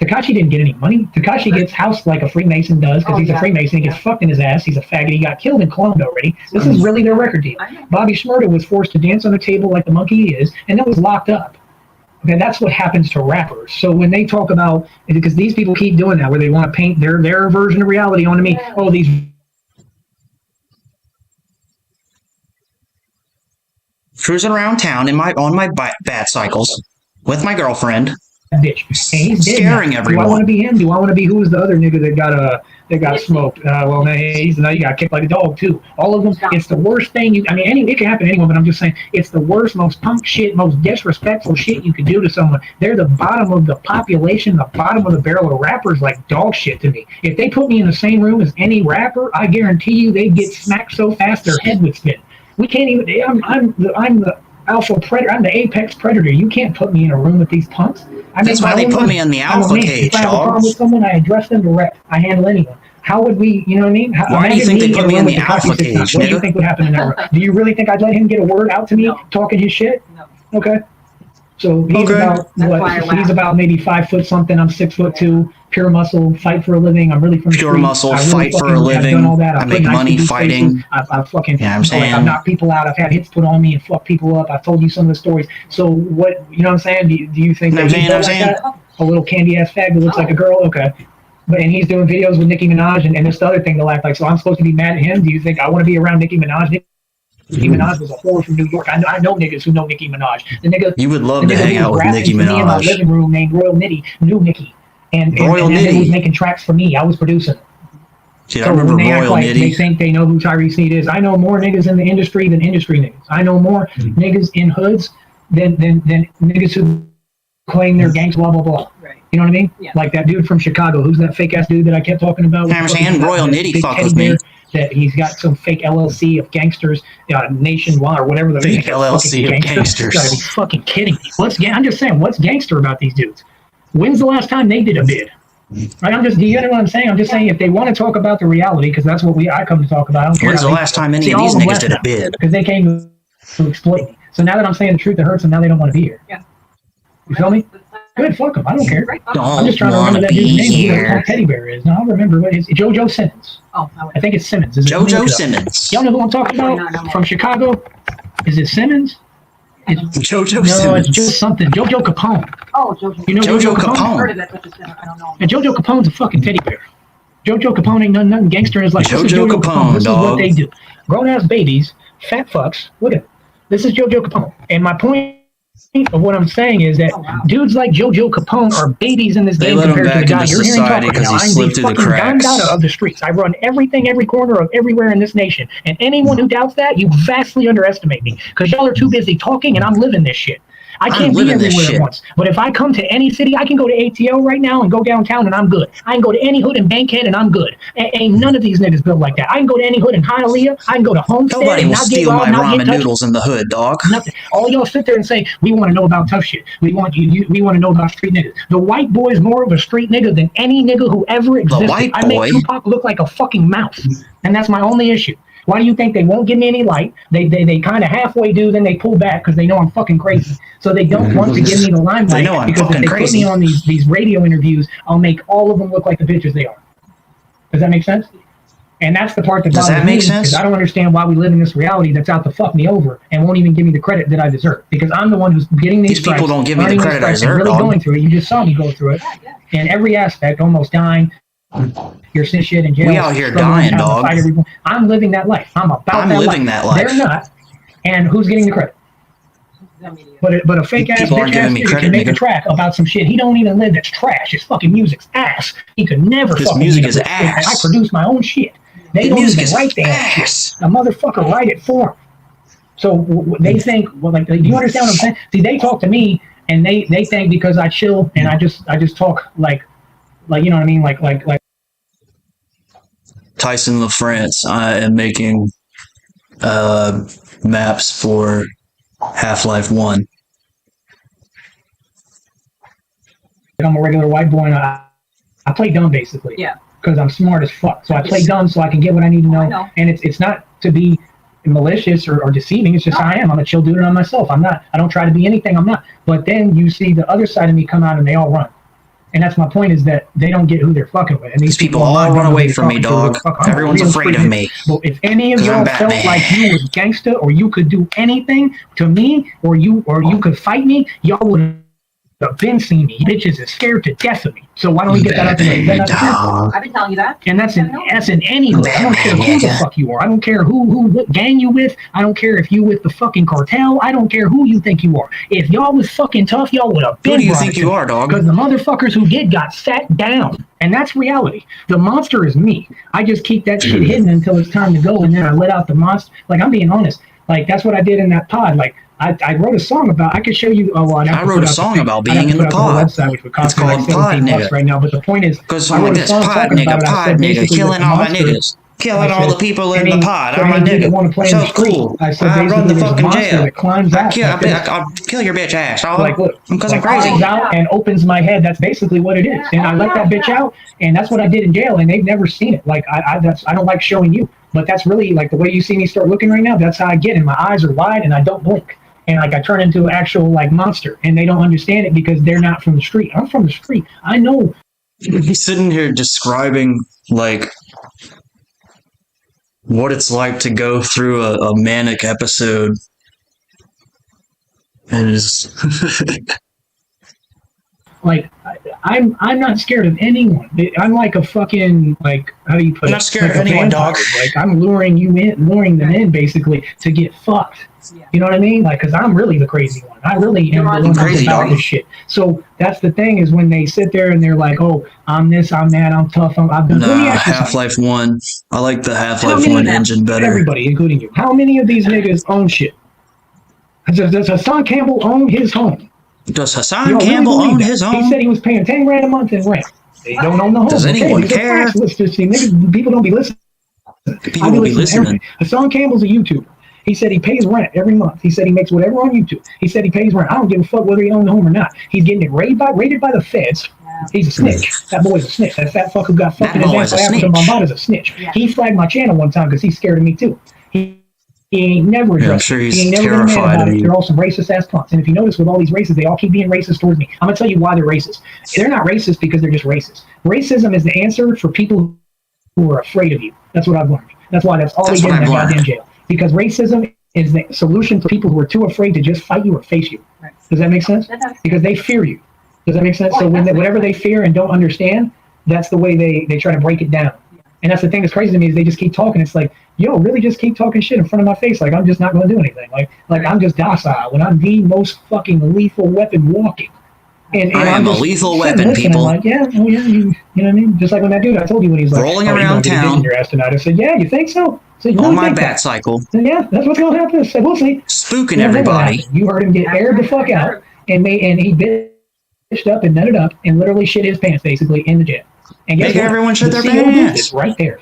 Tekashi didn't get any money. Tekashi gets housed like a Freemason does because he's a Freemason. He gets fucked in his ass. He's a faggot. He got killed and cloned already. This is really their record deal. Bobby Shmurda was forced to dance on a table like the monkey he is, and then was locked up. Okay, that's what happens to rappers. So when they talk about, because these people keep doing that, where they want to paint their version of reality onto me. Oh, these
cruising around town on my bat cycles with my girlfriend.
Bitch. And he's dead
scaring
now.
everyone.
Do I want to be him? Do I want to be who was the other nigga that got smoked? Well, man, he got kicked like a dog too. All of them. It's the worst thing. It can happen to anyone, but I'm just saying it's the worst, most punk shit, most disrespectful shit you could do to someone. They're the bottom of the population, the bottom of the barrel of rappers, like dog shit to me. If they put me in the same room as any rapper, I guarantee you they'd get smacked so fast their head would spin. We can't even. I'm the alpha predator. I'm the apex predator. You can't put me in a room with these punks.
That's why they put me in the alpha cage,
If I have a problem with someone, I address them direct. I handle anyone. How would we, you know what I mean?
Why do you think they put me in the alpha cage?
What do you think would happen in that room? Do you really think I'd let him get a word out to me talking his shit? No. Okay. So he's about what? He's about maybe 5 foot something. I'm 6'2", pure muscle, fight for a living. I'm really from the
pure
street.
muscle,
really
fight for a living.
I've done all that.
I make money fighting.
I've fucking,
yeah, I'm saying.
I've knocked people out. I've had hits put on me and fucked people up. I've told you some of the stories. So what? You know what I'm saying? Do you think that he's like that? A little candy ass fag that looks like a girl? Okay. But and he's doing videos with Nicki Minaj and this other thing to act like. So I'm supposed to be mad at him? Do you think I want to be around Nicki Minaj? Nicki Minaj was a whore from New York. I know niggas who know Nicki Minaj. The nigga,
you would love to hang out with Nicki Minaj.
Me in my living room named Royal Nitty knew Nicki, and he was making tracks for me. I was producing.
Dude, I remember Royal Nitty.
They think they know who Tyree Sneed is. I know more niggas in the industry than industry niggas. I know more niggas in hoods than niggas who claim they're gangs. Blah blah blah. Right. You know what I mean? Yeah. Like that dude from Chicago. Who's that fake ass dude that I kept talking about?
I'm saying Royal Nitty fuck with me.
That he's got some fake LLC of gangsters nationwide or whatever the
fake LLC of gangsters.
You gotta be fucking kidding me. I'm just saying, what's gangster about these dudes? When's the last time they did a bid? Right? Do you know what I'm saying? I'm just saying if they want to talk about the reality, because that's what I come to talk about. I don't care.
When's the last time any of these niggas did a bid?
Because they came to exploit me. So now that I'm saying the truth, it hurts them. Now they don't want to be here. Yeah. You feel me? Good, fuck them. I don't care. I'm just trying to remember that dude's name. Who Teddy Bear is. Now I'll remember what it is. JoJo Simmons. Oh, I think it's Simmons.
JoJo Simmons.
Y'all know who I'm talking about? From Chicago? Is it Simmons?
JoJo Simmons.
No, it's just something. JoJo Capone.
Oh, JoJo.
You know
JoJo Capone.
Heard of it, but I don't know.
And JoJo Capone's a fucking teddy bear. JoJo Capone ain't nothing gangster. Is like
JoJo Capone.
This is what they do. Grown ass babies, fat fucks. Look at it. This is JoJo Capone. And my point of what I'm saying is that dudes like JoJo Capone are babies in this game compared to the guy you're hearing talking right now. I'm the fucking Don Dada of the streets. I run everything, every corner of everywhere in this nation. And anyone who doubts that, you vastly underestimate me. Because y'all are too busy talking and I'm living this shit. I can't be everywhere at once. But if I come to any city, I can go to ATL right now and go downtown and I'm good. I can go to any hood in Bankhead and I'm good. Ain't none of these niggas built like that. I can go to any hood in Hialeah. I can go to Homestead.
Nobody will steal my ramen noodles in the hood, dog.
Nothing. All y'all sit there and say, we want to know about tough shit. We want to know about street niggas. The white boy is more of a street nigga than any nigga who ever existed.
The white boy?
I make Tupac look like a fucking mouse. And that's my only issue. Why do you think they won't give me any light? They kind of halfway do, then they pull back because they know I'm fucking crazy. So they don't want to give me the limelight because if they put me on these radio interviews, I'll make all of them look like the bitches they are. Does that make sense? And that's the part that
Does
bothers
that make
me,
sense?
because I don't understand why we live in this reality that's out to fuck me over and won't even give me the credit that I deserve. Because I'm the one who's getting these stripes,
people don't give me the
earning these
credit I
stripes, and
deserve,
really
dog.
going through it. You just saw me go through it. In every aspect, almost dying. You're sitting shit in jail.
We out here
struggling,
dying,
having to
dog.
fight everyone. I'm living that life. I'm
I'm
that
living
life.
that life.
They're not. And who's getting the credit? But a fake ass
People aren't
bitch
giving
ass
me
nigga
credit,
can make a
nigga.
track about some shit he don't even live that's trash. His fucking music's ass. He could never
His
fucking
music
make
is
it.
ass.
I produce my own shit. They
His
don't
music
even
is
write their own shit.
ass.
The motherfucker write it for him. So they think, well, like, do you understand what I'm saying? See, they talk to me and they think because I chill and I just talk like you know what I mean, like.
Tyson LaFrance, I am making maps for Half-Life 1.
I'm a regular white boy and I play dumb basically.
Yeah.
Because I'm smart as fuck. So I play dumb so I can get what I need to know.
I know.
And it's not to be malicious or deceiving. It's just how I am. I'm a chill dude and I'm myself. I don't try to be anything I'm not. But then you see the other side of me come out and they all run. And that's my point, is that they don't get who they're fucking with. And
These people all run away from me, dog. Everyone's afraid of me.
But if any of
'Cause I'm
y'all felt
Batman.
like you was gangster or you could do anything to me or you could fight me, y'all would have been seeing me. Bitches is scared to death of me. So why don't we get that out the way? Is that not true?
Dog.
I've been telling you that.
And that's in any hood. I don't care who the fuck you are. I don't care what gang you with. I don't care if you with the fucking cartel. I don't care who you think you are. If y'all was fucking tough, y'all would have been.
Who do you think you are, dog?
Because the motherfuckers who got sat down. And that's reality. The monster is me. I just keep that shit hidden until it's time to go, and then I let out the monster. Like, I'm being honest. Like, that's what I did in that pod. Like, I wrote a song about. I could show you.
I wrote a song about being in the pod.
Website, which would cost
It's called
like
Pod
$17
Nigga.
right now. But the point is,
Because
I
I'm
wrote
like
a
this,
song
pod
talking
nigga,
about it. I
pod
said
nigga,
basically
killing
the
all my
monster-
niggas. Killing all the people in the
any-
pod.
for
I'm a
any dude that
nigga.
wanna play in
So
the street,
cool.
I said
I run
basically
the
there's a
fucking
monster
jail.
that climbs out like this.
I'll kill your bitch ass, dog.
Like, look,
Because I'm
like,
crazy.
climbs out and opens my head. That's basically what it is. And I let that bitch out, and that's what I did in jail. And they've never seen it. Like, I don't like showing you, but that's really like the way you see me start looking right now. That's how I get, and my eyes are wide, and I don't blink. And like I turn into an actual like monster, and they don't understand it because they're not from the street. I'm from the street. I know.
He's sitting here describing like what it's like to go through a manic episode, and it's
Like I'm not scared of anyone. I'm like a fucking like how do you put it?
I'm not scared
like
of anyone,
vampire.
dog.
Like I'm luring them in basically to get fucked.
Yeah.
You know what I mean? Like, because I'm really the crazy one. I really am the one that's
crazy,
about
dog.
this shit. So that's the thing, is when they sit there and they're like, "Oh, I'm this, I'm that, I'm tough, I've done." Let me
nah,
ask you something.
Half-Life 1. I like the
How
Half-Life
many
1
of them-
engine better.
Everybody, including you. How many of these niggas own shit? Does Hassan Campbell own his home?
Does
You
Hassan
don't really
Campbell
believe
own
that?
his
He
home?
said he was paying 10 grand a month in rent. They don't own the home.
Does anyone
these are
care?
facts. Let's just see, niggas, people don't be listening.
People will be
to
listening.
everything. Hassan Campbell's a YouTuber. He said he pays rent every month. He said he makes whatever on YouTube. He said he pays rent. I don't give a fuck whether he owns the home or not. He's getting it raided by the feds. He's a snitch. That boy's a snitch. That fat fuck who got fucking
That
in
boy's a
African
snitch.
Bombard is a snitch.
Yeah.
He flagged my channel one time because he's scared of me too. He ain't never
Yeah, I'm
addressed
sure
it.
he's
He ain't never been mad
terrified
about
of
it.
you.
They're all some racist ass punks. And if you notice with all these races, they all keep being racist towards me. I'm gonna tell you why they're racist. They're not racist because they're just racist. Racism is the answer for people who are afraid of you. That's what I've learned. That's why that's all
That's
they
what
get in that
I've learned.
goddamn jail. Because racism is the solution to people who are too afraid to just fight you or face you.
Right.
Does that make sense?
That does.
Because they fear you. Does that make sense? So when whatever they fear and don't understand, that's the way they try to break it down. And that's the thing that's crazy to me, is they just keep talking. It's like, yo, really just keep talking shit in front of my face. Like, I'm just not going to do anything. Like I'm just docile when I'm the most fucking lethal weapon walking. And
I
I'm
am a
just
lethal
sitting
weapon,
listening,
people.
Like, yeah, oh yeah, you know what I mean? Just like when that dude, I told you when he's like,
Rolling
oh, you're
around
gonna get a
town.
dick in your ass tonight. I said, yeah, you think so? So you
On
really
my
think
bat
that?
cycle,
I said, yeah, that's what's going to happen. I said, we'll see.
spooking
Yeah, that's what
everybody.
happened. You heard him get aired the fuck out, and he bitched up and nutted up and literally shit his pants basically in the jail. And guess
Making
what?
everyone shit
The
their
CO booth
pants.
is right there,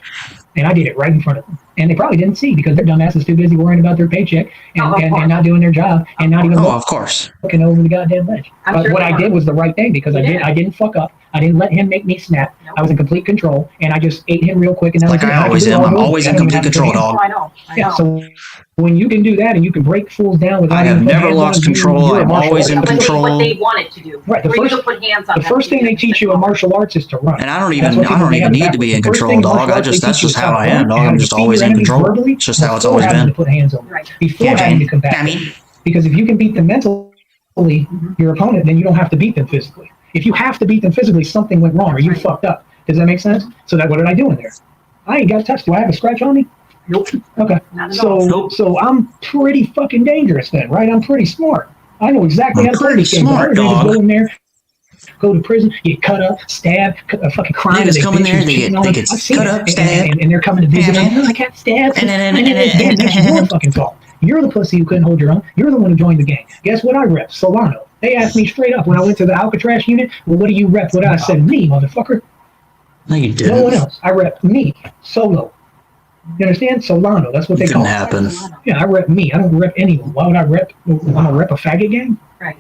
and I did it right in front of him. And they probably didn't see because their dumbass is too busy worrying about their paycheck and not doing their job and not even
of course.
looking over the goddamn ledge. But what I did was the right thing because I didn't fuck up. I didn't let him make me snap. I was in complete control, and I just ate him real quick. And that
like I always am. I'm always in complete control, dog.
I know.
Yeah. So when you can do that and you can break fools down without
I have
even putting
never
hands on
lost
them,
control. I'm always in control.
What they wanted to do.
Right. The first thing they teach you in martial arts is to run.
And I don't even need to be in control, dog. That's just how I am, dog. I'm just always in control. It's just how it's always been.
To put hands on
Right.
before having to combat. Because if you can beat them mentally, your opponent, then you don't have to beat them physically. If you have to beat them physically, something went wrong or you fucked up. Does that make sense? So what did I do in there? I ain't got touched. Do I have a scratch on me?
Nope.
Okay. So I'm pretty fucking dangerous then, right? I'm pretty smart. I know exactly how to play this game.
Smart,
Just
dog.
go in there, go to prison, get cut up, stabbed, fucking crime.
Niggas come in there, they get cut up, stabbed,
and they're coming to visit. I got stabbed. And that's your fucking fault. You're the pussy who couldn't hold your own. You're the one who joined the gang. Guess what I rep? Solano. They asked me straight up when I went to the Alcatraz unit, well, what do you rep? What I said, me, motherfucker.
No, you didn't.
No one else. I rep me, solo. You understand? Solano. That's what they call it.
Happen.
Yeah, I rep me. I don't rep anyone. Why would I rep? I'm gonna rep a faggot gang?
Right.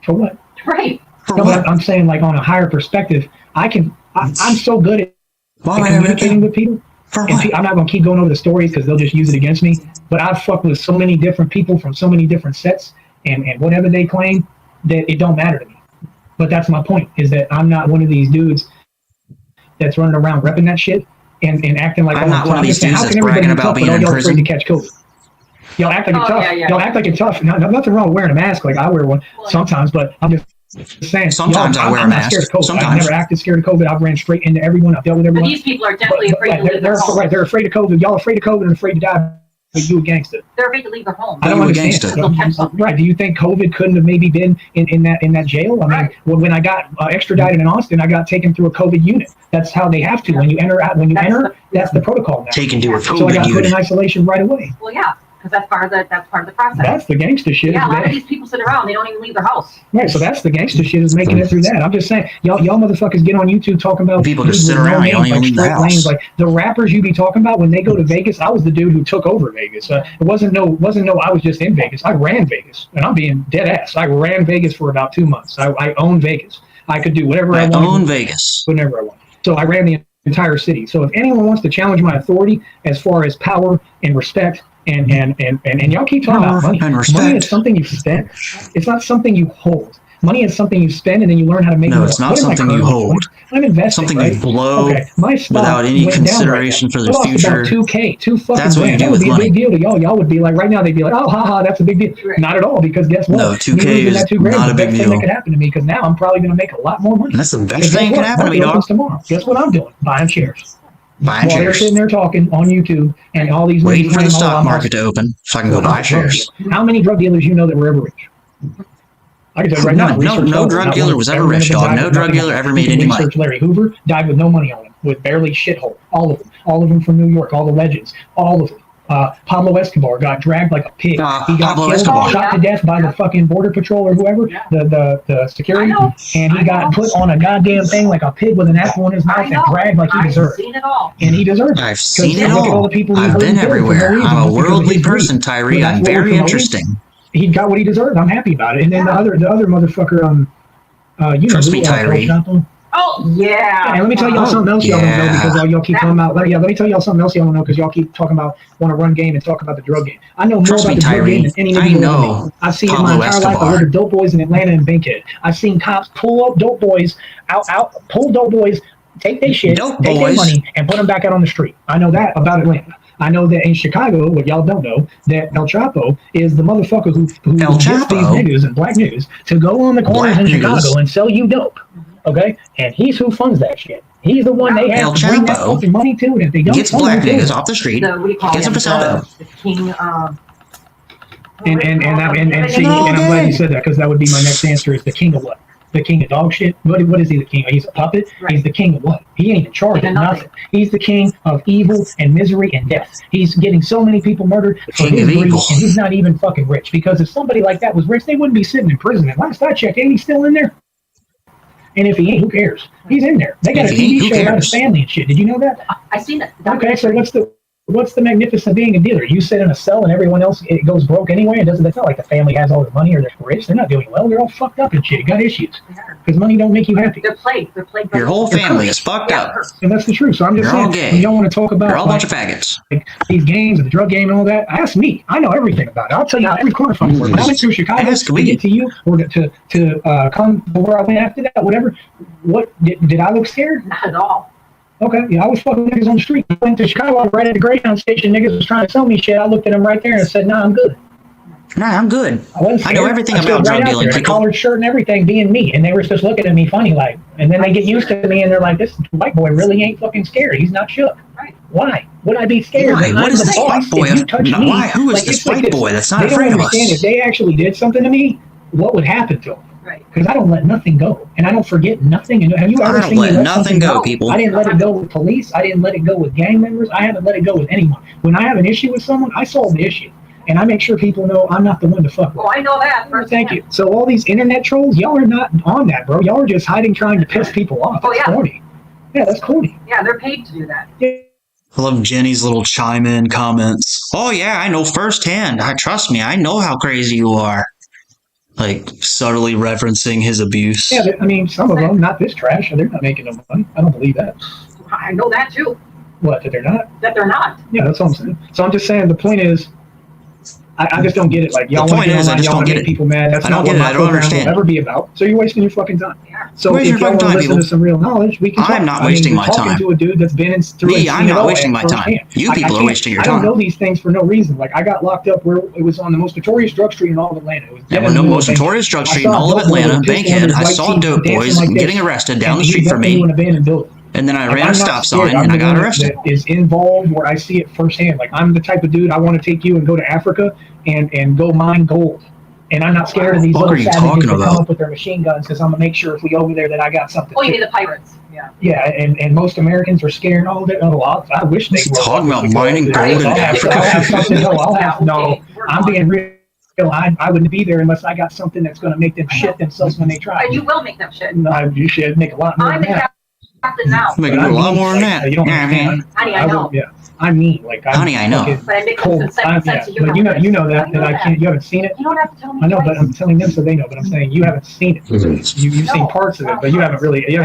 For what?
Right.
For
No,
what?
I'm saying like on a higher perspective, I'm so good at
Why would I rep
communicating with people.
For
And
what?
I'm not gonna keep going over the stories because they'll just use it against me. But I've fucked with so many different people from so many different sets and whatever they claim that it don't matter to me. But that's my point, is that I'm not one of these dudes that's running around repping that shit and acting like
I'm not one of these dudes that's bragging about being in prison.
To catch COVID? Y'all act like it's tough.
Yeah.
Y'all act like it's tough. Nothing wrong with wearing a mask. Like I wear one sometimes, but I'm just saying.
Sometimes I wear a
I'm not
mask.
scared of COVID.
Sometimes.
I've never acted scared of COVID. I've ran straight into everyone. I've dealt with
But
everyone.
these people are definitely afraid to leave their home.
They're afraid of COVID. Y'all afraid of COVID and afraid to die. But you a gangster.
They're afraid to leave their home.
I don't
You a
understand.
gangster.
They'll catch something.
Right? Do you think COVID couldn't have maybe been in that jail? I mean, when I got extradited in Austin, I got taken through a COVID unit. That's how they have to. When you enter, that's the protocol now.
Taken to a
So I
COVID
got put in
unit.
isolation right away.
Well, yeah, because that's part of the process.
That's the gangster shit.
Yeah, a lot of
man.
these people sit around. They don't even leave their house.
Right, so that's the gangster shit is making it through that. I'm just saying, y'all motherfuckers get on YouTube talking about
People just
dudes
sit
with
around,
names,
they don't even leave the
straight
house.
lanes, like the rappers you be talking about when they go to Vegas. I was the dude who took over Vegas. It wasn't no I was just in Vegas. I ran Vegas, and I'm being dead ass. I ran Vegas for about 2 months. I owned Vegas. I could do whatever I
I
wanted.
own Vegas.
Whenever I want. So I ran the entire city. So if anyone wants to challenge my authority as far as power and respect, and y'all keep talking about money.
And respect.
Money is something you spend. It's not something you hold. Money is something you spend and then you learn how to make
No,
more.
it's not
What am I
something you
currently
hold.
doing? I'm investing,
Something
right?
you blow
Okay, my stock
without any
went down
consideration
right
for
now.
the
I lost
future.
about 2K, two fucking
That's what you
grand.
do
That would
with
be a
money.
big deal to y'all. Y'all would be like, right now they'd be like, oh, haha, that's a big deal.
Right.
Not at all, because guess what?
No,
Me
2K
losing
is
that $2 grand
not
is
a
the
big
best thing
deal.
that could happen to me because now I'm probably going to make a lot more money.
And that's the best
And guess
thing that
what?
can happen to me,
Market
dog.
opens tomorrow. Guess what I'm doing? Buying shares.
Buying
While they're
shares.
sitting there talking on YouTube and all these
Waiting
niggas
for the
saying, "Oh,
stock
I'm
market to open so I can go buy shares.
How many drug dealers you know that were ever rich? I can tell you right now.
No drug dealer was ever rich, dog. No drug dealer ever made any money.
Larry Hoover died with no money on him, with barely shithole. All of them from New York. All the legends. All of them. Pablo Escobar got dragged like a pig. He got
Pablo
killed,
Escobar.
shot to death by the fucking border patrol or whoever, the security,
I know.
and he got put on a goddamn thing like a pig with an apple in his mouth
I
and
know.
dragged like he
I've
deserved.
seen it all.
And he deserved it.
I've seen it
Look at
all.
the people who
I've
hurt
been
and killed for no
everywhere.
reason,
I'm a
just because of
worldly
his greed.
person, Tyree.
So that's
I'm
what we're
very
promoting.
interesting.
He got what he deserved. I'm happy about it. And then the other motherfucker, you
Trust
know,
me,
who
Tyree.
Oh, yeah.
And let me tell y'all something else y'all don't know because all y'all keep talking about. Let me tell y'all something else y'all don't know because y'all keep talking about want to run game and talk about the drug game. I know more
Trust
about
me,
the drug
Tyree.
game than any
I
nigga
know
will ever. I've seen it my
Pablo
entire life. I
Escobar.
worked with dope boys in Atlanta and Bankhead. I've seen cops pull up dope boys pull dope boys, take their shit,
Dope
take their
boys.
money, and put them back out on the street. I know that about Atlanta. I know that in Chicago, what y'all don't know, that El Chapo is the motherfucker who
El
gets
Chapo?
these niggas and black niggas to go on the corners
Black
in Chicago
niggas?
and sell you dope. Okay? And he's who funds that shit. He's the one they
El
have to bring that
Chapo
fucking money to, and if they don't
Gets
fund
black
it,
niggas off the street,
What do you call
gets
him?
them to sell dope.
The king.
and see, and I'm glad you said that because that would be my next answer is the king of what? The king of dog shit? What is he the king of? He's a puppet?
Right.
He's the king of what? He ain't in charge
King
of
of
nothing.
nothing.
He's the king of evil and misery and death. He's getting so many people murdered for
King
his
of
greed,
evil.
and he's not even fucking rich because if somebody like that was rich, they wouldn't be sitting in prison. And last I checked, ain't he still in there? And if he ain't, who cares? He's in there. They got
If
a
he ain't,
TV
who
show about his
cares?
family and shit. Did you know that?
I seen it.
Okay, so what's the what's the magnificent being a dealer? You sit in a cell and everyone else it goes broke anyway. It's not like the family has all the money or they're rich. They're not doing well. They're all fucked up and shit. Got issues because money don't make you happy.
They're plagued.
Your whole family is fucked up.
And that's the truth. So I'm just
You're all
saying,
gay.
when y'all want to talk about
You're all a bunch of faggots.
like, these games and the drug game and all that, ask me. I know everything about it. I'll tell you how every corner from it. When I went through Chicago
Ask
to
me.
get to you or to come to where I went after that, whatever, what did I look scared?
Not at all.
Okay, yeah, I was fucking niggas on the street. I went to Chicago right at the Greyhound station. Niggas was trying to sell me shit. I looked at them right there and said, "Nah, I'm good."
Nah, I'm good.
I
know everything about drug dealing,
A
people.
collared shirt and everything, being me, and they were just looking at me funny like. And then they get used to me, and they're like, "This white boy really ain't fucking scared. He's not shook."
Right.
Why would I be scared?
Why?
I'm
What is
the
this
boss.
white boy?
If you touch me,
Why? Who is this
it's like
white boy that's not
they
afraid
don't
of us?
understand if they actually did something to me, what would happen to them?
Right.
Because I don't let nothing go, and I don't forget nothing. And have you ever
I don't
seen me
let
let
nothing
something
go, people.
I didn't let it go with police. I didn't let it go with gang members. I haven't let it go with anyone. When I have an issue with someone, I solve the issue, and I make sure people know I'm not the one to fuck with.
Oh, I know that.
Thank you. So all these internet trolls, y'all are not on that, bro. Y'all are just hiding, trying to piss people off.
Oh,
That's
yeah.
corny. Yeah, that's corny.
Yeah, they're paid to do that.
I love Jenny's little chime in comments. Oh yeah, I know firsthand. Trust me, I know how crazy you are. Like subtly referencing his abuse.
Yeah, I mean, some of them, not this trash. They're not making no money. I don't believe that.
I know that too.
What, that they're not?
That they're not.
Yeah, that's what I'm saying. So I'm just saying the point is, I just don't get it. Like, y'all
The
want
point
to
is, I just
y'all
don't
want to
get
make
it.
people mad. That's
I don't
not
get
what
it.
my
I don't
program
understand.
will ever be about. So you're wasting your fucking time.
Yeah.
So
Waste
if
your
y'all
fucking
want
time,
to listen
people.
to some real knowledge, we can talk.
I'm not
I mean,
wasting
you're
my
talking
time.
to a dude that's been in through
Me,
it,
I'm
seen it
not
all
wasting my time.
firsthand.
You people are
can't-
wasting your
I don't
time.
know these things for no reason. Like, I got locked up where it was on the most notorious drug street in all of Atlanta. It was
Yeah,
dead
well,
in
no
the middle
most
of Vegas.
notorious drug
I
street
saw
in all of
a dope boy
Atlanta,
with a pistol
Bankhead.
under his
I
white
saw
tee
dope
dancing
boys
like this.
getting arrested down
And
the
he
street
was
from
definitely
me,
in an abandoned building.
and then I
Like,
ran
I'm
a
not
stop
scared.
sign
I'm
and I
the
got
one
arrested.
That is involved where I see it firsthand. Like, I'm the type of dude, I want to take you and go to Africa and go mine gold. And I'm not scared of these
What
little
are you
savages
talking
that come
about?
up with their machine guns because I'm gonna make sure if we go over there that I got something.
Oh, you
too.
mean the pirates? Yeah.
Yeah, and most Americans are scared all day. Oh, I wish they
He's
were.
talking about mining gold in
I'll have something.
Africa.
No, I'm being real. I wouldn't be there unless I got something that's going to make them shit themselves when they try.
And you will make them shit.
No, you should make a lot more
I'm
than
the
that.
captain now.
Make
But
a
I
lot
mean,
more than
like,
that.
You don't
Yeah,
understand.
Honey, I know.
Yeah, I mean, like,
Honey, I know.
But I make some sense of humor.
But you know that I can't. You haven't seen it.
You don't have to tell me.
I know, but
twice.
I'm telling them so they know. But I'm saying you haven't seen it. You've seen parts of it, but you haven't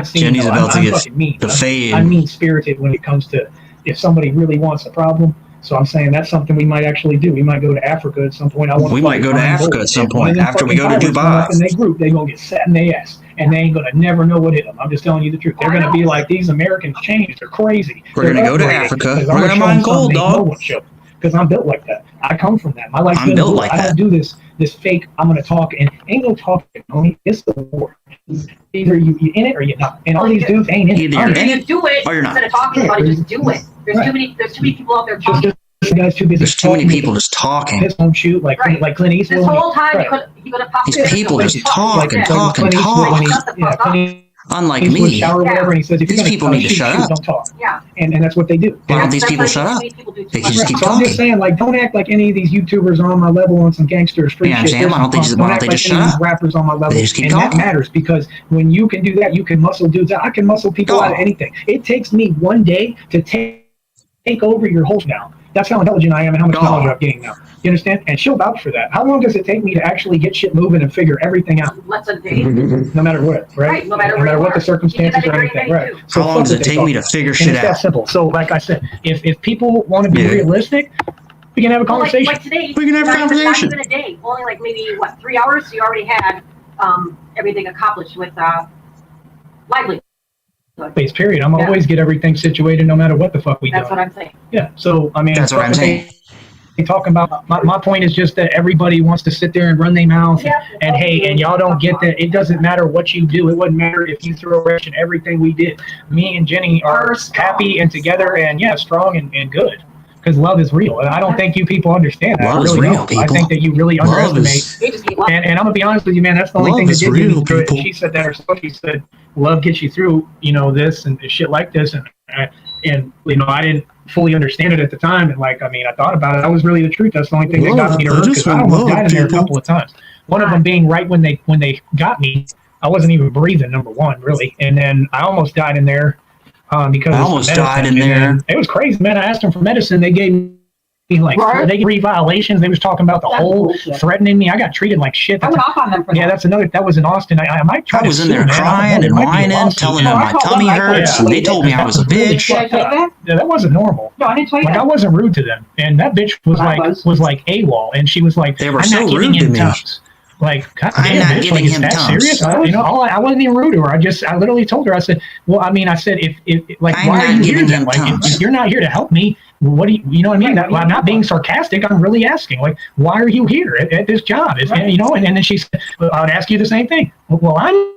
seen
Jenny's
it. No,
about to
I'm
get
fucking mean.
the fade.
I'm mean spirited when it comes to if somebody really wants a problem. So I'm saying that's something we might actually do. We might go to Africa at some point.
We might go to Africa at some point after we go to Dubai.
And they group, they're gonna get set in their ass, and they ain't gonna never know what hit them. I'm just telling you the truth. They're gonna be like, these Americans changed. They're crazy.
We're gonna go to Africa. We're gonna mine gold, dog.
Because I'm built like that. I come from that. My life's
I'm
been
built
a war.
like
I
that.
don't do this fake. I'm gonna talk and ain't no talking. Homie. It's the war. Either you in it or you're not. And all these dudes ain't in it.
Either you're in it
do it
or you're not.
instead of talking about it. Just do it. There's too many people out there talking.
The guy's too busy.
There's too many people just talking.
His home shoot like
Right.
Clint Eastwood.
This whole time
Right.
you could have popped
These
in.
people just talk and
Yeah.
talk and
Clint Eastwood
talk.
when he-
Shut the
yeah,
fuck
Clint
Unlike
Eastwood
me.
shower or whatever, and he says, if
These
you're gonna
people need to
shoot,
shut
shoot,
up.
Don't talk.
Yeah.
And that's what they do.
Why don't these
That's
people
what
shut up?
too many people do too
They
much.
just keep
So I'm
talking.
just saying, like, don't act like any of these YouTubers are on my level on some gangster or street
Yeah, I'm
shit.
saying,
There's
why don't they
some
just-
punk.
why don't
Don't
they
act
just
like any of
shut
these rappers on my level.
They just keep
and
talking.
that matters because when you can do that, you can muscle dudes out. I can muscle people
Oh.
out of anything. It takes me one day to take over your whole now. That's how intelligent I am and how much
Oh.
knowledge I'm getting now. You understand? And she'll vouch for that. How long does it take me to actually get shit moving and figure everything out?
Let's a day.
No matter what, right?
Right, no matter
what
where
the
you
circumstances
are.
or
You can
anything,
have a
right?
great day,
So
How long
fuck
does
what
it
they
take
talk
me to
about.
figure
And
shit
it's that
out?
simple. So, like I said, if people want to be
Yeah.
realistic, we can have a
Well,
conversation.
like today,
We can have a
not even-
conversation.
Not even a day, only like maybe 3 hours. So you already had everything accomplished with livelihood.
Base period. I'm
Yeah.
always get everything situated, no matter what the fuck we do.
That's what I'm saying.
Yeah. So I mean,
That's what I'm saying.
Talking about my point is just that everybody wants to sit there and run their mouth and hey, and y'all don't get that. It doesn't matter what you do. It wouldn't matter if you threw a in everything we did. Me and Jenny are happy and together and strong and good. Because love is real. And I don't think you people understand that.
Love is
really
real,
don't.
people.
I think that you really
Love
underestimate.
is
They just need love.
And I'm gonna be honest with you, man. That's the only
Love
thing that
is
did get
real,
me through it.
people.
And she said that herself. She said, "Love gets you through, this and shit like this." And I didn't fully understand it at the time. And I thought about it. That was really the truth. That's the only thing that got me to hurt because I almost died in there a couple of times. One of them being right when they got me. I wasn't even breathing. Number one, really, and then I almost died in there. because
I almost died in there.
It was crazy, man. I asked them for medicine. They gave me like they gave me violations. They was talking about the whole threatening me. I got treated like shit.
I went off on them for that.
Yeah, that's another. That was in Austin. I might try.
I was in there crying and whining, telling them my tummy hurts, and they told me I was a bitch.
Yeah, that wasn't normal.
No, I didn't tell you
like,
that.
I wasn't rude to them, and that bitch was like AWOL, and she was like,
they were
I'm
so
not
rude to me.
Tums. Like, God
I'm
damn,
not
bitch,
giving
like,
him
is that
Tums.
serious? I wasn't even rude to her. I literally told her. I said, well, I mean, I said, if like,
I'm
why
not
are you here
giving
then?
him
Like,
Tums.
if you're not here to help me, what do you know what I mean? I'm not being sarcastic. I'm really asking, like, why are you here at this job? You know, and then she said, well, I would ask you the same thing. Well, I'm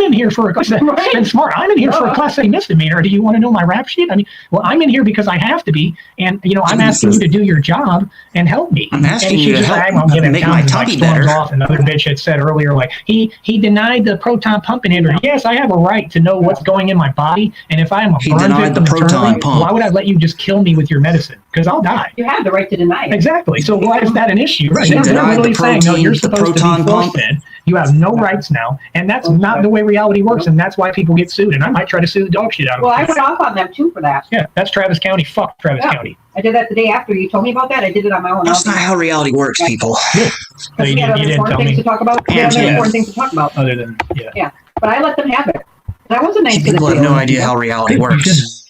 in here for been smart. I'm in here for a class A misdemeanor. Do you want to know my rap sheet? I mean, well, I'm in here because I have to be, and you know, I'm asking you to do your job and help me.
I'm asking you to help make my tummy better.
Off. Another bitch had said earlier, like he denied the proton pump inhibitor. Yes, I have a right to know what's going in my body, and if I am a burn victim internally, why would I let you just kill me with your medicine? Because I'll die.
You have the right to deny it.
Exactly. So why is that an issue? Right?
He denied the
saying, no, you're
the
supposed
proton
to be
pump.
force-fed. You have no rights now, and that's not the way reality works, and that's why people get sued. And I might try to sue the dog shit out of them.
Well, I went off on them too for that.
Yeah, that's Travis County. Fuck Travis County.
I did that the day after you told me about that. I did it on my own.
That's not how reality works, people.
No, you didn't tell
things
me.
to talk about. Important things to talk about.
Other than
Yeah, but I let them have it. And I wasn't nice to them.
People have no idea how reality works.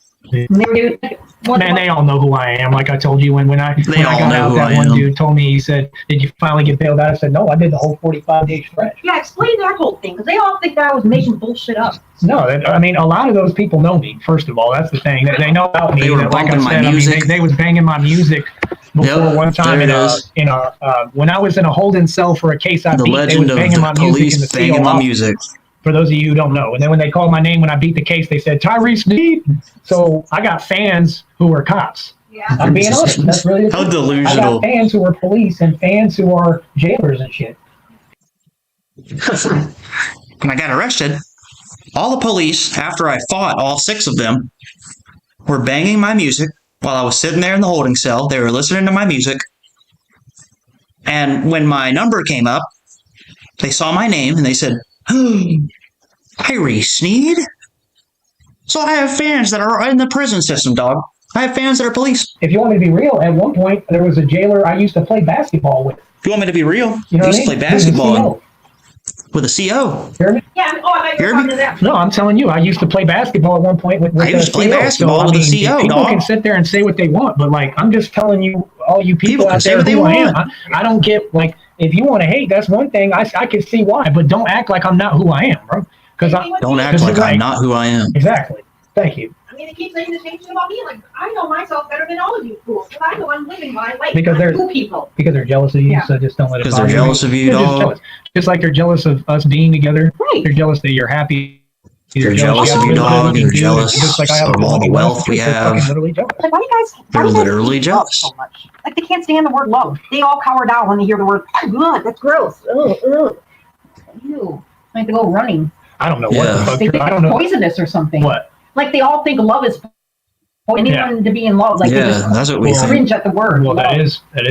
Man, they all know who I am. Like I told you when I got out, that one dude told me, he said, "Did you finally get bailed out?" I said, "No, I did the whole 45-day stretch."
Yeah, explain that whole thing, because they all think that I was making bullshit up.
No, I mean, a lot of those people know me. First of all, that's the thing. They know about me.
They were bumping my music.
I mean, they was banging my music before one time when I was in a holding cell for a case I beat. They was banging my music in the
banging my music.
For those of you who don't know. And then when they called my name when I beat the case, they said, Tyree Sneed. So I got fans who were cops.
Yeah.
I'm being honest. That's really
how delusional.
I got fans who are police and fans who are jailers and shit.
When I got arrested, all the police, after I fought all 6 of them, were banging my music while I was sitting there in the holding cell. They were listening to my music. And when my number came up, they saw my name and they said, Tyree Sneed? So I have fans that are in the prison system, dog. I have fans that are police.
If you want me to be real, at one point, there was a jailer I used to play basketball with.
If you want me to be real,
you know
I used to play basketball with a CO.
Hear me?
Yeah, I thought you were talking to them.
No, I'm telling you, I used to play basketball at one point with
I used to play basketball with a CO,
people
dog.
can sit there and say what they want, but like, I'm just telling you, all you people out there who I am, I don't get, like, if you want to hate, that's one thing. I can see why, but don't act like I'm not who I am, bro.
Don't act like I'm not who I am.
Exactly. Thank you.
I mean, they keep saying the same thing about me. Like, I know myself better than all of you fools. Because I know I'm living my life.
Because they're
people.
Because they're jealous of you, so just don't let it bother you.
Because they're jealous of you, dog.
Just like they're jealous of us being together.
Right.
They're jealous that you're happy.
They're jealous of you, dog. They're jealous of all the wealth we have.
Like, why do you guys?
They're literally jealous.
So much? Like, they can't stand the word love. They all cower down when they hear the word. Ugh, that's gross. Ugh. Ew. I have to go running.
I don't know what the fuck.
They think
I don't know.
poisonous or something.
What?
Like, they all think love is anyone to be in love. Like,
that's what we think.
Cringe at the word.
Well, that is that's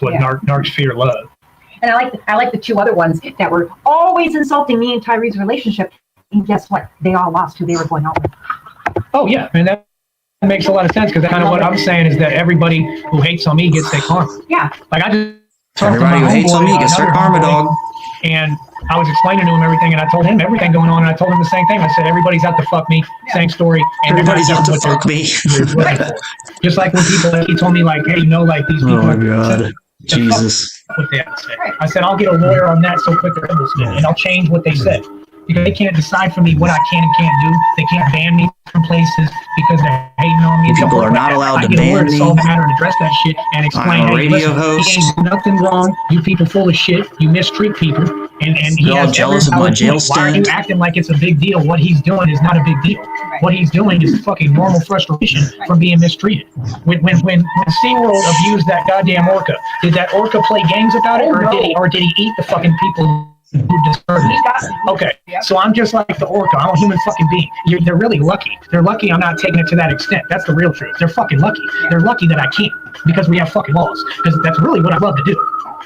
what
Yeah.
narcs fear love.
And I like the 2 other ones that were always insulting me and Tyree's relationship. And guess what? They all lost who they were going out with.
Oh yeah, and that makes a lot of sense because kind of what I'm saying is that everybody who hates on me gets their karma.
Yeah.
Like I just
everybody who hates on me gets their karma, dog.
And I was explaining to him everything, and I told him everything going on, and I told him the same thing. I said everybody's out to fuck me. Same story. And
everybody's out to fuck me.
Just like when people, he told me like, hey, you know, like these people.
Oh my god, Jesus.
What they have to say. I said I'll get a lawyer on that so quick and I'll change what they said. Because they can't decide for me what I can and can't do. They can't ban me from places because they're hating on me.
People are not allowed to ban me.
Solve the matter and address that shit and explain,
I'm a radio host.
He ain't nothing wrong. You people full of shit. You mistreat people. And he
You're all jealous of my jail
stint. Why are you
stint.
acting like it's a big deal? What he's doing is not a big deal. What he's doing is fucking normal frustration from being mistreated. When SeaWorld abused that goddamn orca, did that orca play games about it, or did he eat the fucking people who deserved it? Okay, so I'm just like the orca. I'm a human fucking being. They're really lucky. They're lucky I'm not taking it to that extent. That's the real truth. They're fucking lucky. They're lucky that I can't because we have fucking laws. Because that's really what I love to do.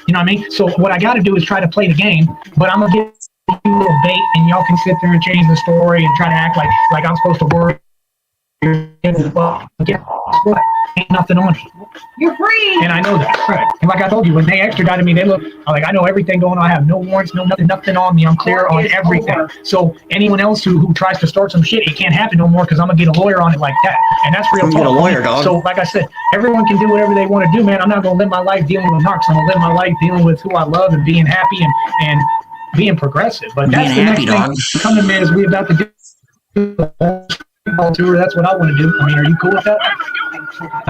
You know what I mean? So what I got to do is try to play the game, but I'm gonna get you a little bait, and y'all can sit there and change the story and try to act like I'm supposed to worry well, guess what? Ain't nothing on me.
You're free.
And I know that. Right. And like I told you, when they extradited me, they look like I know everything going on. I have no warrants, nothing on me. I'm clear on everything. So anyone else who tries to start some shit, it can't happen no more because I'm gonna get a lawyer on it like that. And that's real talk.
Get a lawyer, dog.
So like I said, everyone can do whatever they want to do, man. I'm not gonna live my life dealing with narcs. I'm gonna live my life dealing with who I love and being happy and being progressive. But that's the next thing coming, man, is we about to do tour. That's what I want to do. I mean, are you cool with that?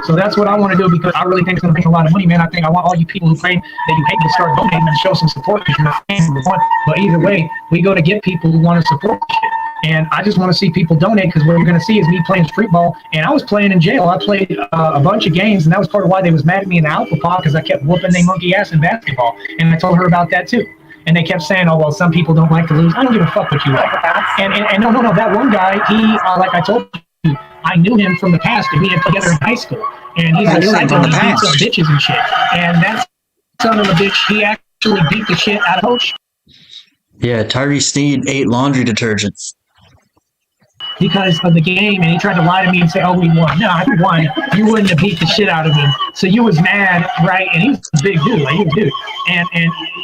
So that's what I want to do because I really think it's going to bring a lot of money, man. I think I want all you people who claim that you hate to start donating and show some support because you're fans of the fun. But either way, we go to get people who want to support this shit. And I just want to see people donate because what you're going to see is me playing Streetball. And I was playing in jail. I played a bunch of games, and that was part of why they was mad at me in the Alpha Pod because I kept whooping their monkey ass in basketball. And I told her about that too. And they kept saying, oh, well, some people don't like to lose. I don't give a fuck what you like. And no, that one guy, he, like I told you, I knew him from the past, and we had together in high school. And he's a guy from the past. Bitches and shit. And that son of a bitch, he actually beat the shit out of Coach.
Yeah, Tyree Sneed ate laundry detergents.
Because of the game, and he tried to lie to me and say, oh, we won. No, if we won, you wouldn't have beat the shit out of him. So you was mad, right? And he was a big dude, like he was a dude.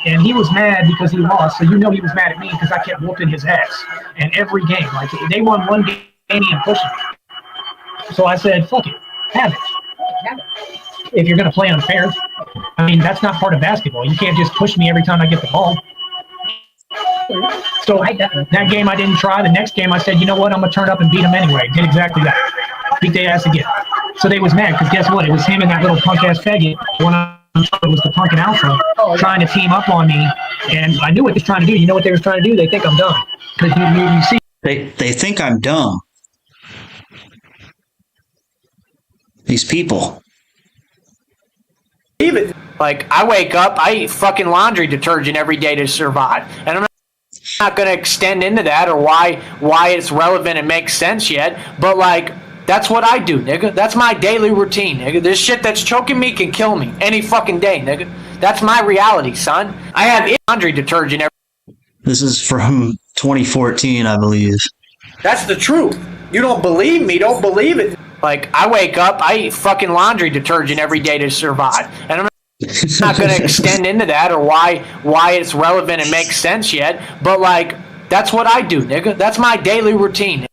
And he was mad because he lost. So you know he was mad at me because I kept whooping his ass. And every game, like they won one game and pushing me. So I said, fuck it, have it. If you're going to play unfair. I mean, that's not part of basketball. You can't just push me every time I get the ball. So that game I didn't try. The next game I said, you know what? I'm going to turn up and beat them anyway. Did exactly that. Beat their ass again. So they was mad because guess what? It was him and that little punk-ass faggot. It was the punk and alpha trying to team up on me. And I knew what they was trying to do. You know what they was trying to do? They think I'm dumb. Because you see.
They think I'm dumb. These people.
Even like I wake up, I eat fucking laundry detergent every day to survive. And I'm not going to extend into that or why it's relevant and makes sense yet, but like that's what I do, nigga. That's my daily routine, nigga. This shit that's choking me can kill me any fucking day, nigga. That's my reality, son. I have laundry detergent every.
This is from 2014, I believe.
That's the truth. You don't believe me, don't believe it. Like I wake up, I eat fucking laundry detergent every day to survive. And I'm not going to extend into that or why it's relevant and makes sense yet, but like that's what I do, nigga. That's my daily routine.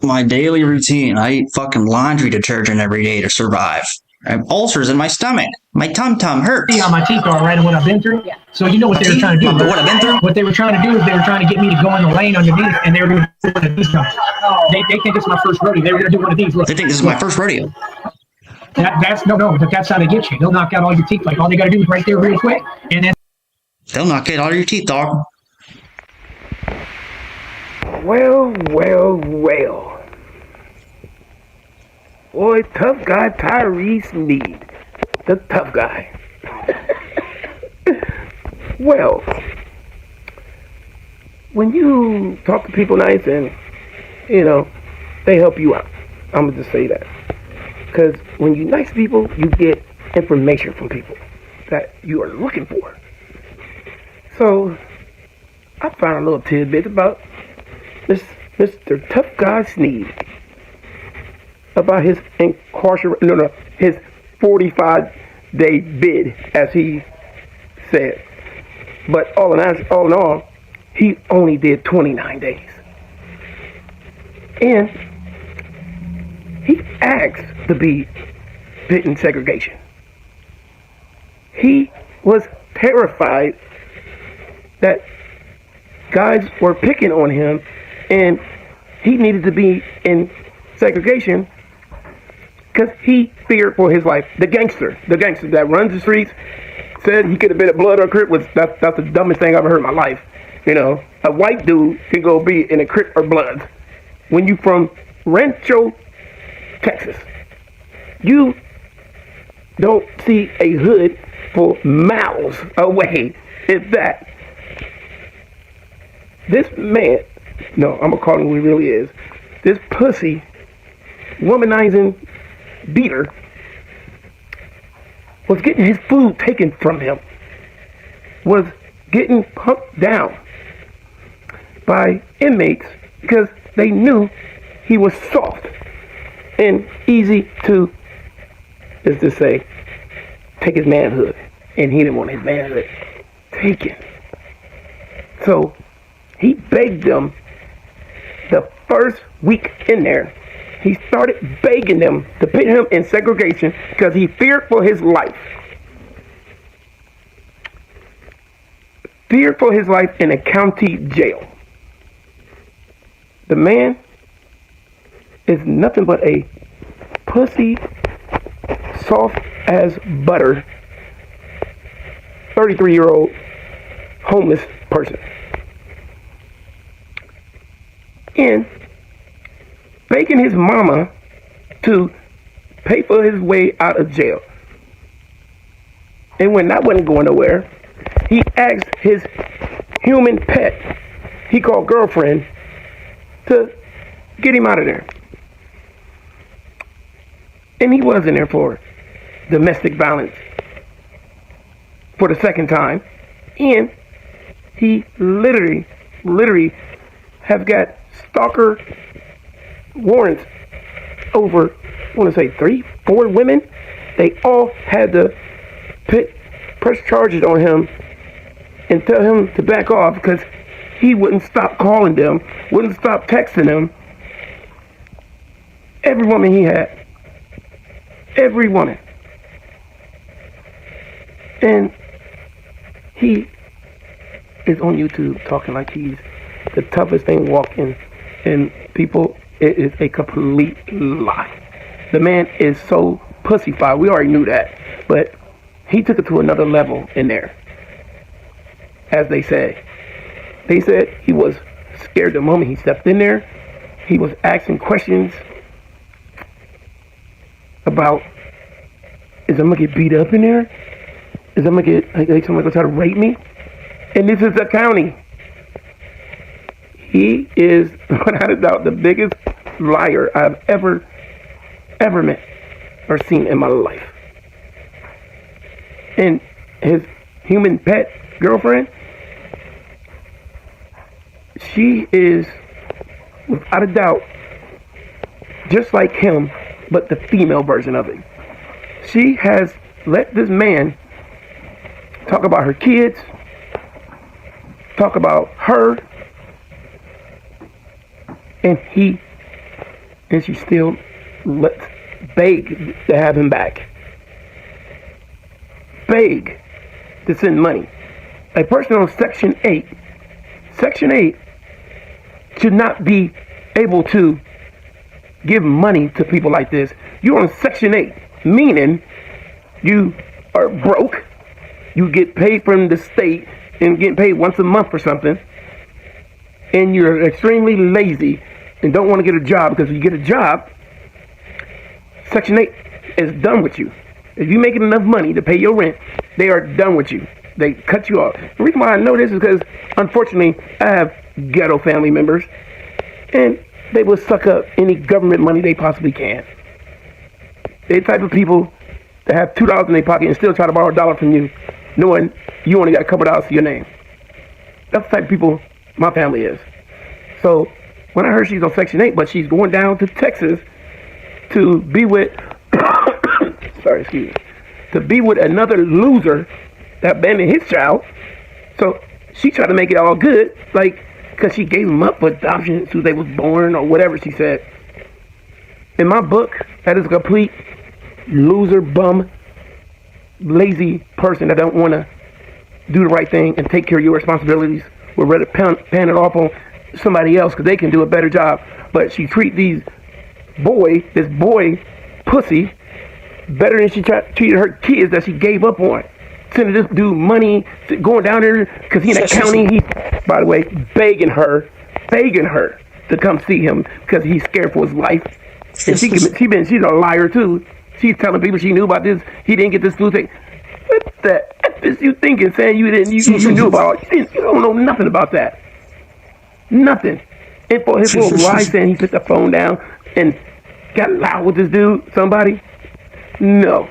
My daily routine. I eat fucking laundry detergent every day to survive. I have ulcers in my stomach. My tum-tum hurts.
See how my teeth are, right, and what I've been through? Yeah. So you know what they were trying to do.
What I've been through?
What they were trying to do is they were trying to get me to go in the lane underneath, and they were going to do one of these guys. They think it's my first rodeo. They were going to do one of these. Look.
They think this is my first rodeo.
That's how they get you. They'll knock out all your teeth. Like all they got to do is right there real quick, and then
they'll knock out all your teeth, dog.
Well. Boy, tough guy Tyree Sneed. The tough guy. Well, when you talk to people nice and, they help you out. I'm going to just say that. Because when you nice people, you get information from people that you are looking for. So, I found a little tidbit about Mr. Tough Guy Sneed. About his his 45-day bid, as he said. But all in all, he only did 29 days. And he asked to be put in segregation. He was terrified that guys were picking on him and he needed to be in segregation because he feared for his life. The gangster that runs the streets said he could have been a blood or Crip. That's the dumbest thing I've ever heard in my life. A white dude can go be in a Crip or blood. When you from Rancho, Texas, you don't see a hood for miles away. If that. This man, no, I'm gonna call him who he really is. This pussy, womanizing beater was getting his food taken from him, was getting pumped down by inmates because they knew he was soft. and easy to, is to say, take his manhood. And he didn't want his manhood taken. So he begged them the first week in there. He started begging them to put him in segregation because he feared for his life. Feared for his life in a county jail. The man is nothing but a pussy, soft as butter, 33-year-old homeless person. And begging his mama to pay for his way out of jail. And when that wasn't going nowhere, he asked his human pet, he called girlfriend, to get him out of there. And he was in there for domestic violence for the second time. And he literally have got stalker warrants over, I want to say 3-4 women. They all had to press charges on him and tell him to back off because he wouldn't stop calling them, wouldn't stop texting them. Every woman he had. Every woman. And he is on YouTube talking like he's the toughest thing walking. And people, it is a complete lie. The man is so pussified. We already knew that. But he took it to another level in there. As they say. They said he was scared the moment he stepped in there. He was asking questions about, is I'm going to get beat up in there? Is I'm going to get, like someone going to try to rape me? And this is the county. He is, without a doubt, the biggest liar I've ever met or seen in my life. And his human pet girlfriend, she is, without a doubt, just like him, but the female version of it. She has let this man talk about her kids, talk about her, and she still beg to have him back. Beg to send money. A person on Section 8 should not be able to give money to people like this. You're on Section 8, meaning you are broke, you get paid from the state and get paid once a month for something, and you're extremely lazy and don't want to get a job, because if you get a job, Section 8 is done with you. If you're making enough money to pay your rent, they are done with you. They cut you off. The reason why I know this is because, unfortunately, I have ghetto family members, and they will suck up any government money they possibly can. They're the type of people that have $2 in their pocket and still try to borrow $1 from you, knowing you only got a couple dollars to your name. That's the type of people my family is. So when I heard she's on Section 8, but she's going down to Texas to be with, to be with another loser that abandoned his child. So she tried to make it all good, like, because she gave him up for adoption as soon as they was born or whatever she said. In my book, that is a complete loser, bum, lazy person that don't want to do the right thing and take care of your responsibilities. Would rather pan it off on somebody else because they can do a better job. But she treat this boy pussy better than she treated her kids that she gave up on. Sending this dude money, going down there because he in the county. He, by the way, begging her to come see him because he's scared for his life. And she's a liar too. She's telling people she knew about this. He didn't get this food thing. What the F is you thinking? Saying you knew about it? You don't know nothing about that. Nothing. And for his little lie saying he put the phone down and got loud with this dude, somebody. No.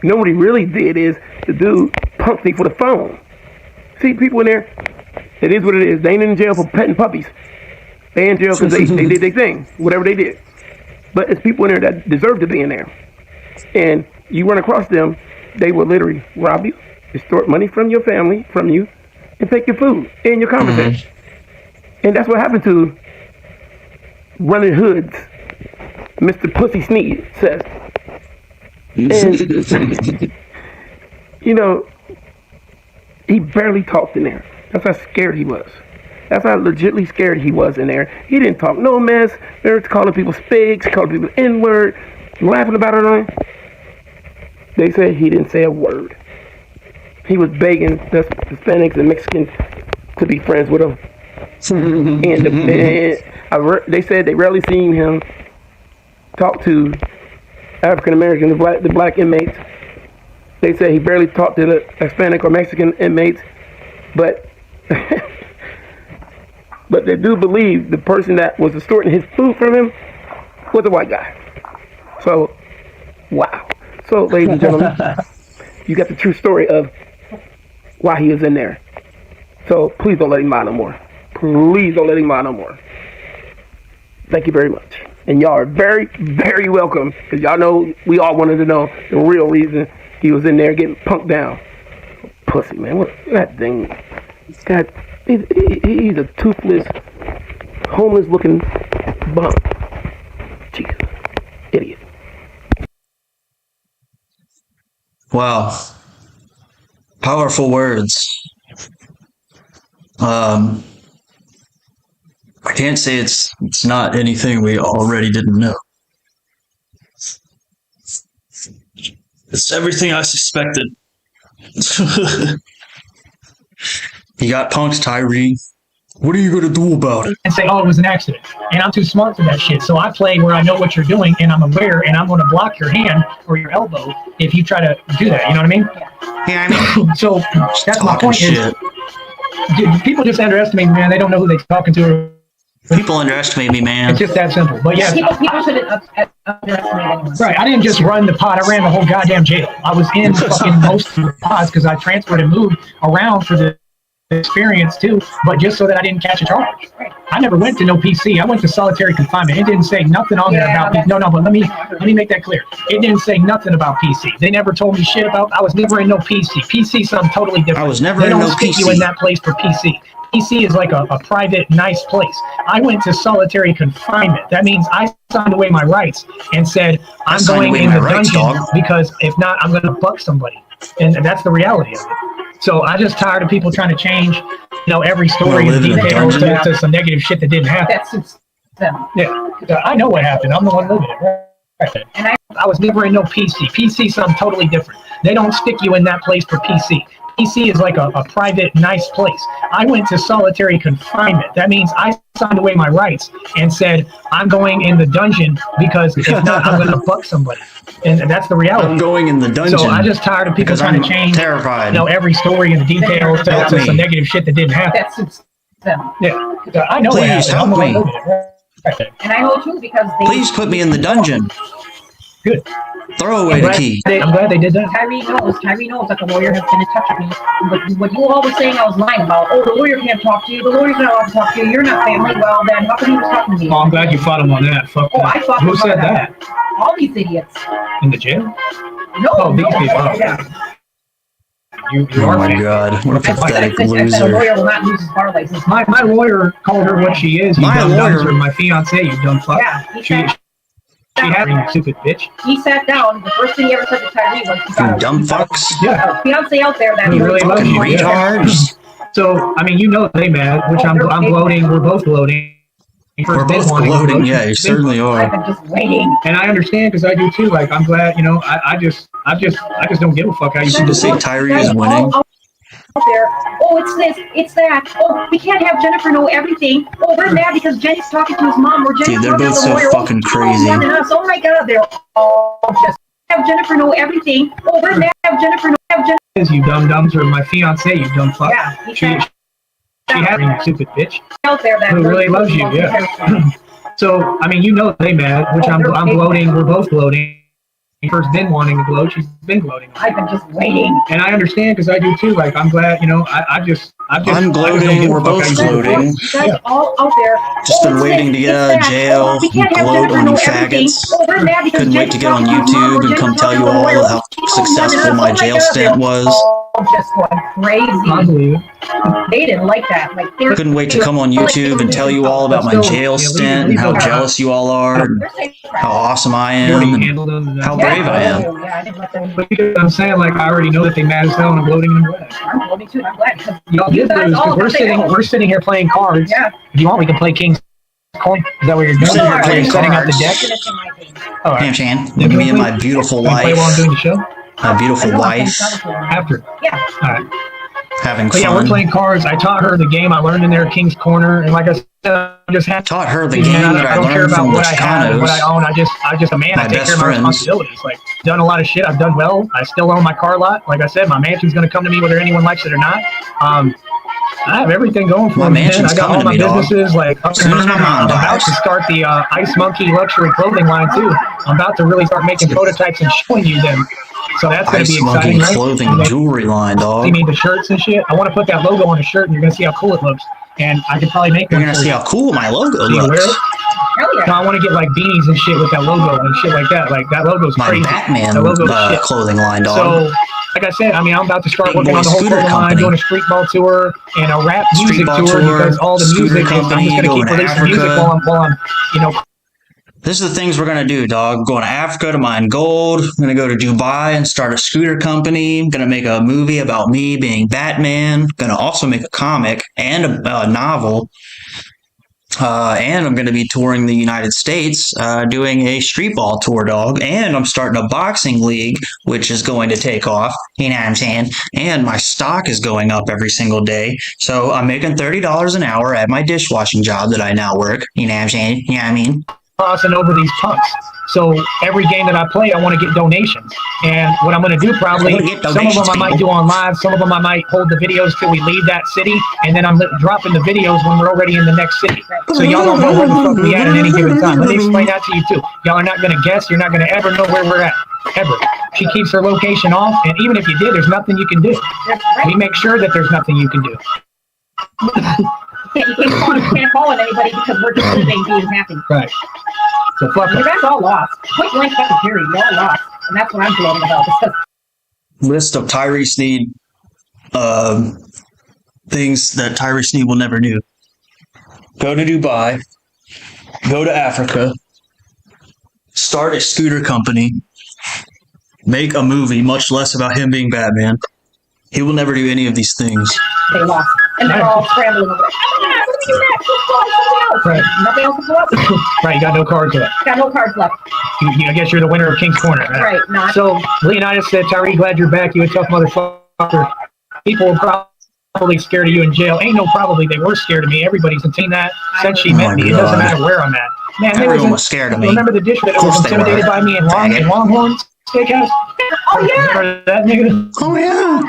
You know what he really did is the dude punked me for the phone. See, people in there, it is what it is. They ain't in jail for petting puppies. They in jail because they did their thing, whatever they did. But it's people in there that deserve to be in there. And you run across them, they will literally rob you, extort money from your family, from you, and take your food and your conversation. And that's what happened to Running Hoods, Mr. Pussy Sneed says. And, you know, he barely talked in there. That's how scared he was. That's how legitimately scared he was in there. He didn't talk no mess. They were calling people spigs, calling people N-word, laughing about it on. They said he didn't say a word. He was begging the Hispanics and Mexicans to be friends with him. They said they rarely seen him talk to African Americans, the black inmates. They said he barely talked to the Hispanic or Mexican inmates, but but they do believe the person that was extorting his food from him was a white guy. So, wow. So, ladies and gentlemen, you got the true story of why he was in there. So, please don't let him lie no more. Please don't let him lie no more. Thank you very much. And y'all are very, very welcome, because y'all know we all wanted to know the real reason he was in there getting punked down. Pussy, man. What that thing? God, he's a toothless, homeless-looking bum. Jesus. Idiot.
Wow. Powerful words. I can't say it's not anything we already didn't know. It's everything I suspected. He got punked, Tyree. What are you going to do about it?
And say, oh, it was an accident. And I'm too smart for that shit. So I play where I know what you're doing and I'm aware and I'm going to block your hand or your elbow if you try to do that. You know what I mean?
Yeah, I mean.
So that's my point.
Shit.
Dude, people just underestimate me, man. They don't know who they're talking to.
People underestimate me, man.
It's just that simple. But yeah.
People shouldn't underestimate anyone.
Right. I didn't just run the pod. I ran the whole goddamn jail. I was in fucking most of the pods because I transferred and moved around for the experience too, but just so that I didn't catch a charge. I never went to no PC. I went to solitary confinement. It didn't say nothing on there about PC. No, but let me make that clear. It didn't say nothing about PC. They never told me shit about. I was never in no PC. PC is something totally different.
I was never in no PC.
They don't stick you in that place for PC. PC is like a private, nice place. I went to solitary confinement. That means I signed away my rights and said I'm going in the dungeon because if not, I'm going to buck somebody, and that's the reality of it. So I just tired of people trying to change, every story and details to some negative shit that didn't happen.
That's them.
Yeah, I know what happened. I'm the one living it. Right. And I was never in no PC. PC is something totally different. They don't stick you in that place for PC. PC is like a private, nice place. I went to solitary confinement. That means I signed away my rights and said I'm going in the dungeon because if not, I'm going to buck somebody. And that's the reality.
I'm going in the dungeon.
So I just tired of people trying to change,
terrified.
Every story and the details to some negative shit that didn't happen.
That's them.
Yeah, I know.
Please help me.
And I know too because they.
Please put me in the dungeon.
Good.
Throw away the key.
I'm glad they did that.
Tyree knows that the lawyer has been in touch with me. But what you all were saying I was lying about, the lawyer can't talk to you, the lawyer's not allowed to talk to you, you're not family, well then how come he was talking to me?
Oh, I'm glad you fought him on that. Fuck that.
I fought him
Who said that?
All these idiots.
In the jail?
No.
These people.
Yeah.
You
oh
are
my God, what a pathetic loser.
I said a lawyer will not lose his bar license.
My lawyer called her what she is.
My lawyer.
My fiance, you dumb fuck.
Yeah,
she had you stupid bitch.
He sat down. The first thing he ever said to Tyree was,
"You dumb fucks."
Yeah. Fiance out there that
he really loves you.
Retards.
So they mad, which I'm gloating. We're both gloating.
We're both gloating. Yeah, you certainly are.
I've been just waiting.
And I understand because I do too. Like I'm glad. I just don't give a fuck how you
should just say Tyree is winning.
There. Oh, it's this, it's that. Oh, we can't have Jennifer know everything. Oh, we're mad because Jenny's talking to his mom.
Dude, they're both so fucking crazy.
Oh my God, they're all just have Jennifer know everything. Oh, we're mad. Have Jennifer know.
You dumb dumbs, or my fiance, you dumb fuck.
Yeah,
she had you stupid bitch.
Out there that
who really loves you. Yeah. So they mad, which I'm gloating. We're both gloating. First been wanting to gloat, she's been gloating.
I've been just waiting.
And I understand because I do too. Like I'm glad, I just
I'm gloating. We're both gloating.
You guys all out there.
Just been waiting to get out of jail. Gloat on you faggots. Couldn't wait to get on YouTube and come tell you all how successful my jail stint was.
Just going crazy. They didn't like that. Like,
Couldn't wait to come on YouTube and tell you all about my jail stint and how jealous you all are, and how awesome I am, and how brave I am.
But I'm saying, like, I already know that they mad as hell and I'm gloating and I'm glad.
I'm gloating too. I'm glad.
Y'all did lose because we're sitting here playing cards.
Yeah.
If you want, we can play King's Coin. Is that what you're doing?
Sitting here playing
Setting up the
cards.
deck. All right.
Chan, me and my beautiful wife.
Play while I'm doing the show.
My beautiful wife.
After.
Yeah.
All right.
Having
But yeah, we're
fun.
playing cards. I taught her the game I learned in there, King's Corner, and like I said, I just had
Taught her the game that I
don't care
learned
about
from the
what I have, what I
Chicanos.
own. I just a man.
My
I take
best
care of my
friends.
responsibilities. Like, done a lot of shit. I've done well. I still own my car lot. Like I said, my mansion's gonna come to me whether anyone likes it or not. I have everything going for
My
me. Man.
mansion's
I got
coming
all my
to me, dog.
businesses. Like,
As soon as my mom
I'm about
dies.
to start the Ice Monkey luxury clothing line too. I'm about to really start making prototypes and showing you them. So that's going to be
Ice Monkey
exciting, right?
clothing jewelry line,
You
dog.
mean the shirts and shit? I want to put that logo on a shirt, and you're going to see how cool it looks. And I could probably make
You're
one
gonna
for
see
you.
how cool my logo
Do you wear
looks.
it?
Hell
No,
yeah.
I want to get like beanies and shit with that logo and shit like that. Like that logo's
My
crazy.
Batman
That logo's shit.
clothing line, dog.
So, like I said, I mean, I'm about to start
Big
working
Boy
on the whole
Scooter
clothing line,
Company.
doing a Streetball tour and a rap music
Streetball
tour
tour,
because all the
Scooter
music is, I'm just
Company,
going to keep
going to
releasing music
Africa.
while I'm, you know,
This is the things we're gonna do, dog. Going to Africa to mine gold. I'm gonna go to Dubai and start a scooter company. I'm gonna make a movie about me being Batman. Gonna also make a comic and a novel. And I'm gonna be touring the United States, doing a streetball tour, dog. And I'm starting a boxing league, which is going to take off. You know what I'm saying? And my stock is going up every single day. So I'm making $30 an hour at my dishwashing job that I now work. You know what I'm saying? You know what I mean?
crossing over these punks. So every game that I play, I want to get donations. And what I'm going to do probably, some of them I might do on live, some of them I might hold the videos till we leave that city, and then I'm dropping the videos when we're already in the next city. So y'all don't know where the fuck we at any given time. Let me explain that to you too. Y'all are not going to guess. You're not going to ever know where we're at. Ever. She keeps her location off, and even if you did, there's nothing you can do. We make sure that there's nothing you can do.
You can't call on anybody because we're just living being happy.
Right. So fuck
You
it.
guys all lost. Point blank fucking period. You all lost. And that's what I'm gloating about. Because
List of Tyree Sneed things that Tyree Sneed will never do. Go to Dubai. Go to Africa. Start a scooter company. Make a movie, much less about him being Batman. He will never do any of these things.
they lost. And they're all scrambling over there. Oh, yeah, what do we do next? Let's go something else.
Right.
Nothing else to go up.
Right, you got no cards left.
Got no cards left.
I guess you're the winner of King's Corner.
Right, not.
So Leonidas said, Tyree, glad you're back. You a tough motherfucker. People were probably scared of you in jail. Ain't no probably. They were scared of me. Everybody's seen that since she met me. It doesn't matter where I'm at. Man,
Everyone was scared of me.
Remember the dish that
Of course
was
they
intimidated
were.
by me in Longhorn Steakhouse?
Oh, yeah.
Remember that nigga?
Oh, yeah.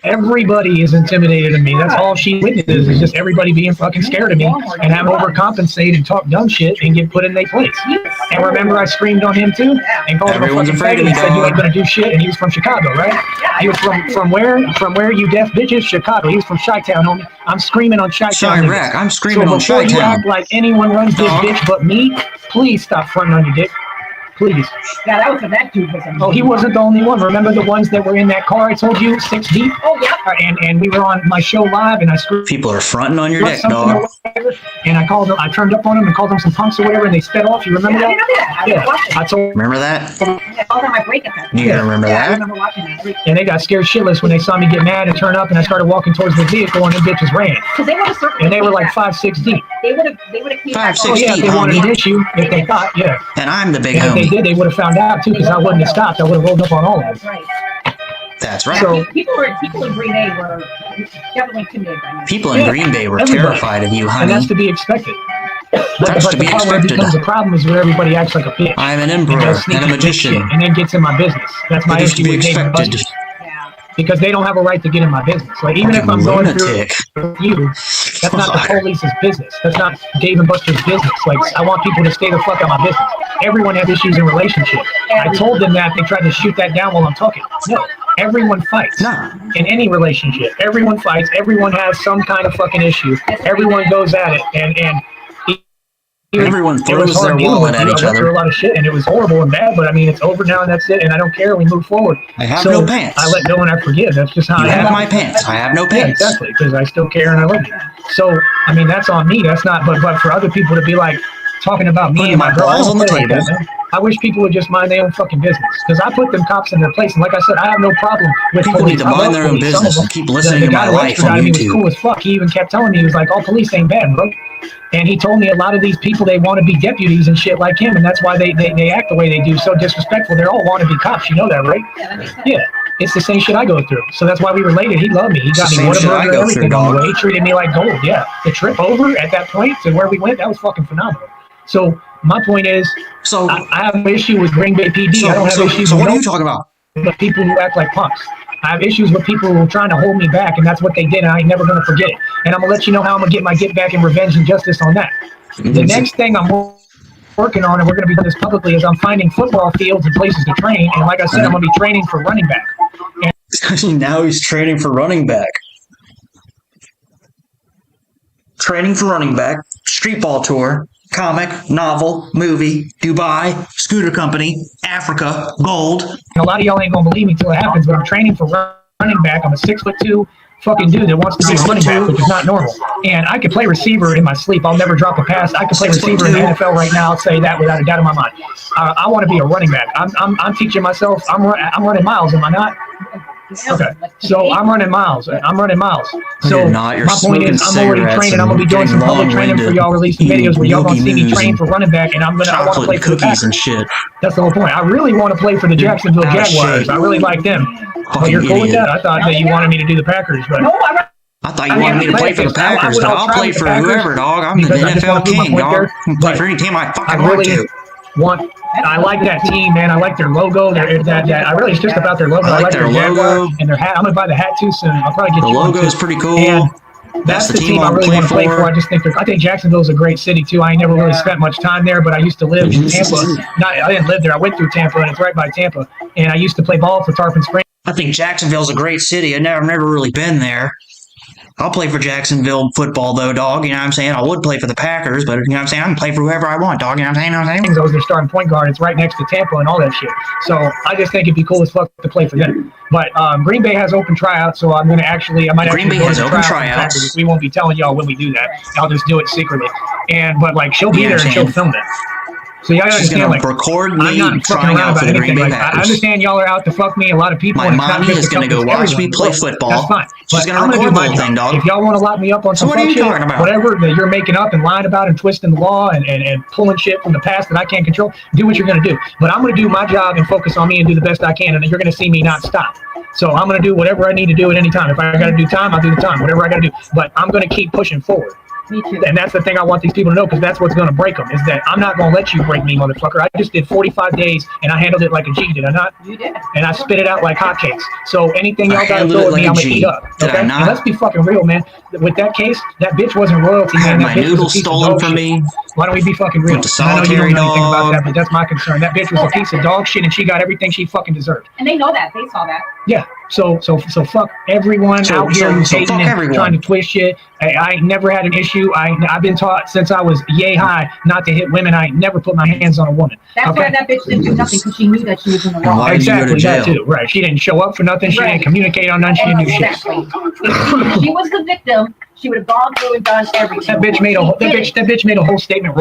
Everybody is intimidated of me. That's all she witnesses is just everybody being fucking scared of me and have overcompensated and talk dumb shit and get put in their place. And remember I screamed on him too and called
Everyone's
him a
afraid
fucking
of
faggot.
me,
He said you
dog.
ain't gonna do shit, and he was from Chicago, right? He was from where? From where, you deaf bitches? Chicago. He was from Chi-Town, homie. I'm screaming on Chi-Town.
Chirac.
niggas.
I'm screaming on
So before you
Chi-Town.
act like anyone runs this
Dog.
bitch but me, please stop fronting on your dick. Please.
Yeah, that was that dude was
Oh, he wasn't the only one. Remember the ones that were in that car I told you, 6 deep?
Oh, yeah.
And we were on my show live, and I screwed
People are fronting on your dick,
something
dog.
or whatever, and I called them. I turned up on them and called them some punks or whatever, and they sped off. You remember
Yeah, I
that?
remember that. I was watching.
I told.
Remember that?
I called on my break at that.
You gonna remember
Yeah, I
that?
remember watching that.
And they got scared shitless when they saw me get mad and turn up, and I started walking towards the vehicle, and the bitches ran.
Because they would have certainly.
And they were like 5, 6 deep.
They would have came
5,
back.
6
Oh yeah, if
deep,
they wanted
homie.
an issue, if they thought, yeah.
And I'm the big
And if they
homie.
did, they would have found out too, because I wouldn't have stopped. I would have rolled up on all of them.
That's right.
That's right.
So-
People in Green Bay were definitely intimidated by me.
People in
Yeah,
Green Bay were
everybody.
terrified of you,
And
honey.
that's to be expected.
That's
but
to
the
be
part where it
expected.
becomes a problem is where everybody acts like a bitch.
I'm an
And
emperor
does sneaky
and a
bitch shit
magician.
and then gets in my business. That's my
It is to
issue
be
with Dave and
expected.
Buster's.
Yeah.
Because they don't have a right to get in my business. Like even if I'm
Fucking
going
lunatic.
through you, that's not the
God.
police's business. That's not Dave and Buster's business. Like I want people to stay the fuck out of my business. Everyone has issues in relationships. I told them that they tried to shoot that down while I'm talking. No, Everyone fights.
No.
In any relationship, everyone fights. Everyone has some kind of fucking issue. Everyone goes at it, and
everyone throws their wallet at each
other. I went through a lot of shit, and it was horrible and bad. But I mean, it's over now, and that's it. And I don't care. We move forward.
I have no pants.
I let go and I forgive. That's just how
you
I
have my pants. I have no pants.
Yeah, exactly, because I still care and I love you. So I mean, that's on me. That's not. But for other people to be like talking about me and my
balls on the table.
I wish people would just mind their own fucking business, because I put them cops in their place, and like I said, I have no problem with
people
police.
need to mind their own business and keep listening to my life on
YouTube.
YouTube.
Was cool as fuck. He even kept telling me, he was like, "All police ain't bad, bro." And he told me a lot of these people, they want to be deputies and shit like him, and that's why they act the way they do, so disrespectful. They're all want to be cops. You know that, right?
Yeah, that makes sense.
Yeah. It's the same shit I go through. So that's why we related. He loved me. He got me Whataburger, everything on the way. He treated me like gold. Yeah. The trip over at that point to where we went, that was fucking phenomenal. So my point is, I have an issue with Green Bay PD. I don't have issues
so
with
what are you talking about?
The people who act like punks. I have issues with people who are trying to hold me back, and that's what they did, and I ain't never going to forget it. And I'm going to let you know how I'm going to get my get back and revenge and justice on that. The next thing I'm working on, and we're going to be doing this publicly, is I'm finding football fields and places to train. And like I said, I'm going to be training for running back.
And now he's training for running back. Training for running back, Streetball tour, comic, novel, movie, Dubai, scooter company, Africa, gold.
And a lot of y'all ain't going to believe me till it happens, but I'm training for running back. I'm a 6'2" fucking dude that wants to be a running back, which is not normal. And I could play receiver in my sleep. I'll never drop a pass. I could play receiver in the NFL right now. I'll say that without a doubt in my mind. I want to be a running back. I'm teaching myself. I'm running miles. Am I not? Okay, so I'm running miles. So my point is, I'm already training. I'm gonna be doing some public training for y'all, releasing videos where y'all gonna see me train for running back, and I want to play for the Packers and shit. That's the whole point. I really want to play for the Jacksonville Jaguars. I really like them. But you're cool with that? I thought that you wanted me to do the Packers, but
I thought you wanted me to play for the Packers, but I'll play for whoever, dog. I'm the NFL king, dog. I can play for any team I fucking want to.
I like that team, man. I like their logo. It's just about their logo.
I like their logo
and their hat. I'm gonna buy the hat too soon. I'll probably get
the
you
logo is pretty cool.
And that's the team I really want to play for. I think Jacksonville's a great city too. I ain't never really spent much time there, but I used to live in Tampa. I didn't live there. I went through Tampa, and it's right by Tampa. And I used to play ball for Tarpon Springs.
I think Jacksonville's a great city. I've never really been there. I'll play for Jacksonville football, though, dog. You know what I'm saying? I would play for the Packers, but you know what I'm saying? I can play for whoever I want, dog. You know what I'm saying?
I was their starting point guard. It's right next to Tampa and all that shit. So I just think it'd be cool as fuck to play for them. But Green Bay has open tryouts, so I'm going to actually,
Green Bay has open tryouts.
We won't be telling y'all when we do that. I'll just do it secretly. But like, she'll be there and she'll film it. So y'all
She's
understand,
gonna record me
I'm not
trying out for the Green Bay Packers.
I understand y'all are out to fuck me. A lot of people.
My mommy is gonna go watch me play football.
That's fine.
She's gonna record the whole thing, dog.
If y'all want to lock me up on some shit, whatever that you're making up and lying about and twisting the law and pulling shit from the past that I can't control, do what you're gonna do. But I'm gonna do my job and focus on me and do the best I can, and then you're gonna see me not stop. So I'm gonna do whatever I need to do at any time. If I gotta do time, I'll do the time. Whatever I gotta do. But I'm gonna keep pushing forward.
Me too.
And that's the thing I want these people to know, because that's what's going to break them, is that I'm not going to let you break me, motherfucker. I just did 45 days, and I handled it like a G, did I not?
You did.
And I spit it out like hotcakes. So anything y'all got to throw at me, I'm going to eat up. Okay? And let's be fucking real, man. With that case, that bitch wasn't royalty, man.
My noodles stolen from me.
Why don't we be fucking real?
Went to solitary,
I know you don't know anything about that, but that's my concern. That bitch was a piece of dog shit, and she got everything she fucking deserved.
And they know that. They saw that.
Yeah. So fuck everyone out here who's hating and trying to twist shit. I never had an issue. I've been taught since I was yay high not to hit women. I never put my hands on a woman.
That's why that bitch didn't do nothing, because she knew that she was in the wrong.
Exactly, that too. Right. She didn't show up for nothing. She didn't communicate on nothing. She didn't do shit.
If she was the victim, she would have gone through and done everything.
That bitch made a whole statement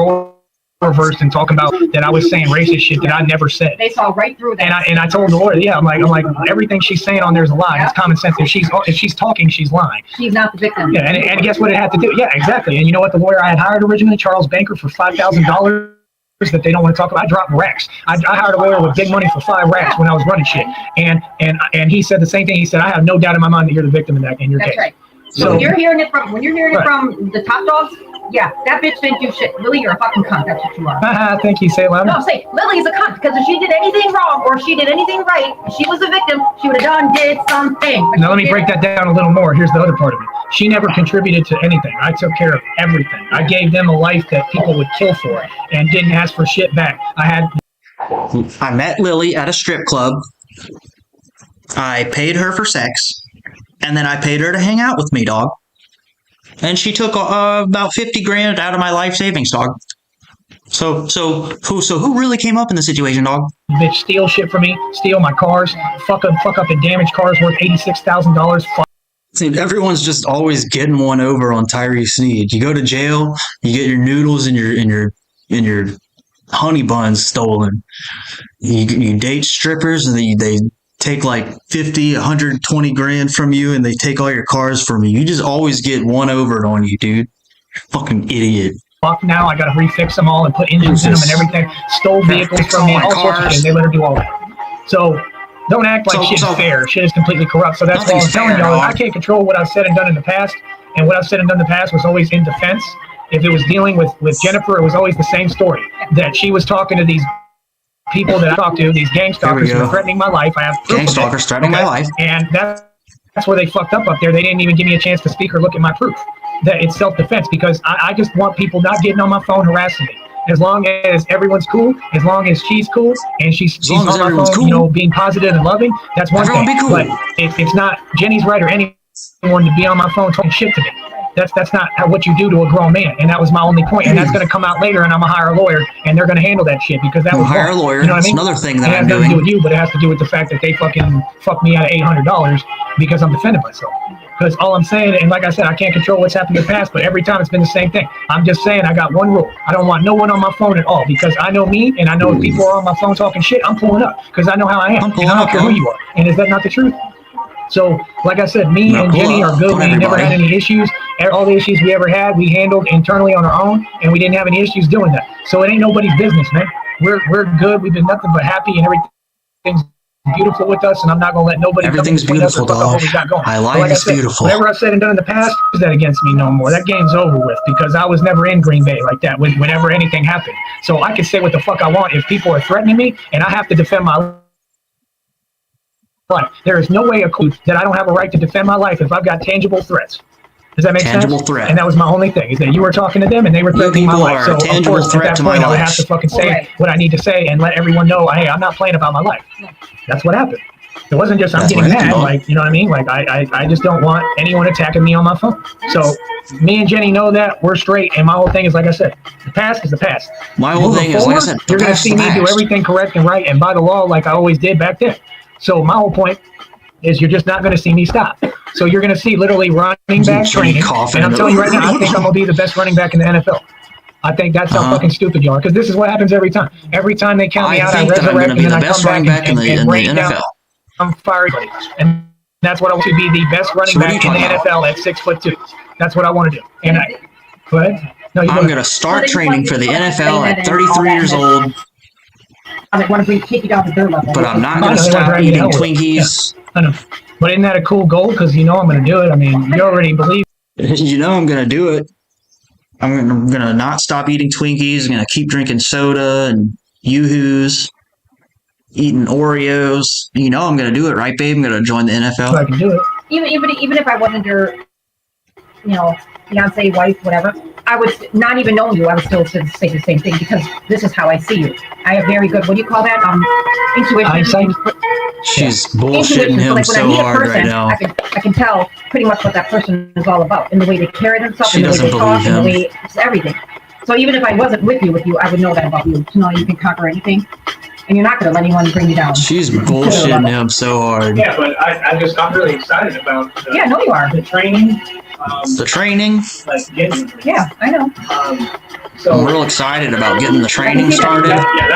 reversed and talking about that I was saying racist shit that I never said.
They saw right through that.
And I told the lawyer, I'm like everything she's saying on there is a lie. It's common sense. If she's talking, she's lying.
She's not the victim.
Yeah, and guess what it had to do? Yeah, exactly. And you know what? The lawyer I had hired originally, Charles Banker, for $5,000 that they don't want to talk about. I dropped racks. I hired a lawyer with big money for 5 racks when I was running shit. And he said the same thing. He said, I have no doubt in my mind that you're the victim in your case.
That's right. So when you're hearing it from the top dogs, yeah, that bitch didn't do shit. Lily, you're a fucking cunt. That's what you are.
Thank you. Say it loud.
No, say Lily's a cunt, because if she did anything wrong or if she did anything right, if she was a victim, she would have did something.
Now let me break that down a little more. Here's the other part of it. She never contributed to anything. I took care of everything. I gave them a life that people would kill for and didn't ask for shit back. I met Lily at a strip club
I paid her for sex, and then I paid her to hang out with me, dog. And she took about 50 grand out of my life savings, dog. So who really came up in the situation, dog?
Bitch, steal shit from me, steal my cars, fuck up and damage cars worth $86,000.
See, everyone's just always getting one over on Tyree Sneed. You go to jail, you get your noodles and your honey buns stolen. You date strippers, and they take like 50, 120 grand from you, and they take all your cars from you. You just always get one over on you, dude. Fucking idiot.
Now I gotta refix them all and put engines in them and everything. Stole vehicles from me, all sorts of shit. They let her do all that. So don't act like shit's fair. Shit is completely corrupt. So that's why I'm telling y'all. I can't control what I've said and done in the past. And what I've said and done in the past was always in defense. If it was dealing with Jennifer, it was always the same story. That she was talking to these people that I talked to, these gang stalkers who were threatening my life. I have proof
gang stalkers threatening my life.
And that's where they fucked up there. They didn't even give me a chance to speak or look at my proof. That it's self-defense, because I just want people not getting on my phone harassing me. As long as everyone's cool, as long as she's cool, and she's on my phone, cool, you know, being positive and loving, that's one thing. Be cool. But it's not Jenny's right or anyone to be on my phone talking shit to me. That's not what you do to a grown man, and that was my only point. And that's going to come out later, and I'm gonna hire a lawyer, and they're going to handle that shit, because that was
hire a lawyer.
You know what I mean?
Another thing that
it has nothing to do with you, but it has to do with the fact that they fucking fucked me out of $800 because I'm defending myself. Because all I'm saying, and like I said, I can't control what's happened in the past, but every time it's been the same thing. I'm just saying I got one rule. I don't want no one on my phone at all, because I know me, and I know if people are on my phone talking shit, I'm pulling up, because I know how I am, and I don't care who you are. And is that not the truth? So, like I said, me and Jenny are good. We never had any issues. All the issues we ever had, we handled internally on our own, and we didn't have any issues doing that. So it ain't nobody's business, man. We're good. We've been nothing but happy, and everything's beautiful with us, and I'm not gonna let nobody.
Everything's beautiful, dog. My life is beautiful.
Whatever I said and done in the past, is that against me no more. That game's over with, because I was never in Green Bay like that whenever anything happened. So I can say what the fuck I want if people are threatening me, and I have to defend my life. There is no way that I don't have a right to defend my life if I've got tangible threats. Does that make sense?
Tangible threat.
And that was my only thing, is that you were talking to them and they were threatening my life. So of course, at that point, I would have to fucking say what I need to say and let everyone know, hey, I'm not playing about my life. That's what happened. It wasn't just I'm getting mad, like, you know what I mean? Like, I just don't want anyone attacking me on my phone. So me and Jenny know that we're straight, and my whole thing is, like I said, the past is the past.
My whole thing is, like I said,
you're going to see me do everything correct and right and by the law, like I always did back then. So my whole point is, you're just not going to see me stop. So you're going to see literally running back training. And I'm telling you right now, I think I'm going to be the best running back in the NFL. I think that's how fucking stupid you are, because this is what happens every time. Every time they count me out, I resurrect, and then I come back and break down. I'm firing, and that's what I want to be, the best running back in the NFL at 6'2". That's what I want to do. And go ahead. No,
I'm going to start training for the NFL at 33 years old.
I want to take you down to their level.
But I'm not going to stop eating Twinkies.
Yeah, I know. But isn't that a cool goal? Because you know I'm going to do it. I mean, you already believe.
You know I'm going to do it. I'm going to not stop eating Twinkies. I'm going to keep drinking soda and Yoo-Hoos, eating Oreos. You know I'm going to do it, right, babe? I'm going to join the NFL.
So I can do it.
Even if I wasn't your, fiance, wife, whatever, I would not even know you. I would still say the same thing, because this is how I see you. I have very good, what do you call that? Intuition.
She's bullshitting him so hard right now.
I can tell pretty much what that person is all about, in the way they carry themselves, in the way they talk, in the way it's everything. So even if I wasn't with you, I would know that about you. To know you can conquer anything, and you're not going to let anyone bring you down.
She's bullshitting him so hard.
Yeah, but I'm really excited about.
Yeah, I know you are.
The training.
The training.
Yeah, I know.
So
I'm real excited about getting the training started.
Yeah,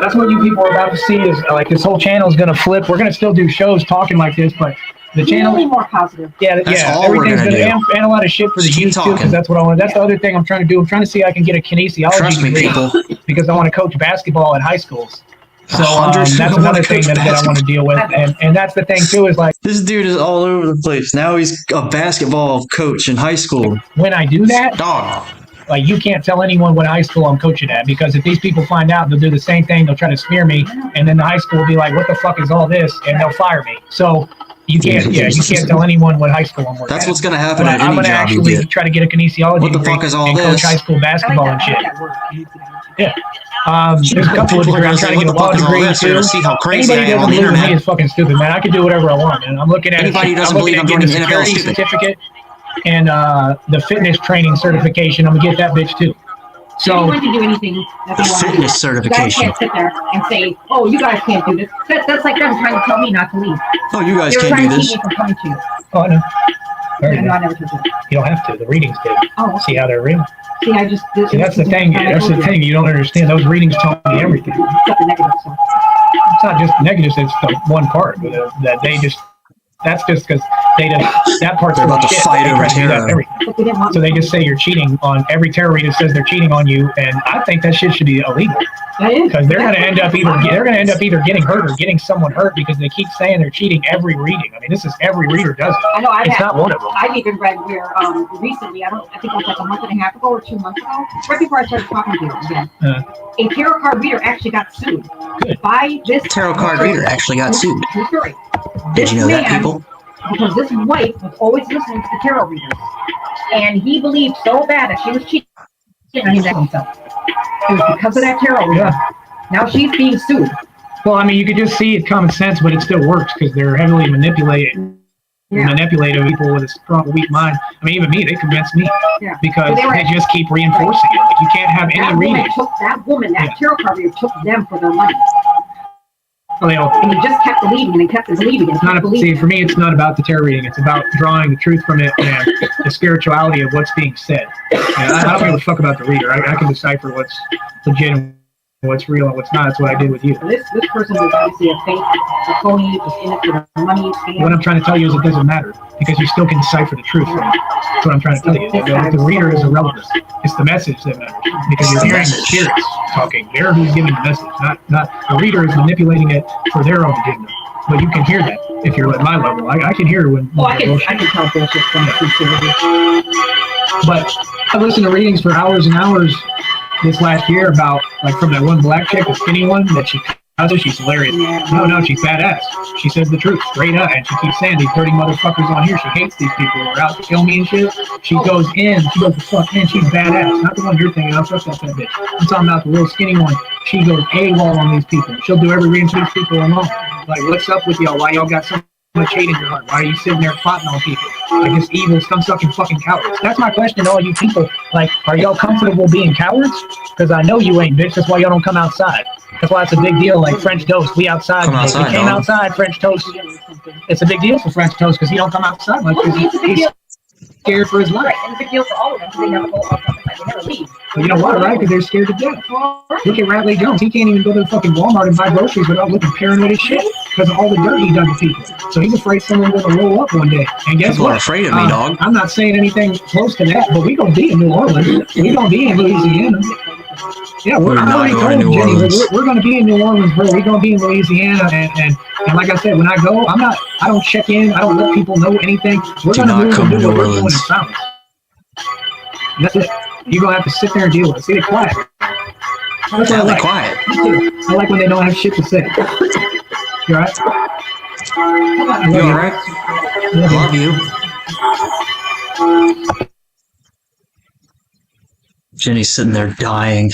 that's what you people are about to see, is like this whole channel is going to flip. We're going to still do shows talking like this, but the channel
really more positive.
Yeah, everything's going to and a lot of shit for the youth too, because that's what I want. That's the other thing I'm trying to do. I'm trying to see if I can get a kinesiology degree, because I want to coach basketball at high schools. So that's another thing that I want to deal with, and that's the thing too, is like,
this dude is all over the place. Now he's a basketball coach in high school.
When I do that,
Dawg,
like, you can't tell anyone what high school I'm coaching at, because if these people find out, they'll do the same thing. They'll try to smear me, and then the high school will be like, what the fuck is all this? And they'll fire me. So You can't. Yeah, you can't tell anyone what high school I'm working.
That's
at.
what's gonna happen
But
at
I'm
any
gonna
job you
actually
get.
try to get a kinesiology
What the
degree
fuck is all
and coach
this?
high school basketball and shit. Yeah. There's a couple of
People are
degrees. I'm
gonna say,
trying to get a
"What the
law
fuck is all
degree
this?" They're
too.
gonna see how crazy
Anybody
I am
who
on
doesn't
the
believe in me
internet.
is fucking stupid, man. I can do whatever I want, man. I'm looking at
Anybody who doesn't
I'm looking
believe
at
I'm
getting
joining
the
the NFL is
security
stupid.
certificate and the fitness training certification. I'm gonna get that bitch too. So
anyone can do anything that they want to do.
Fitness certification.
You guys can't sit there and say, "Oh, you guys can't do this." That's like them trying to tell me not to leave.
Oh, you guys
They were
can't
trying
do
to
this.
keep me from coming to you.
oh no.
No, I never took it.
You don't have to. The readings did.
Oh,
See how they're real.
see, I just.
See, that's the thing. That's the thing. You don't understand. Those readings tell me everything.
Except the negative stuff.
It's not just negatives. It's the one part that they just. That's just because they just that part's
They're about to
shit.
fight
They
over
try to do that
tarot.
everything.
But they didn't want
So they just say you're cheating on every tarot reader says they're cheating on you, and I think that shit should be illegal because they're going to end up either getting hurt or getting someone hurt because they keep saying they're cheating every reading. I mean, this is every reader does it.
I know.
It's not one of them.
I've even read where recently, I think it was like a month and a half ago or 2 months ago, right before I started talking to you again, a tarot card reader actually got sued by this
Tarot card reader actually got sued.
True story.
Did you know that,
man,
people?
Because this wife was always listening to the tarot readers, and he believed so bad that she was cheating on himself. It was because of that tarot reader.
Yeah.
Now she's being sued.
Well, I mean, you could just see it's common sense, but it still works because they're heavily manipulating people with a strong, weak mind. I mean, even me, they convinced me because they just keep reinforcing it. Like, you can't have any reading.
That tarot card reader took them for their money.
Well,
And he just kept believing and kept believing and kept believing.
See, for me, it's not about the tarot reading. It's about drawing the truth from it and the spirituality of what's being said. And I don't give a fuck about the reader. I can decipher what's legit and what's real and what's not. That's what I did with you.
This person was obviously a fake, a phony, just in it for the money.
What I'm trying to tell you is it doesn't matter because you still can decipher the truth from it. That's what I'm trying to tell you. The reader is irrelevant. It's the message that matters because you're hearing the spirits talking. They're who's giving the message, not the reader is manipulating it for their own agenda. But you can hear that if you're at my level. I can hear when.
I can tell bullshit from sincerity.
But I listened to readings for hours and hours this last year about, like, from that one black chick, the skinny one, that she's hilarious. No, she's badass. She says the truth straight up, and she keeps saying these dirty motherfuckers on here. She hates these people who are out to kill me and shit. She goes the fuck in. She's badass. Not the one you're thinking. I'll trust that bitch. I'm talking about the real skinny one. She goes AWOL on these people. She'll do every reading to these people alone. Like, what's up with y'all? Why y'all got so much hate in your heart? Why are you sitting there plotting on people? Like, this evil, scum-sucking fucking cowards. That's my question to all you people. Like, are y'all comfortable being cowards? Because I know you ain't, bitch. That's why y'all don't come outside. That's why it's a big deal. Like French toast, we outside.
Outside,
we came outside. French toast. It's a big deal for French toast because he don't come outside. Like, he's scared for his life.
And it's a big deal for all of them because they never go outside. They never leave.
But you know what, right? Because they're scared to death. Look at Radley Jones. He can't even go to the fucking Walmart and buy groceries without looking paranoid as shit because of all the dirt he done to people. So he's afraid someone's going to roll up one day. And guess
People
what?
are afraid of me, dog.
I'm not saying anything close to that, but we're going to be in New Orleans. We're going to be in Louisiana. Yeah, we're
not
already
going to New
Jenny,
Orleans.
We're going to be in New Orleans, bro. We're going to be in Louisiana. And like I said, when I go, I don't check in. I don't let people know anything. We're going to move
come to
and do
New
what we're doing in
Orleans.
silence. And that's it. You're going to have to sit there and deal with it. See, they're quiet. That's what I like.
Quiet.
Me too. I like when they don't have shit to say. You all right?
You all right? Love you. Jenny's sitting there dying,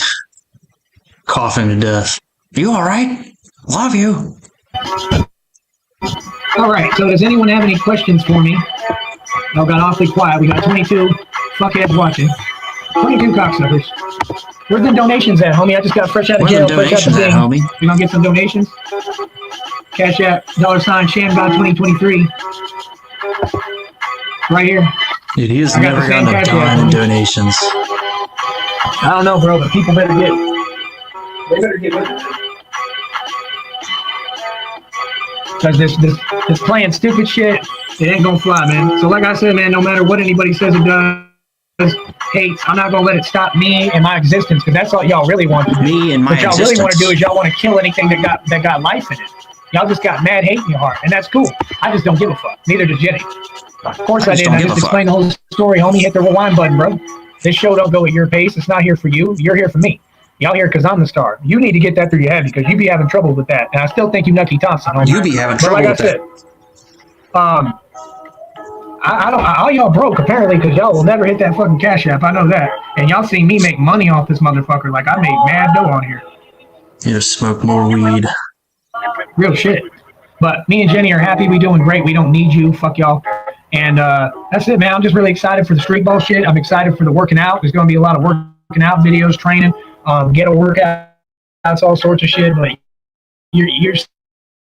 coughing to death. You all right? Love you.
All right. So does anyone have any questions for me? Y'all got awfully quiet. We got 22 fuckheads watching. 22 cocksuckers. Where's the donations at, homie? I just got fresh out of jail.
Where's the donations at, homie?
You gonna get some donations? Cash App, $ShamGod2023. Right here.
Dude, he has
I got
never
the same
gotten a
cash
dime
app,
in
homie.
donations.
I don't know, bro, but people better get it. They better get with it. Because this playing stupid shit, it ain't gonna fly, man. So like I said, man, no matter what anybody says or does, hates, I'm not gonna let it stop me and my existence, because that's all y'all really want to do.
Me and my
What y'all
existence.
really want to do is y'all want to kill anything that got life in it. Y'all just got mad hate in your heart, and that's cool. I just don't give a fuck. Neither does Jenny. Of course I didn't. I just explained the whole story, homie. Hit the rewind button, bro. This show don't go at your pace. It's not here for you. You're here for me. Y'all here because I'm the star. You need to get that through your head because you be having trouble with that. And I still think you Nucky Thompson, homie.
You be having
But
trouble
like
with
I said, I don't. All y'all broke apparently because y'all will never hit that fucking Cash App. I know that. And y'all see me make money off this motherfucker. Like I made mad dough on here.
You just smoke more weed.
Real shit. But me and Jenny are happy. We doing great. We don't need you. Fuck y'all. And that's it, man. I'm just really excited for the Streetball shit. I'm excited for the working out. There's going to be a lot of working out videos, training, ghetto workouts, all sorts of shit. But you're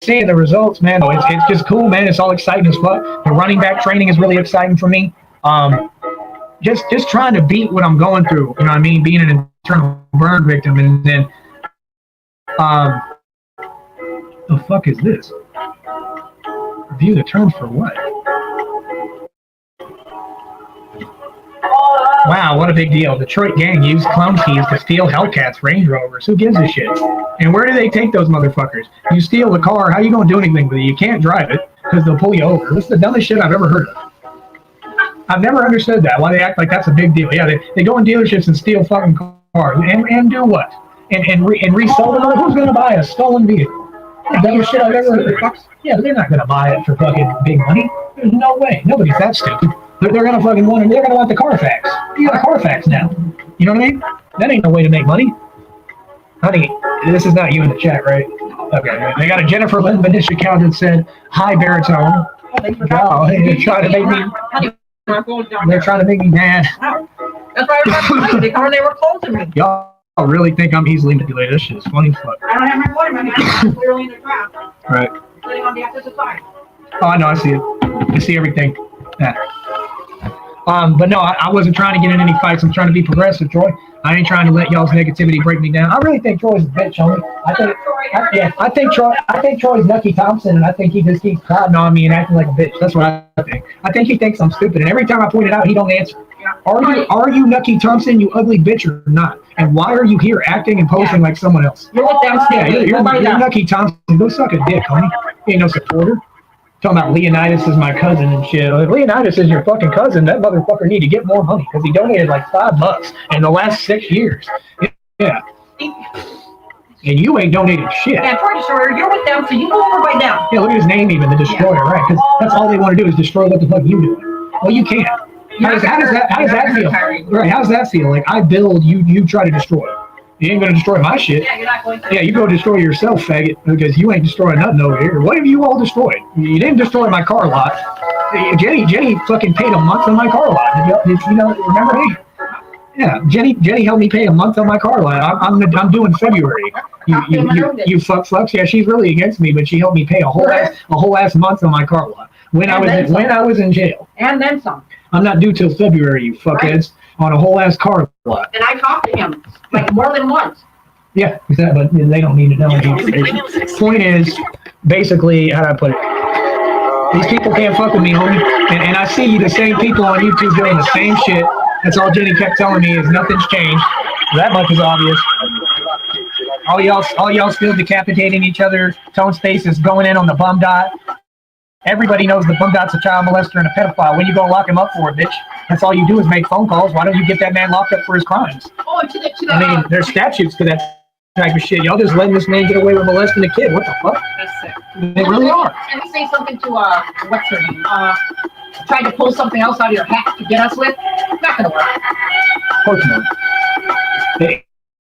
seeing the results, man. It's just cool, man. It's all exciting as fuck. The running back training is really exciting for me. Just trying to beat what I'm going through. You know what I mean? Being an internal burn victim, and then the fuck is this? Review the terms for what? Wow, what a big deal. Detroit gang used clown keys to steal Hellcats Range Rovers. Who gives a shit? And where do they take those motherfuckers? You steal the car, how you gonna do anything with it? You can't drive it because they'll pull you over. This is the dumbest shit I've ever heard of. I've never understood that, why they act like that's a big deal. Yeah, they go in dealerships and steal fucking cars. And do what? And resell them? Who's gonna buy a stolen vehicle? The dumbest shit I've ever heard of. Yeah, but they're not gonna buy it for fucking big money. There's no way. Nobody's that stupid. They're gonna fucking want it. They're gonna want the Carfax. You got a Carfax now. You know what I mean? That ain't no way to make money. Honey, this is not you in the chat, right? Okay. They got a Jennifer Lynn Vanish account that said, "Hi, baritone." Oh, they're trying to make me. They're trying to make me mad.
That's why I was they were closing me.
Y'all really think I'm easily manipulated? This shit is funny as fuck.
I don't have my phone in my hand. I'm clearly in the trap.
Right.
Sitting on the opposite side.
Oh, I know. I see it. I see everything. Yeah. But no, I wasn't trying to get in any fights. I'm trying to be progressive, Troy. I ain't trying to let y'all's negativity break me down. I really think Troy's a bitch, homie. I think Troy's Nucky Thompson, and I think he just keeps plotting on me and acting like a bitch. That's what I think. I think he thinks I'm stupid, and every time I point it out, he don't answer. Are you Nucky Thompson, you ugly bitch, or not? And why are you here acting and posing like someone else?
You're with them.
Yeah, you're Nucky Thompson. Go suck a dick, homie. You ain't no supporter. Talking about Leonidas is my cousin and shit. If Leonidas is your fucking cousin, that motherfucker need to get more money because he donated like $5 in the last 6 years. Yeah. And you ain't donated shit.
Yeah, Troy Destroyer, you're with them, so you go over by them.
Yeah, look at his name even, the Destroyer, right? Because that's all they want to do is destroy what the fuck you doing. Well, you can't. How does that feel? Right, how's that feel? Like I build, you try to destroy. You ain't gonna destroy my shit.
Yeah, you're not going to.
Yeah, you go destroy yourself, faggot, because you ain't destroying nothing over here. What have you all destroyed? You didn't destroy my car lot. Jenny fucking paid a month on my car lot. Did you know? Remember me? Yeah, Jenny helped me pay a month on my car lot. I'm doing February. You fucks. Yeah, she's really against me, but she helped me pay a whole ass month on my car lot when I was in jail.
And then some.
I'm not due till February, you fuckheads, on a whole ass car lot.
And I talked to him like more than once.
Yeah, exactly. But they don't need to know the information. Point is, basically, how do I put it? These people can't fuck with me, homie. And I see the same people on YouTube doing the same shit. That's all Jenny kept telling me is nothing's changed. That much is obvious. All y'all still decapitating each other. Tone's face is going in on the bum dot. Everybody knows the bum dot's a child molester and a pedophile. When you go lock him up for it, bitch? That's all you do is make phone calls. Why don't you get that man locked up for his crimes?
Oh,
I mean, there's statutes to that type of shit. Y'all just letting this man get away with molesting a kid. What the fuck?
That's sick.
They really are.
And we say something to what's her name? Trying to pull something else out of your hat to get us with. Not gonna work.
Of course not.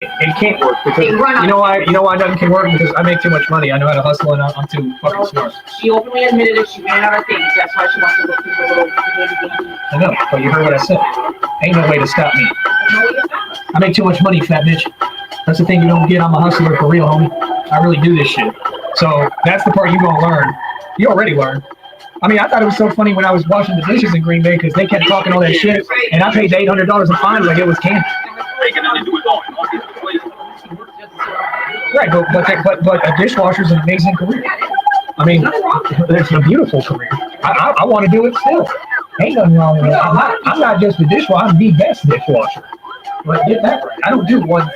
It can't work because you know why nothing can work, because I make too much money. I know how to hustle and I'm too fucking smart.
She openly admitted it. She ran out of things. That's why she wants to look through the little.
I know, but you heard what I said. Ain't no way to stop me. I make too much money, fat bitch. That's the thing you don't get. I'm a hustler for real, homie. I really do this shit. So that's the part you gonna learn. You already learned. I mean, I thought it was so funny when I was washing the dishes in Green Bay because they kept talking all that shit, and I paid $800 in fines like it was candy. Right, but a dishwasher's an amazing career. I mean, it's a beautiful career. I want to do it still. Ain't nothing wrong with that. I'm not just a dishwasher. I'm the best dishwasher. But get that right. I don't do one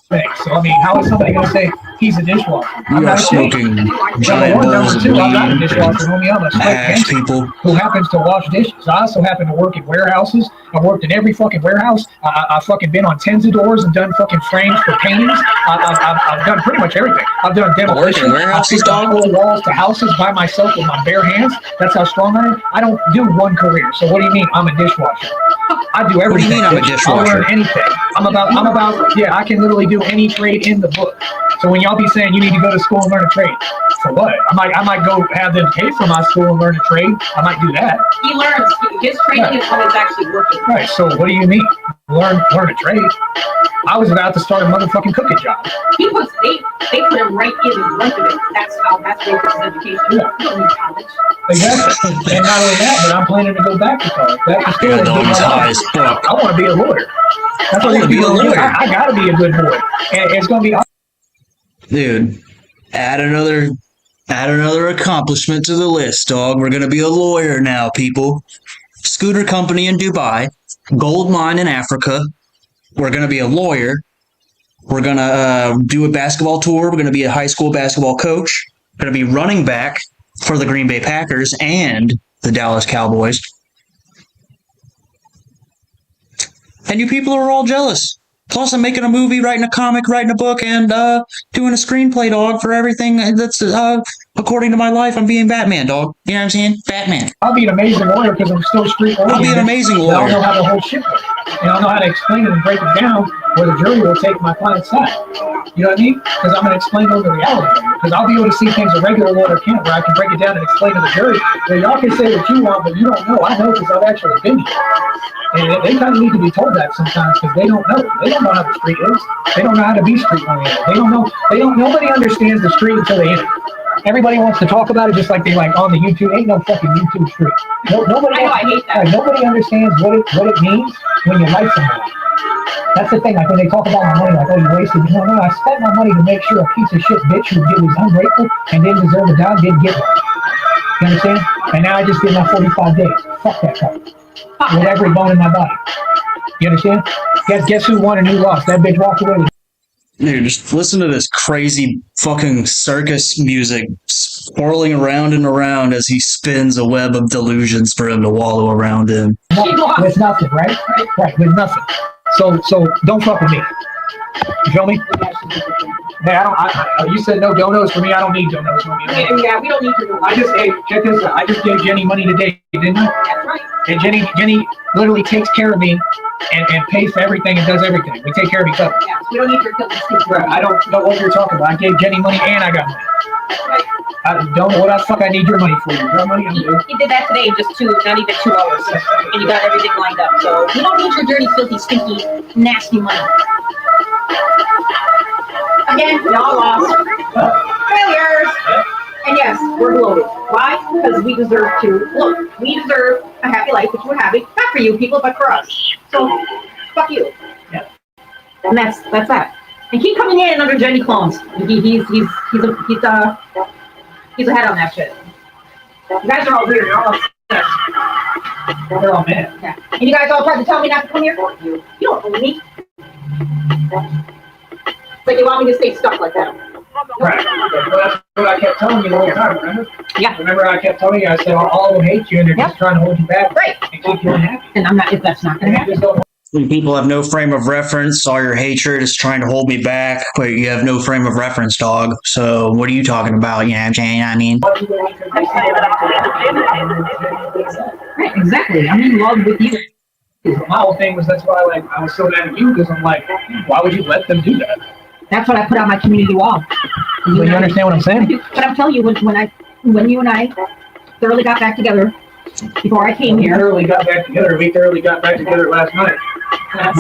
thing. So I mean, how is somebody gonna say, he's a dishwasher.
You are smoking giant bowls of
I'm not a dishwasher,
weed.
homie. I'm a sweat
Ash
gangster
people.
who happens to wash dishes. I also happen to work in warehouses. I've worked in every fucking warehouse. I've fucking been on tens of doors and done fucking frames for paintings. I've done pretty much everything. I've done demolition.
Working warehouses, dog?
Whole walls to houses by myself with my bare hands. That's how strong I am. I don't do one career. So what do you mean I'm a dishwasher? I do everything.
What do you mean I'm a dishwasher?
I'll learn anything. I'm about, yeah, I can literally do any trade in the book. So when y'all be saying you need to go to school and learn a trade, for what? I might go have them pay for my school and learn a trade. I might do that.
He learns. His training is when it's actually working.
Right, so what do you mean? Learn a trade? I was about to start a motherfucking cooking job.
They put him right in the front of it. That's where he gets his education.
Yeah.
You don't need college.
Exactly. And not only that, but I'm planning to go back to college. Back to school.
Yeah, dog's high as fuck.
I want to be a lawyer. That's what
I wanna be a lawyer.
I gotta be a good boy. And it's gonna be.
Dude, add another accomplishment to the list, dog. We're gonna be a lawyer now, people. Scooter company in Dubai, gold mine in Africa. We're gonna be a lawyer. We're gonna do a basketball tour. We're gonna be a high school basketball coach. We're gonna be running back for the Green Bay Packers and the Dallas Cowboys. And you people are all jealous. Plus, I'm making a movie, writing a comic, writing a book, and doing a screenplay, dog, for everything that's according to my life. I'm being Batman, dog. You know what I'm saying? Batman.
I'll be an amazing lawyer because I'm still street oriented.
I'll be an amazing lawyer.
I'll know how the whole shit works. And I'll know how to explain it and break it down where the jury will take my client's side. You know what I mean? Because I'm going to explain to them the reality. Because I'll be able to see things a regular lawyer can't, where I can break it down and explain to the jury. Well, y'all can say what you want, but you don't know. I know because I've actually been here. And they kind of need to be told that sometimes because they don't know. They don't know how the street is. They don't know how to be street oriented. They don't know. Nobody understands the street until they enter. Everybody wants to talk about it just like they like on the YouTube. Ain't no fucking YouTube street. Nobody.
I know, I hate that.
Nobody understands what it means when you like somebody. That's the thing. Like when they talk about my money, like, oh, you wasted. No, I spent my money to make sure a piece of shit bitch who was ungrateful and didn't deserve a dime didn't get one. You understand? And now I just did my 45 days. Fuck that guy. With every bone in my body. You understand? Guess who won and who lost? That bitch walked away with.
Dude, just listen to this crazy fucking circus music swirling around and around as he spins a web of delusions for him to wallow around in.
With nothing, right? Right, with nothing. So don't fuck with me. You feel me? Hey, you said no donos for me. I don't need donos for me.
Yeah, we don't need to do that.
Check this out. I just gave Jenny money today, didn't I?
That's right.
And Jenny literally takes care of me and pays for everything and does everything. We take care of each other.
Yeah, we don't need your filthy stupid.
Right. I don't know what you're talking about. I gave Jenny money and I got money.
That's right.
I don't know what the fuck I need your money for. Your money?
He did that today in just not even 2 hours. And you got everything lined up. So we don't need your dirty, filthy, stinky, nasty money. Again, y'all lost. Failures. And yes, we're bloated. Why? Because we deserve to. Look, we deserve a happy life, which we're having. Not for you people, but for us. So, fuck you.
Yeah.
And that's that. And keep coming in under Jenny clones. He's ahead on that shit. You guys are all weird. You're all upset.
They're all mad.
Yeah. And you guys all tried to tell me not to come here? You don't own me. But you want me to stay stuck like that.
Right. Well, that's what I kept telling you the whole time, remember?
Yeah.
Remember I kept telling you, I said all of them hate you and they're just trying to hold you back.
Right.
And keep you unhappy.
And I'm not, if that's not going to happen.
People have no frame of reference. All your hatred is trying to hold me back, but you have no frame of reference, dog. So what are you talking about? You know what I'm saying? I mean,
Right, exactly. I'm in love with you.
My whole thing was that's why I was so mad at you because I'm like, why would you let them do that?
That's what I put on my community wall.
So you understand what I'm saying?
But I'm telling you, when you and I thoroughly got back together before I came here.
We thoroughly got back together last night.
It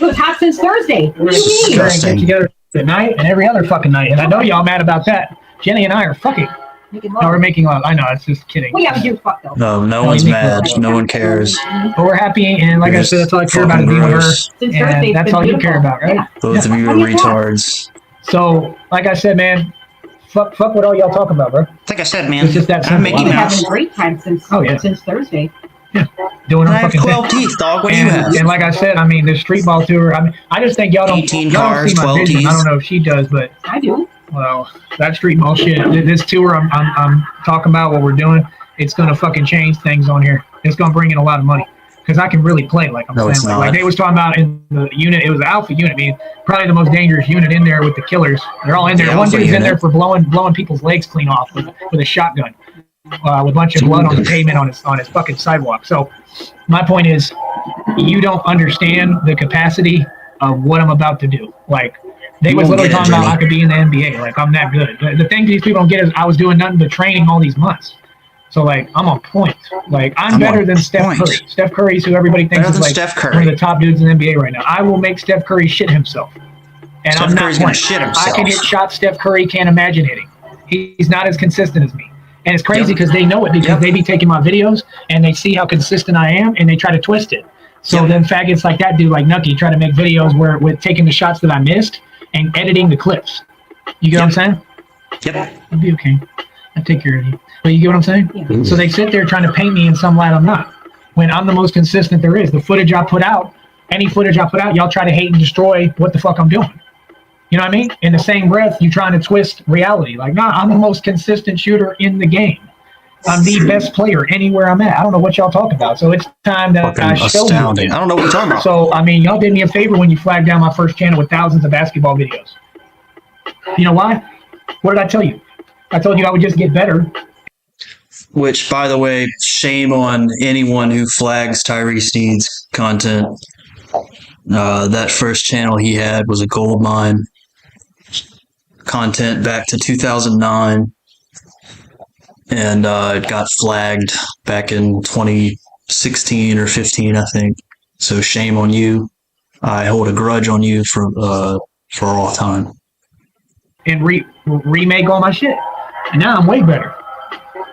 was hot since Thursday. What do you mean?
Get together tonight and every other fucking night. And I know y'all mad about that. Jenny and I are fucking. No, we're making love. I know, it's just kidding.
Well, yeah, but you fuck though.
no one's mad. No one cares.
But we're happy, and like I said, that's all I care about is being with her. And that's all you care about, right?
Both of you are retards.
So, like I said, man, fuck what all y'all talk about, bro.
Like I said, man,
it's just that
I'm Mickey
We've been
Mouse.
having a great time since Thursday.
Yeah, doing
I
our
have
fucking
12
thing.
teeth, dog. What do you have?
And like I said, I mean, the Streetball tour. I mean, I just think y'all don't
18
y'all don't
cars,
see my
12
vision.
teeth.
I don't know if she does, but
I do.
well, that Streetball shit. This tour I'm talking about, what we're doing, it's gonna fucking change things on here. It's gonna bring in a lot of money because I can really play. Like I'm
No,
saying,
it's
like
not.
they was talking about in the unit. It was the Alpha unit. I mean, probably the most dangerous unit in there with the killers. They're all in there.
The
One
Alpha
dude's in
unit.
there for blowing people's legs clean off with a shotgun. With a bunch of blood on the pavement on his fucking sidewalk. So my point is, you don't understand the capacity of what I'm about to do. Like they
You
was
won't
literally
get it,
talking about
Jimmy.
I could be in the NBA. Like I'm that good. The thing these people don't get is I was doing nothing but training all these months. So like I'm on point. Like I'm better
on
than Steph
point.
Curry. Steph Curry's who everybody thinks
Better
is
than
like
Steph Curry.
one of the top dudes in the NBA right now. I will make Steph Curry shit himself. And
Steph
I'm not
Curry's gonna
playing.
shit himself.
I can hit shots Steph Curry can't imagine hitting. He's not as consistent as me. And it's crazy because they know it because they be taking my videos and they see how consistent I am and they try to twist it. So then faggots like that dude, like Nucky, try to make videos where with taking the shots that I missed and editing the clips. You get what I'm saying?
Yep.
I'll be okay. I'll take care of you. But you get what I'm saying?
Yeah.
So they sit there trying to paint me in some light I'm not. When I'm the most consistent there is. The footage I put out, any footage I put out, y'all try to hate and destroy what the fuck I'm doing. You know what I mean? In the same breath, you're trying to twist reality. Like, nah, I'm the most consistent shooter in the game. I'm the best player anywhere I'm at. I don't know what y'all talk about. So it's time that I show
Astounding.
you.
I don't know what you're talking about.
So, I mean, y'all did me a favor when you flagged down my first channel with thousands of basketball videos. You know why? What did I tell you? I told you I would just get better.
Which, by the way, shame on anyone who flags Tyree Sneed's content. That first channel he had was a gold mine. Content back to 2009. And it got flagged back in 2016 or 15, I think. So shame on you. I hold a grudge on you for all time.
And remake all my shit. And now I'm way better.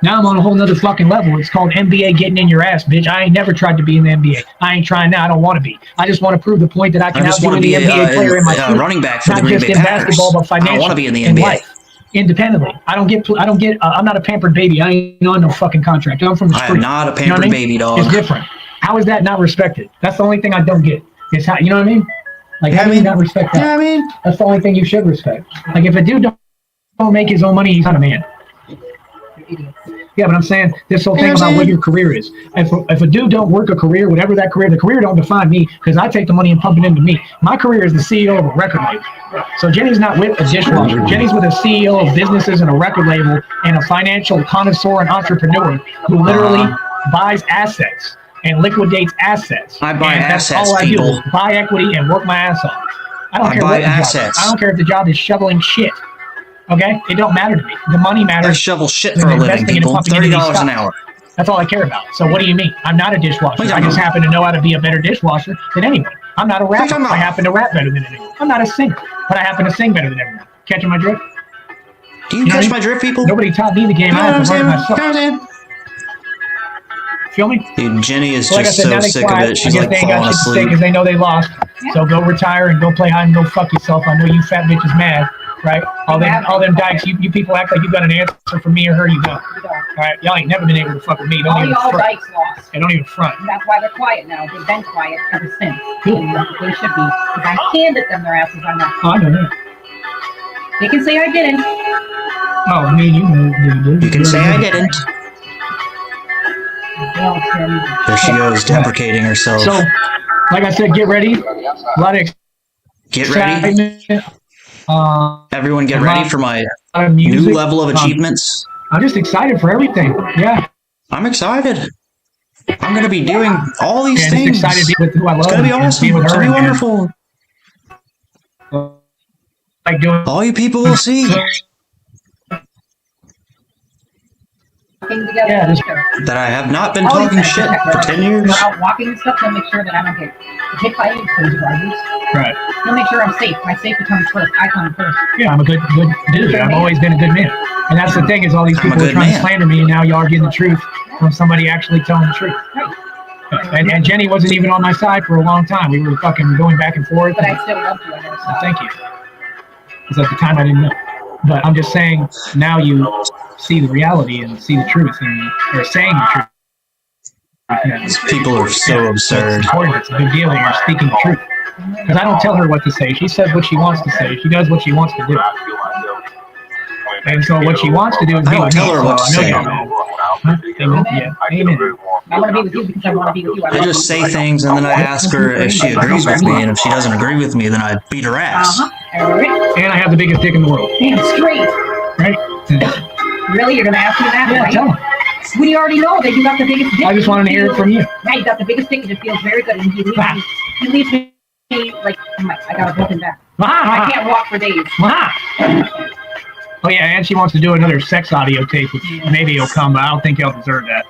Now I'm on a whole nother fucking level. It's called NBA getting in your ass, bitch. I ain't never tried to be in the NBA. I ain't trying now. I don't want to be. I just want to prove the point that I can
I just
outdo
want to
any
be
NBA player in my sleep.
running back for
Not
the Green
just
Bay
in
Packers.
basketball, but
I
financially.
don't want to be in the
in
NBA.
life. Independently. I'm not a pampered baby. I ain't on no fucking contract. I'm from the
I
street.
am not a pampered
You know what I mean?
baby, dog.
It's different. How is that not respected? That's the only thing I don't get. It's how, you know what I mean? Like, how do you not respect that?
You know what I mean?
That's the only thing you should respect. Like, if a dude don't make his own money, he's not a man. Yeah, but I'm saying this whole thing about what your career is. If a dude don't work a career, whatever that career, the career don't define me because I take the money and pump it into me. My career is the CEO of a record label. So Jenny's not with a dishwasher. Jenny's with a CEO of businesses and a record label and a financial connoisseur and entrepreneur who literally buys assets and liquidates assets.
I buy
and
assets,
that's all I
people.
do is buy equity and work my ass off. I don't care
buy
what the job is.
assets.
I don't care if the job is shoveling shit. Okay? It don't matter to me. The money
I
matters.
shovel shit
when
for a
you're
living,
investing and
people.
pumping into these
$30 an
stocks.
hour.
That's all I care about. So what do you mean? I'm not a dishwasher.
What are you
I
talking
just
about?
happen to know how to be a better dishwasher than anyone. I'm not a
What are you
rapper.
talking about?
I happen to rap better than anyone. I'm not a singer, but I happen to sing better than everyone. Catching my drift?
Do you
know
catch
what I
my
mean?
drift, people?
Nobody taught me the game.
You know
I
what I'm
have to
saying?
learn
You know what I'm
myself.
saying?
Feel me?
Dude, Jenny is
So like I
just
said, now
so
they
sick of
quiet.
it. She's
I guess
like
they ain't
falling
got shit to say
asleep.
because they know they lost. So go retire and go play hide and go fuck yourself. I know you fat bitches mad, right? All them dykes, you people act like you got an answer for me or her. You don't. All right, y'all ain't never been able to fuck with me. Don't
All
even
y'all
front.
dykes lost.
And don't even front.
That's why they're quiet now. They've been quiet ever since.
Cool.
And they should be. Because I handed them their asses on that.
Oh, I know that.
They can say I didn't.
Oh, me and you know.
You can say I didn't.
They all tell me.
There she goes, deprecating herself.
So, like I said, get ready. A lot of
Get ready.
excitement.
Everyone get
a
ready
lot
for my
of music.
new level of achievements.
I'm just excited for everything. Yeah.
I'm excited. I'm going to be doing all these
And
things.
just excited to be with who I love.
It's going to be
and
awesome.
be with
It's
her
going to be
and-
wonderful.
Like doing
All you people will see
Walking together.
Yeah, just-
that I have not been
Always
talking
been
shit
protected.
for 10
When
years.
we're out walking and stuff, they'll make sure that I don't get hit by any crazy drivers.
right.
They'll make sure I'm safe. My safety comes first. I come first.
Yeah, I'm a good dude. I've always been a good man. And that's the thing is all these
I'm a
people are
good
trying
man.
to slander me and now y'all are getting the truth from somebody actually telling the truth.
Right.
And Jenny wasn't even on my side for a long time. We were fucking going back and forth.
But I still love you. I never
So
stopped.
thank you. Because at the time I didn't know. But I'm just saying now you see the reality and see the truth and or saying the truth.
These people are so absurd.
It's important. It's a big deal that you're speaking the truth. Because I don't tell her what to say. She says what she wants to say. She does what she wants to do. And so what she wants to do is
I don't tell her what to say.
Amen. Yeah. Amen.
I want to be with you because I want to be with you.
I just say things and then I ask her if she agrees with me, and if she doesn't agree with me, then I beat her ass.
And I have the biggest dick in the world.
And straight.
Right?
Really? You're going to ask me that?
Yeah,
right?
tell her.
We already know that you got the biggest dick.
I just wanted to hear it from you.
Right, you got the biggest dick and it feels very good. And he leaves me like, I got a broken back. I can't walk for days.
Oh yeah, and she wants to do another sex audio tape, which maybe it'll come, but I don't think they'll deserve that.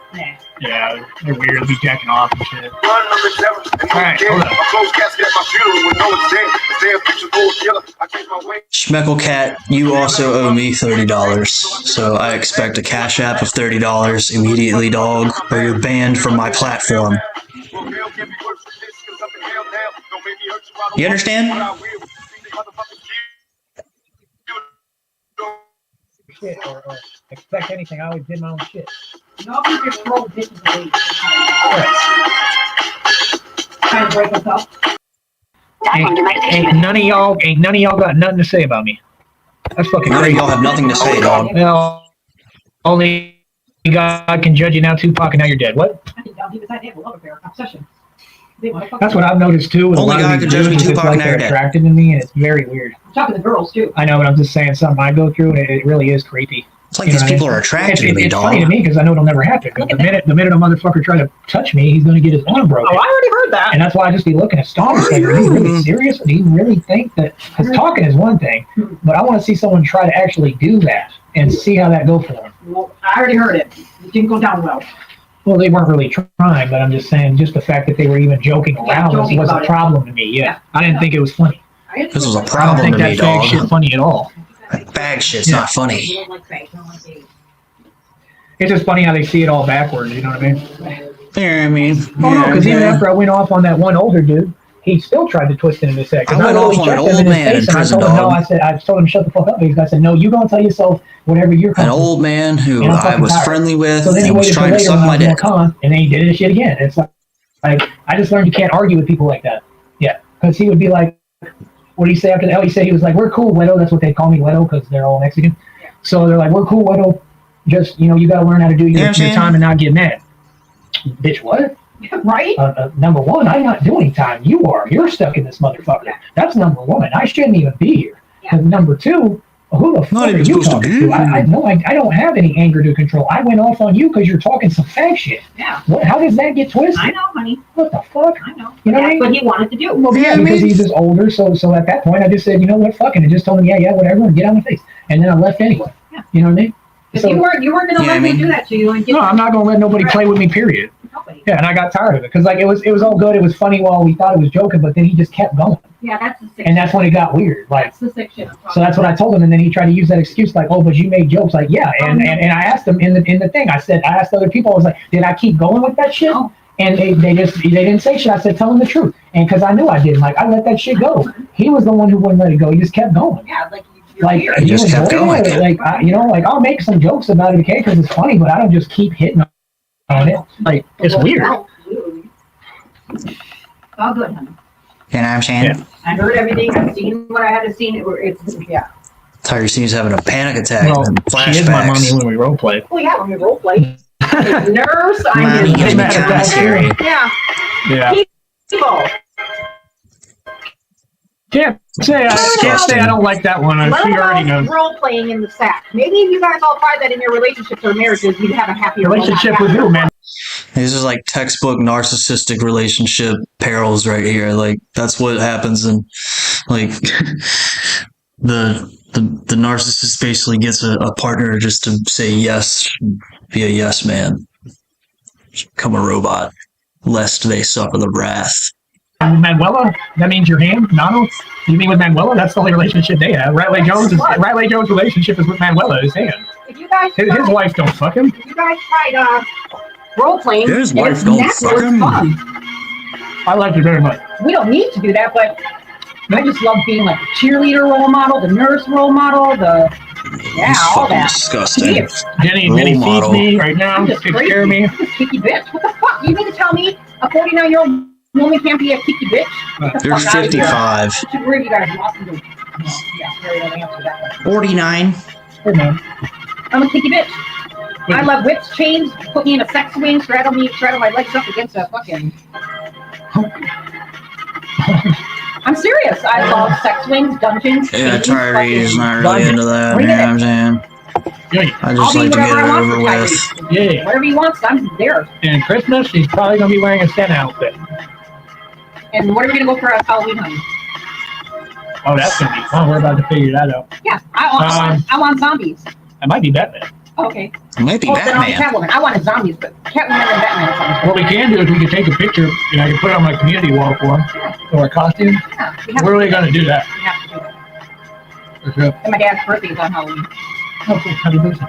Yeah, they're weird. They'll be jacking off and shit. Alright, hold up.
Schmeckle Cat, you also owe me $30, so I expect a cash app of $30 immediately, dog, or you're banned from my platform. You understand?
Shit, or expect anything. I always did my own shit.
Nobody just throw bitches away. Trying to break us up.
Ain't none of y'all got nothing to say about me. That's fucking
None of
crazy.
y'all have nothing to say, dog.
No, only God can judge you now, Tupac, and now you're dead. What?
I think he was a love affair, obsession.
That's what I've noticed too. With
Only
a lot
God
of
can
these
judge me,
dudes, it's
Tupac,
like
and now
they're
you're dead.
attracted to me, and it's very weird.
I'm talking to girls too.
I know, but I'm just saying something I go through, and it really is creepy.
It's like these people are attracted to me,
It's
dog.
funny to me because I know it'll never happen. The minute a motherfucker try to touch me, he's going to get his arm broken.
Oh, I already heard that.
And that's why I just be looking at Stalin saying, are you really serious? Do you really think that? Because talking is one thing, but I want to see someone try to actually do that and see how that go for them.
Well, I already heard it. It didn't go down well.
Well, they weren't really trying, but I'm just saying, just the fact that they were even joking around was a problem to me. Yeah, I didn't think it was funny.
This was a
I don't
problem
think
to me,
that fag
dog.
shit funny at all.
Bag shit's not funny.
You don't like fake. You don't like gay.
It's just funny how they see it all backwards. You know what I mean?
Yeah, I mean,
Oh no, because even after I went off on that one older dude, he still tried to twist it into his head.
I went off on an old man in prison, dog.
I told him to shut the fuck up. I said, no, you gonna tell yourself whatever you're
An
comfortable.
old man who
And I'm
I
fucking
was
tired.
friendly with
So then he
and was
waited till
trying to
later
suck
when I
my
was more
dick.
calm, and then he did his shit again. It's like I just learned you can't argue with people like that. Yeah, because he would be like, what did he say after that? Oh, he said he was like, we're cool, Wedo. That's what they call me, Wedo, because they're all Mexican. So they're like, we're cool, Wedo. Just, you got to learn how to do your time and not get mad. Bitch, what?
Right?
Number one, I'm not doing time. You are. You're stuck in this motherfucker. That's number one. I shouldn't even be here. And number two, who the fuck are you talking to? I don't have any anger to control. I went off on you because you're talking some fag shit.
Yeah.
How does that get twisted?
I know, honey.
What the fuck?
I know.
You know what I
That's
mean?
what he wanted to do.
Well, yeah, because he's just older. So at that point, I just said, you know what, fuck it. And just told him, yeah, whatever, and get on my face. And then I left anyway.
Yeah.
You know what I mean?
So, you weren't going to let me do that to you. And get
No, I'm not going to let nobody play with me, period.
Nobody.
Yeah, and I got tired of it because it was all good. It was funny while we thought it was joking, but then he just kept going.
Yeah, that's the sick
And that's when it got weird. Like,
That's the sick shit.
so that's what I told him, and then he tried to use that excuse, like, "Oh, but you made jokes." Like, yeah, and I asked him in the thing. I asked other people. I was like, "Did I keep going with that shit?"
No.
And they didn't say shit. I said, "Tell them the truth," and because I knew I didn't. Like, I let that shit go. He was the one who wouldn't let it go. He just kept going.
Yeah, like
Like,
He just kept going.
Like, I'll make some jokes about it, okay, because it's funny, but I don't just keep hitting on it. Like, it's weird.
All good, honey.
You know what I'm saying?
Yeah.
I heard everything. I've seen what I had to see. Yeah.
Tyree Sneed's having a panic attack
Well,
and
she is my mommy
flashbacks.
when we role play.
Oh yeah, when we role play. Nerves.
Mommy, give me
That's
commissary.
Yeah.
Yeah.
People.
Can't say I don't like that one.
What
She already
about
knows.
role playing in the sack? Maybe if you guys all tried that in your relationships or marriages, you'd have a happier
Relationship with who, man?
This is like textbook narcissistic relationship perils right here. Like, that's what happens in, like, the narcissist basically gets a partner just to say yes, be a yes man, become a robot, lest they suffer the wrath.
Manuela? That means your hand? Nano? You mean with Manuela? That's the only relationship they have. Riley Jones' relationship is with Manuela, his hand.
If you guys
His wife don't fuck him.
If you guys tried role playing,
His wife don't fuck him.
Fun.
I liked it very much.
We don't need to do that, but I just love being like the cheerleader role model, the nurse role model, the
Yeah, all
fucking
that.
disgusting.
Jenny
Role
feeds
model.
me right now.
I'm
Takes
just
care of me.
crazy. This kicky bitch. What the fuck? You mean to tell me a 49-year-old woman can't be a kicky bitch? Get the
You're
fuck out of here.
55.
Where have you guys lost me? Yeah, Harry, don't answer that one.
49.
Hey, man.
I'm a kicky bitch. I love whips, chains, put me in a sex swing, straddle my legs up against a fucking... I'm serious. I love sex swings, dungeons,
Yeah,
chains,
Tyree is
fucking-
not really into that. You know what I'm saying? I
I'll
just
be
like to get
whatever
it
I want
over
for
with.
Tyree.
Yeah.
Whatever he wants, I'm there.
And Christmas, he's probably gonna be wearing a Santa outfit.
And what are we gonna go for a Halloween hunt?
Oh, that's gonna be fun. We're about to figure that out.
Yeah, I want zombies.
It might be Batman.
Okay.
It might be
Then I'll be
Batman.
Catwoman. I wanted zombies, but Catwoman and Batman sounds
What we can do is we can take a picture and I can put it on my community wall for him. Or a costume.
good.
We're really gonna do that.
We have to do it.
For sure.
And my dad's birthday is on Halloween.
Okay, happy birthday.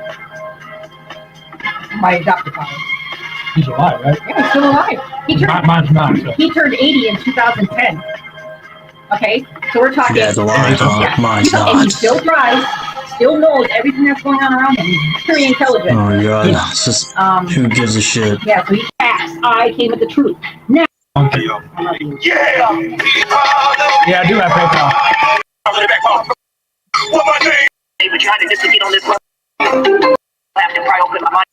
My adopted father.
He's alive, right?
Yeah, he's still alive.
Mine's not. So.
He turned 80 in 2010. Okay, so we're talking.
Your dad's alive, huh? Mine's
And he
not.
still drives, still knows everything that's going on around him. He's very intelligent.
Oh my god. It's just, who gives a shit?
Yeah, so he acts. I came with the truth. Now.
Okay.
Yeah.
Yeah, I do have PayPal.
They were trying to just get on this one. Laughed and probably opened my mind.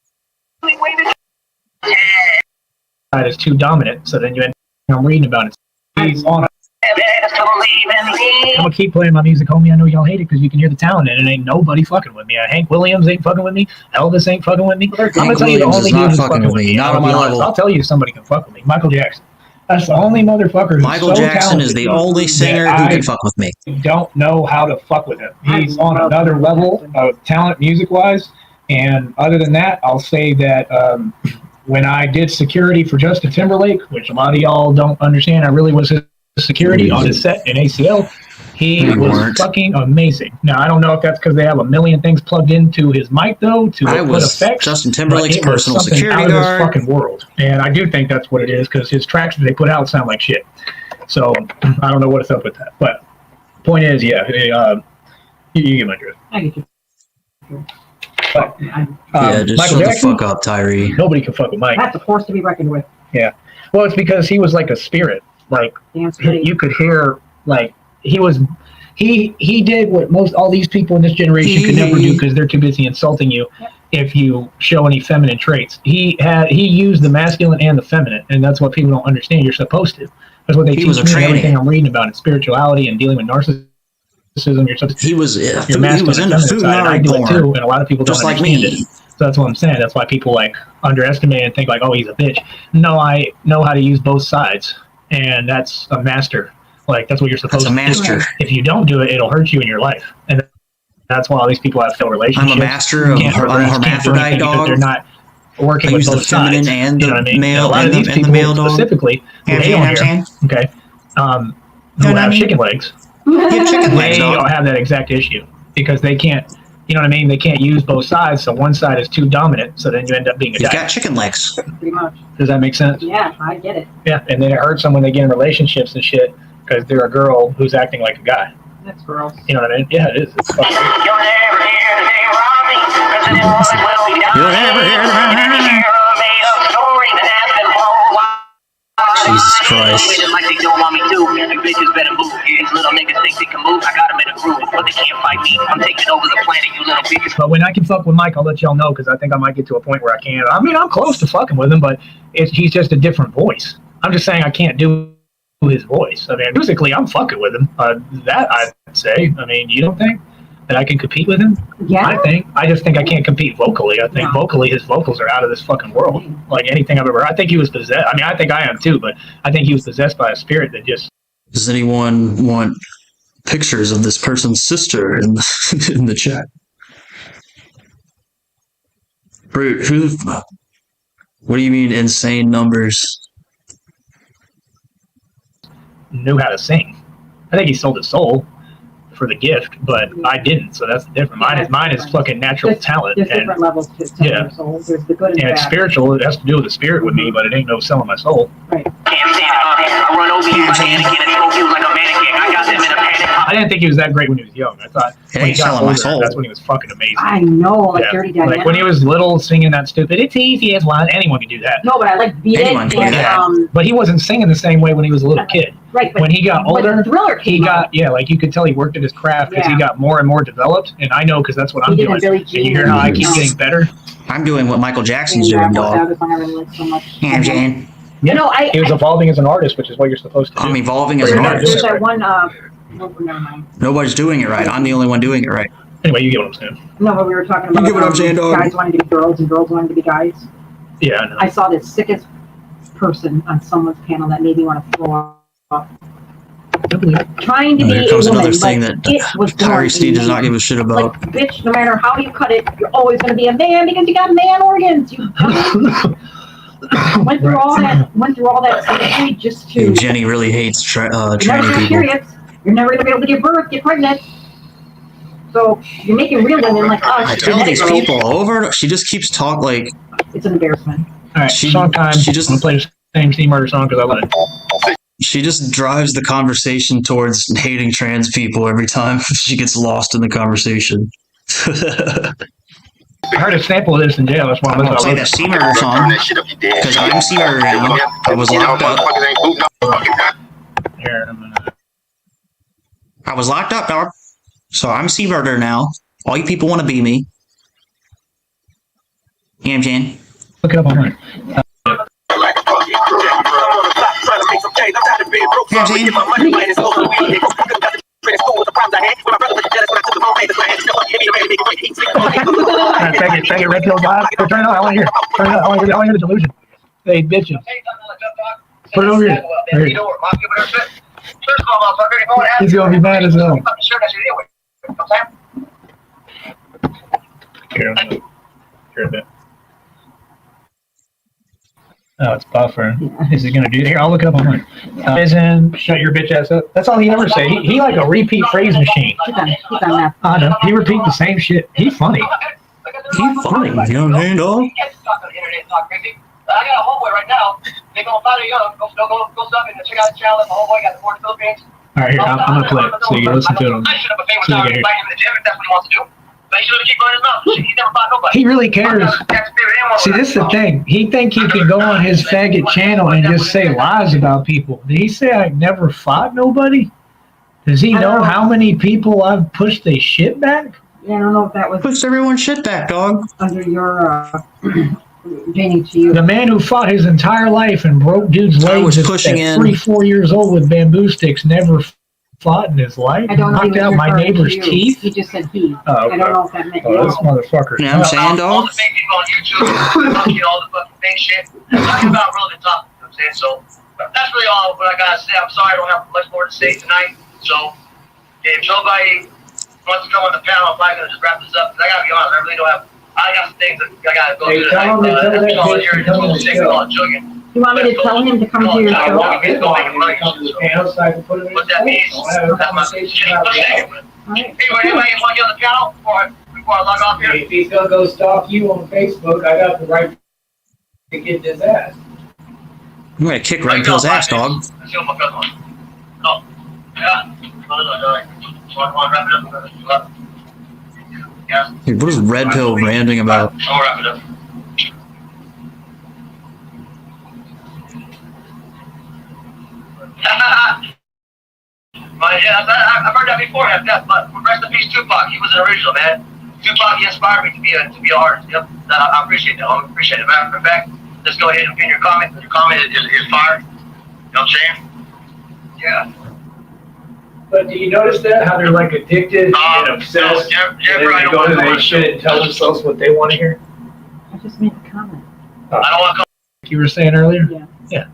That is too dominant, so then you end up reading about it. He's on it. I'm gonna keep playing my music, homie. I know y'all hate it because you can hear the talent in it. Ain't nobody fucking with me. Hank Williams ain't fucking with me. Elvis ain't fucking with me. I'm gonna tell you the only dude who's fucking with me.
Not on my level.
I'll tell you if somebody can fuck with me. Michael Jackson. That's the only motherfucker who's
Michael
so
Jackson is the only singer who can fuck with me.
Don't know how to fuck with him. He's on another level of talent music-wise. And other than that, I'll say that when I did security for Justin Timberlake, which a lot of y'all don't understand, I really was his security on his set in ACL. He was fucking amazing. Now, I don't know if that's because they have a million things plugged into his mic, though, to put effects.
Justin Timberlake's
but it was
personal
something
security
out of
guard.
this fucking world. And I do think that's what it is, because his tracks that they put out sound like shit. So, I don't know what's up with that. But, point is, yeah, you get my drift.
I get you.
But,
Yeah, just
Michael
shut
Jackson,
the fuck up, Tyree.
nobody can fuck with Mike.
That's a force to be reckoned with.
Yeah. Well, it's because he was like a spirit. Like,
Damn straight.
you could hear, like, he did what all these people in this generation could never do because they're too busy insulting you if you show any feminine traits. He used the masculine and the feminine, and that's what people don't understand. You're supposed to. That's what they teach me and everything I'm reading about in spirituality and dealing with narcissism.
He was
your masculine and feminine side. I do it too, and a lot of people don't understand it. So that's what I'm saying. That's why people like underestimate and think like, oh, he's a bitch. No, I know how to use both sides, and that's a master. Like, that's what you're supposed to do.
That's a master.
If you don't do it, it'll hurt you in your life. And that's why all these people have failed relationships.
I'm a master of hermaphrodite, dog.
They're not working
I
with
use the
both sides.
feminine and
You
the
know what I mean?
male
A lot of these
and
people
the male dog.
specifically who hate on here, okay, who have chicken legs, they don't have that exact issue because they can't, you know what I mean? They can't use both sides, so one side is too dominant, so then you end up being a
He's
guy.
got chicken legs.
Pretty much.
Does that make sense?
Yeah, I get it.
Yeah, and then it hurts them when they get in relationships and shit because they're a girl who's acting like a guy.
That's gross.
You know what I mean? Yeah, it is. It's fucking
You'll never hear Jesus Christ.
But when I can fuck with Mike, I'll let y'all know because I think I might get to a point where I can. I mean, I'm close to fucking with him, but he's just a different voice. I'm just saying I can't do his voice. I mean, musically, I'm fucking with him. That I'd say. I mean, you don't think that I can compete with him?
Yeah.
I just think I can't compete vocally. I think vocally his vocals are out of this fucking world. Like anything I've ever heard. I think he was possessed. I mean, I think I am too, but I think he was possessed by a spirit that just...
Does anyone want pictures of this person's sister in the chat? Brute, what do you mean insane numbers?
Knew how to sing. I think he sold his soul for the gift, but I didn't, so that's different. Mine is fucking natural talent.
There's different levels to your soul. There's the good and
it's
bad.
spiritual. It has to do with the spirit with me, but it ain't no selling my soul.
Right.
I run over you like a mannequin and smoke you like a mannequin. I got them in a panic.
I didn't think he was that great when he was young. I thought
It
when he
ain't
got
selling
older,
my soul.
that's when he was fucking amazing.
I know, like Dirty Diana.
Like when he was little, singing that stupid "It's easy as one." Anyone can do that.
No, but I like Beat
Anyone
It.
can do that.
But he wasn't singing the same way when he was a little kid.
Right. But
When he got
when
older,
the Thriller
he
came
got
out,
like you could tell he worked at his craft because he
Yeah.
got more and more developed. And I know because that's what
He
I'm
did
doing.
Billie
And you
Jean
hear how I
and,
keep getting better?
I'm doing what Michael Jackson's
yeah,
doing,
that
dog.
was one I really liked so much.
Yeah, Jane.
Yeah.
No,
He was evolving as an artist, which is what you're supposed to do.
I'm evolving as
You're
an
not
artist.
There's
doing it
that
right.
one. No, never mind.
Nobody's doing it right. I'm the only one doing it right.
Anyway, you get what I'm saying.
No, but we were talking about
get what I'm saying, dog?
guys wanting to be girls and girls wanting to be guys.
Yeah, I know.
I saw the sickest person on someone's panel that made me want to throw up. Trying to
And
be
there comes
a woman,
another thing
but
that
it was
Tyree Sneed does not give a shit about.
Like, bitch, no matter how you cut it, you're always going to be a man because you got man organs. You went through all that surgery just to.
Dude, Jenny really hates
You're never
training
gonna have
people.
periods. You're never gonna be able to give birth, get pregnant. So you're making real women like us.
I tell these
genetic girls.
people over. She just keeps talking like
It's an embarrassment.
All right,
She-
song time.
she just-
I'm gonna play the same Steve Murder song because I love it.
she just drives the conversation towards hating trans people every time she gets lost in the conversation.
I heard a sample of this in jail. That's why
I won't play that C Murder song because I'm C Murder now. I was locked up.
Here, I'm gonna.
I was locked up, dog. So I'm C Murder now. All you people want to be me. Yeah, Jen.
Look it up online.
Yeah, Jen.
Take it, red pill vibe. Turn it on. I want to hear. Turn it on. I want to hear the delusion. Hey, bitches. Put it over here. Right here. He's gonna be mad as hell. Here a bit. Oh, it's buffering. Is he gonna do? Here, I'll look it up online. Isn't shut your bitch ass up. That's all he ever say. He like a repeat phrase machine.
He's on that.
I know. He repeat the same shit. He's funny.
He's funny. You know what I'm saying, dog?
I got a homeboy right now. They gonna find a young. Go stop and check out the channel. My homeboy got the board of Philippines.
All right, here. I'm gonna play it so you can listen to it.
I should have a famous
So you
out
can hear.
fight him in the gym if that's what he wants to do. But he should keep running his mouth. He never fought nobody.
He really cares. See, this is the thing. He think he can go on his faggot channel and just say lies about people. Did he say I never fought nobody? Does he know how many people I've pushed their shit back?
Yeah, I don't know if that was
Puts everyone's shit back, dog.
under your Janie to you.
The man who fought his entire life and broke dudes'
I was
legs
pushing
at
in.
3-4 years old with bamboo sticks never fought in his life.
I don't know. if
Knocked
he was
out my
referring to
neighbor's
you.
teeth.
He just said he.
Oh,
I
okay.
don't know if that meant
Oh, this
you.
motherfucker.
You know what I'm saying,
All
dog?
the fake people on YouTube, talking all the fucking fake shit. Talking about relevant topics. You know what I'm saying? So that's really all what I gotta say. I'm sorry I don't have much more to say tonight. So if nobody wants to come on the panel, I'm probably gonna just wrap this up. Because I gotta be honest, I really don't have. I got some things that I gotta go
Hey,
do
tell
tonight.
him to tell that
That's all
bitch
here.
to come on the
Just
show.
all jugging.
You want me to tell him to come to your
I
show?
want to get going. What that means, that's my shitty pushing.
Alright.
Anyway, anybody want to get on the panel before I log off here?
If he's gonna go stalk you on Facebook, I got the right to get this ass.
I'm gonna kick Red Pill's ass, dog.
Let's see what my cousin wants. Oh, yeah. Want to wrap it up? Yeah.
Dude, what is Red Pill ranting about?
I'll wrap it up. I've heard that before. But rest in peace, Tupac. He was an original, man. Tupac, he inspired me to be an artist. Yep, I appreciate that. I appreciate it. Matter of fact, let's go ahead and pin your comment. Your comment is fire. You know what I'm saying? Yeah.
But do you notice that how they're like addicted and obsessed?
Jennifer,
and then
I
they
don't
go
want
to
to
their shit and tell themselves what they want to hear.
I just made a comment.
I don't want to
Like you were saying earlier.
Yeah.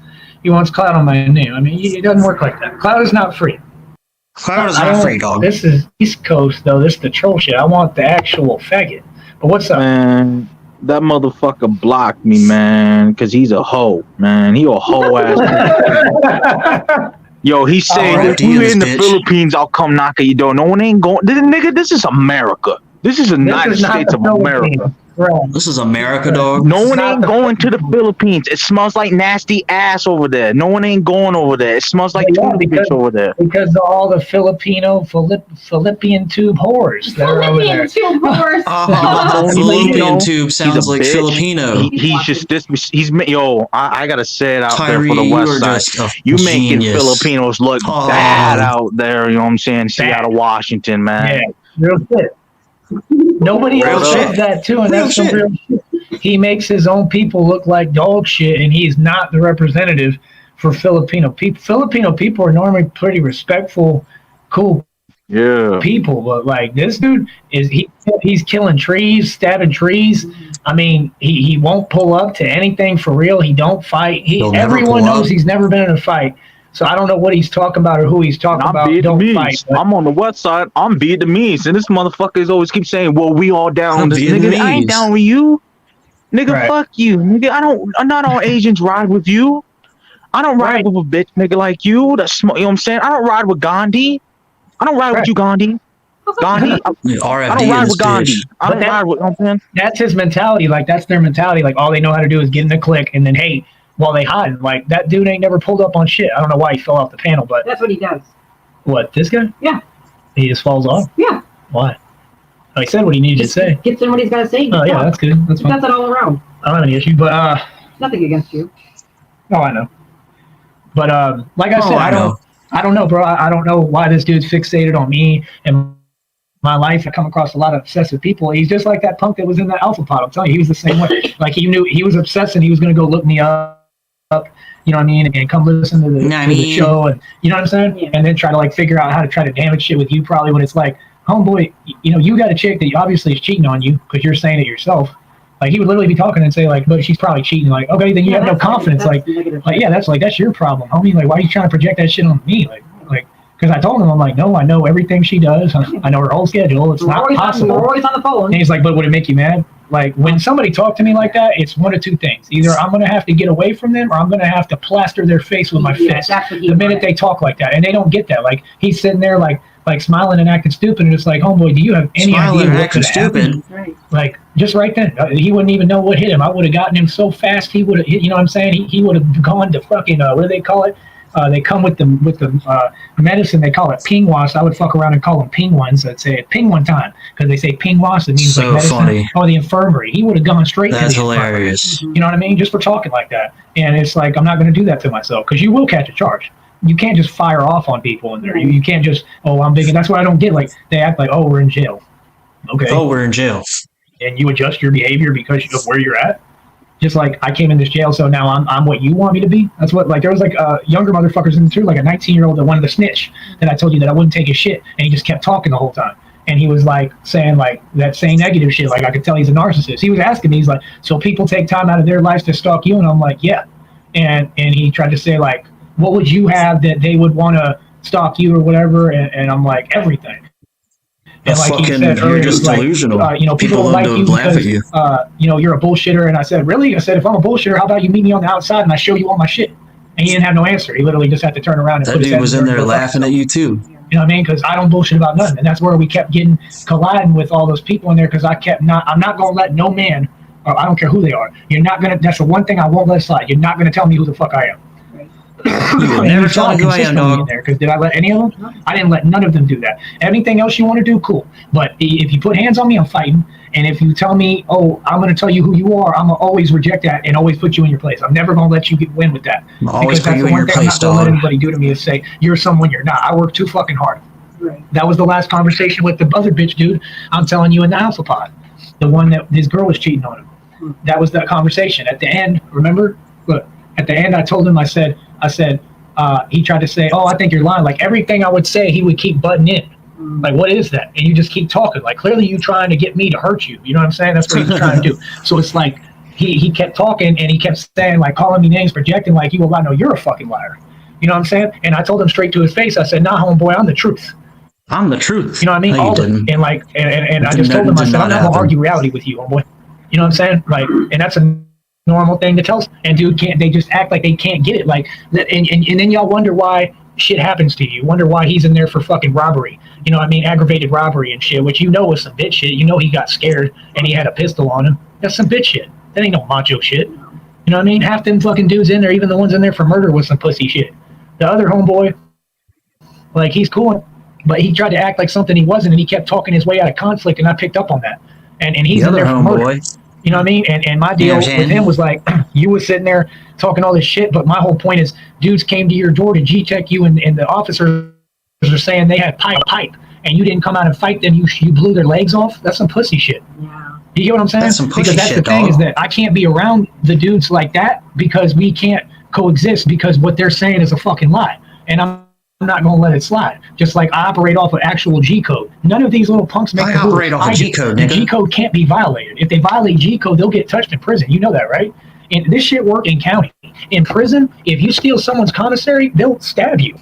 He wants clout on my name. I mean, it doesn't work like that. Clout is not free.
Cloud is
I
not
don't-
free, dog.
This is East Coast, though. This is the troll shit. I want the actual faggot. But what's up?
Man, that motherfucker blocked me, man, because he's a hoe, man. He a hoe ass. Yo, he said,
right,
if we're in the
bitch.
Philippines, I'll come knock at your door. No one ain't going. Nigga, this is America. This is the United
is not
States
the
of America.
Philippines. Bro.
This is America, dog.
No one ain't going to the Philippines. It smells like nasty ass over there. No one ain't going over there. It smells like tuna fish over there.
Because of all the Filipino Philippian tube whores that are over there.
Tube whores.
Fallopian tube sounds like
bitch.
Filipino.
He's just this. I gotta say it out
Tyree,
there for the
you are
West Side.
just a
You making
genius.
Filipinos look bad out there. You know what I'm saying? Seattle, Washington, man.
Yeah, real shit. Nobody else says that too, and that's some real shit. He makes his own people look like dog shit, and he's not the representative for Filipino people. Filipino people are normally pretty respectful, cool people, but like this dude he's killing trees, stabbing trees. I mean, he won't pull up to anything for real. He don't fight. Everyone knows he's never been in a fight. So I don't know what he's talking about or who he's talking about. Don't fight.
I'm on the West Side. I'm Vietnamese, and this motherfuckers always keep saying, "Well, we all down." This nigga, I ain't down with you, nigga. Fuck you, nigga. Not all Asians ride with you. I don't ride with a bitch nigga like you. That's you know what I'm saying. I don't ride with Gandhi. I don't ride with you, Gandhi. Gandhi. I don't ride with Gandhi. I don't ride with. You know what I'm saying?
That's his mentality. Like that's their mentality. Like all they know how to do is get in the clique and then hate. While they hide, like that dude ain't never pulled up on shit. I don't know why he fell off the panel, but
that's what he does.
What, this guy?
Yeah.
He just falls off?
Yeah.
Why? Oh, he said what he needed to say.
Gets in what he's got to say.
Oh yeah, that's good. That's fine.
That's it all around.
I don't have any issue, but
nothing against you.
Oh, I know. But like I said, I don't know, bro. I don't know why this dude's fixated on me and my life. I come across a lot of obsessive people. He's just like that punk that was in that Alpha Pod. I'm telling you, he was the same way. Like he knew he was obsessed and he was gonna go look me up. You know what I mean? And come listen to the show, and you know what I'm saying? Yeah. And then try to like figure out how to try to damage shit with you. Probably when it's like, homeboy, you know, you got a chick that obviously is cheating on you because you're saying it yourself. Like he would literally be talking and say like, but she's probably cheating. Like, okay, then you have no confidence. Like yeah, that's your problem, homie. Like, why are you trying to project that shit on me? Like, because I told him, I'm like, no, I know everything she does. I know her whole schedule. It's not possible.
We're always on the phone.
And he's like, but would it make you mad? Like, when somebody talk to me like that, it's one of two things. Either I'm going to have to get away from them or I'm going to have to plaster their face with my fist the minute they talk like that. And they don't get that. Like, he's sitting there like smiling and acting stupid. And it's like, homeboy, do you have any idea what could happen? Right. Like, just right then. He wouldn't even know what hit him. I would have gotten him so fast, he would have, you know what I'm saying? He would have gone to fucking, what do they call it? They come with the medicine. They call it pingwas. I would fuck around and call them pingwans. I'd say ping one time because they say pingwas. It means
so
like medicine.
Funny.
Oh, the infirmary. He would have gone straight to the
hilarious.
infirmary. You know what I mean? Just for talking like that. And it's like I'm not going to do that to myself because you will catch a charge. You can't just fire off on people in there. You can't just I'm big. And that's what I don't get. Like they act like we're in jail. Okay.
Oh, we're in jail.
And you adjust your behavior because of where you're at. Just like I came in this jail, so now I'm what you want me to be. That's what, like, there was like younger motherfuckers in there too, like a 19-year-old that wanted to snitch that I told you that I wouldn't take his shit, and he just kept talking the whole time. And he was like saying like that same negative shit. Like I could tell he's a narcissist. He was asking me, he's like, so people take time out of their lives to stalk you, and I'm like, yeah. And he tried to say like, what would you have that they would want to stalk you or whatever? And I'm like, everything. And like he said earlier,
you're just delusional.
Like, people like you because you're a bullshitter. And I said, really? I said, if I'm a bullshitter, how about you meet me on the outside and I show you all my shit? And he didn't have no answer. He literally just had to turn around and
that dude was in there laughing at you too.
You know what I mean? Because I don't bullshit about nothing, and that's where we kept getting colliding with all those people in there. Because I'm not gonna let no man, or I don't care who they are. You're not gonna. That's the one thing I won't let slide. You're not gonna tell me who the fuck I am.
You will never tell me who I am, dog.
Because did I let any of them? I didn't let none of them do that. Anything else you want to do, cool. But if you put hands on me, I'm fighting. And if you tell me, I'm going to tell you who you are, I'm going to always reject that and always put you in your place. I'm never going to let you win with that.
Always put you in your place,
I'm not going to let anybody do to me is say, you're someone you're not. I work too fucking hard. Right. That was the last conversation with the other bitch dude. I'm telling you in the Alpha Pod. The one that his girl was cheating on him. That was that conversation. At the end, remember? Look, at the end I told him, I said, he tried to say, I think you're lying. Like everything I would say, he would keep butting in. Like, what is that? And you just keep talking. Like, clearly you trying to get me to hurt you. You know what I'm saying? That's what he's trying to do. So it's like he kept talking and he kept saying, like, calling me names, projecting like, you a lie. No, you're a fucking liar. You know what I'm saying? And I told him straight to his face, I said, nah, homeboy, I'm the truth.
I'm the truth.
You know what I mean?
No, you didn't.
And like, and I just told him, I said, I'm not going to argue reality with you, homeboy. You know what I'm saying? Like, and that's a normal thing to tell. And dude, they just act like they can't get it. Like, and then y'all wonder why shit happens to you. Wonder why he's in there for fucking robbery. You know what I mean? Aggravated robbery and shit, which you know was some bitch shit. You know he got scared and he had a pistol on him. That's some bitch shit. That ain't no macho shit. You know what I mean? Half them fucking dudes in there, even the ones in there for murder, was some pussy shit. The other homeboy, like, he's cool, but he tried to act like something he wasn't, and he kept talking his way out of conflict, and I picked up on that. And he's in there for murder. You know what I mean? And my deal with him was like, you was sitting there talking all this shit, but my whole point is, dudes came to your door to G-check you, and the officers are saying they had pipe, and you didn't come out and fight them. You blew their legs off. That's some pussy shit. Yeah. You get what I'm saying? That's some pussy shit, because that's the thing, is that I can't be around the dudes like that because we can't coexist, because what they're saying is a fucking lie, and I'm not going to let it slide. Just like I operate off of actual G code. None of these little punks make. I operate off of G code, nigga. G code can't be violated. If they violate G code, they'll get touched in prison. You know that, right? And this shit work in county. In prison, if you steal someone's commissary, they'll stab you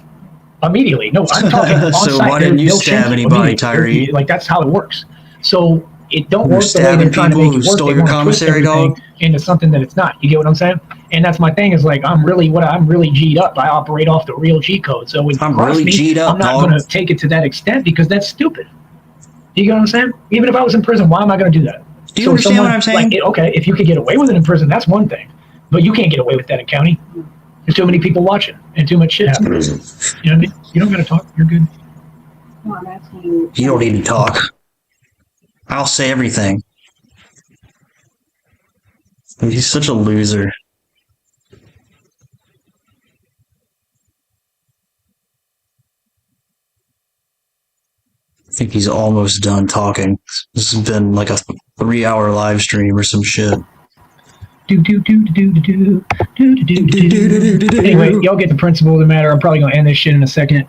immediately. No, I'm talking on
so
site.
Why didn't you stab anybody, Tyree?
Like, that's how it works. So it don't work the way they're trying to make it work. Stole your commissary, dog, into something that it's not. You get what I'm saying? And that's my thing, is like, I'm really G'd up. I operate off the real G code. So when I'm really G'd up, I'm not going to take it to that extent, because that's stupid. You get what I'm saying? Even if I was in prison, why am I going to do that?
Do you understand what I'm saying?
Like, okay, if you could get away with it in prison, that's one thing. But you can't get away with that in county. There's too many people watching and too much shit happening. You know what I mean? You don't got to talk. You're good.
No, I'm asking you.
You don't need to talk. I'll say everything. He's such a loser. I think he's almost done talking. This has been like a 3-hour live stream or some shit.
Anyway, y'all get the principle of the matter. I'm probably going to end this shit in a second.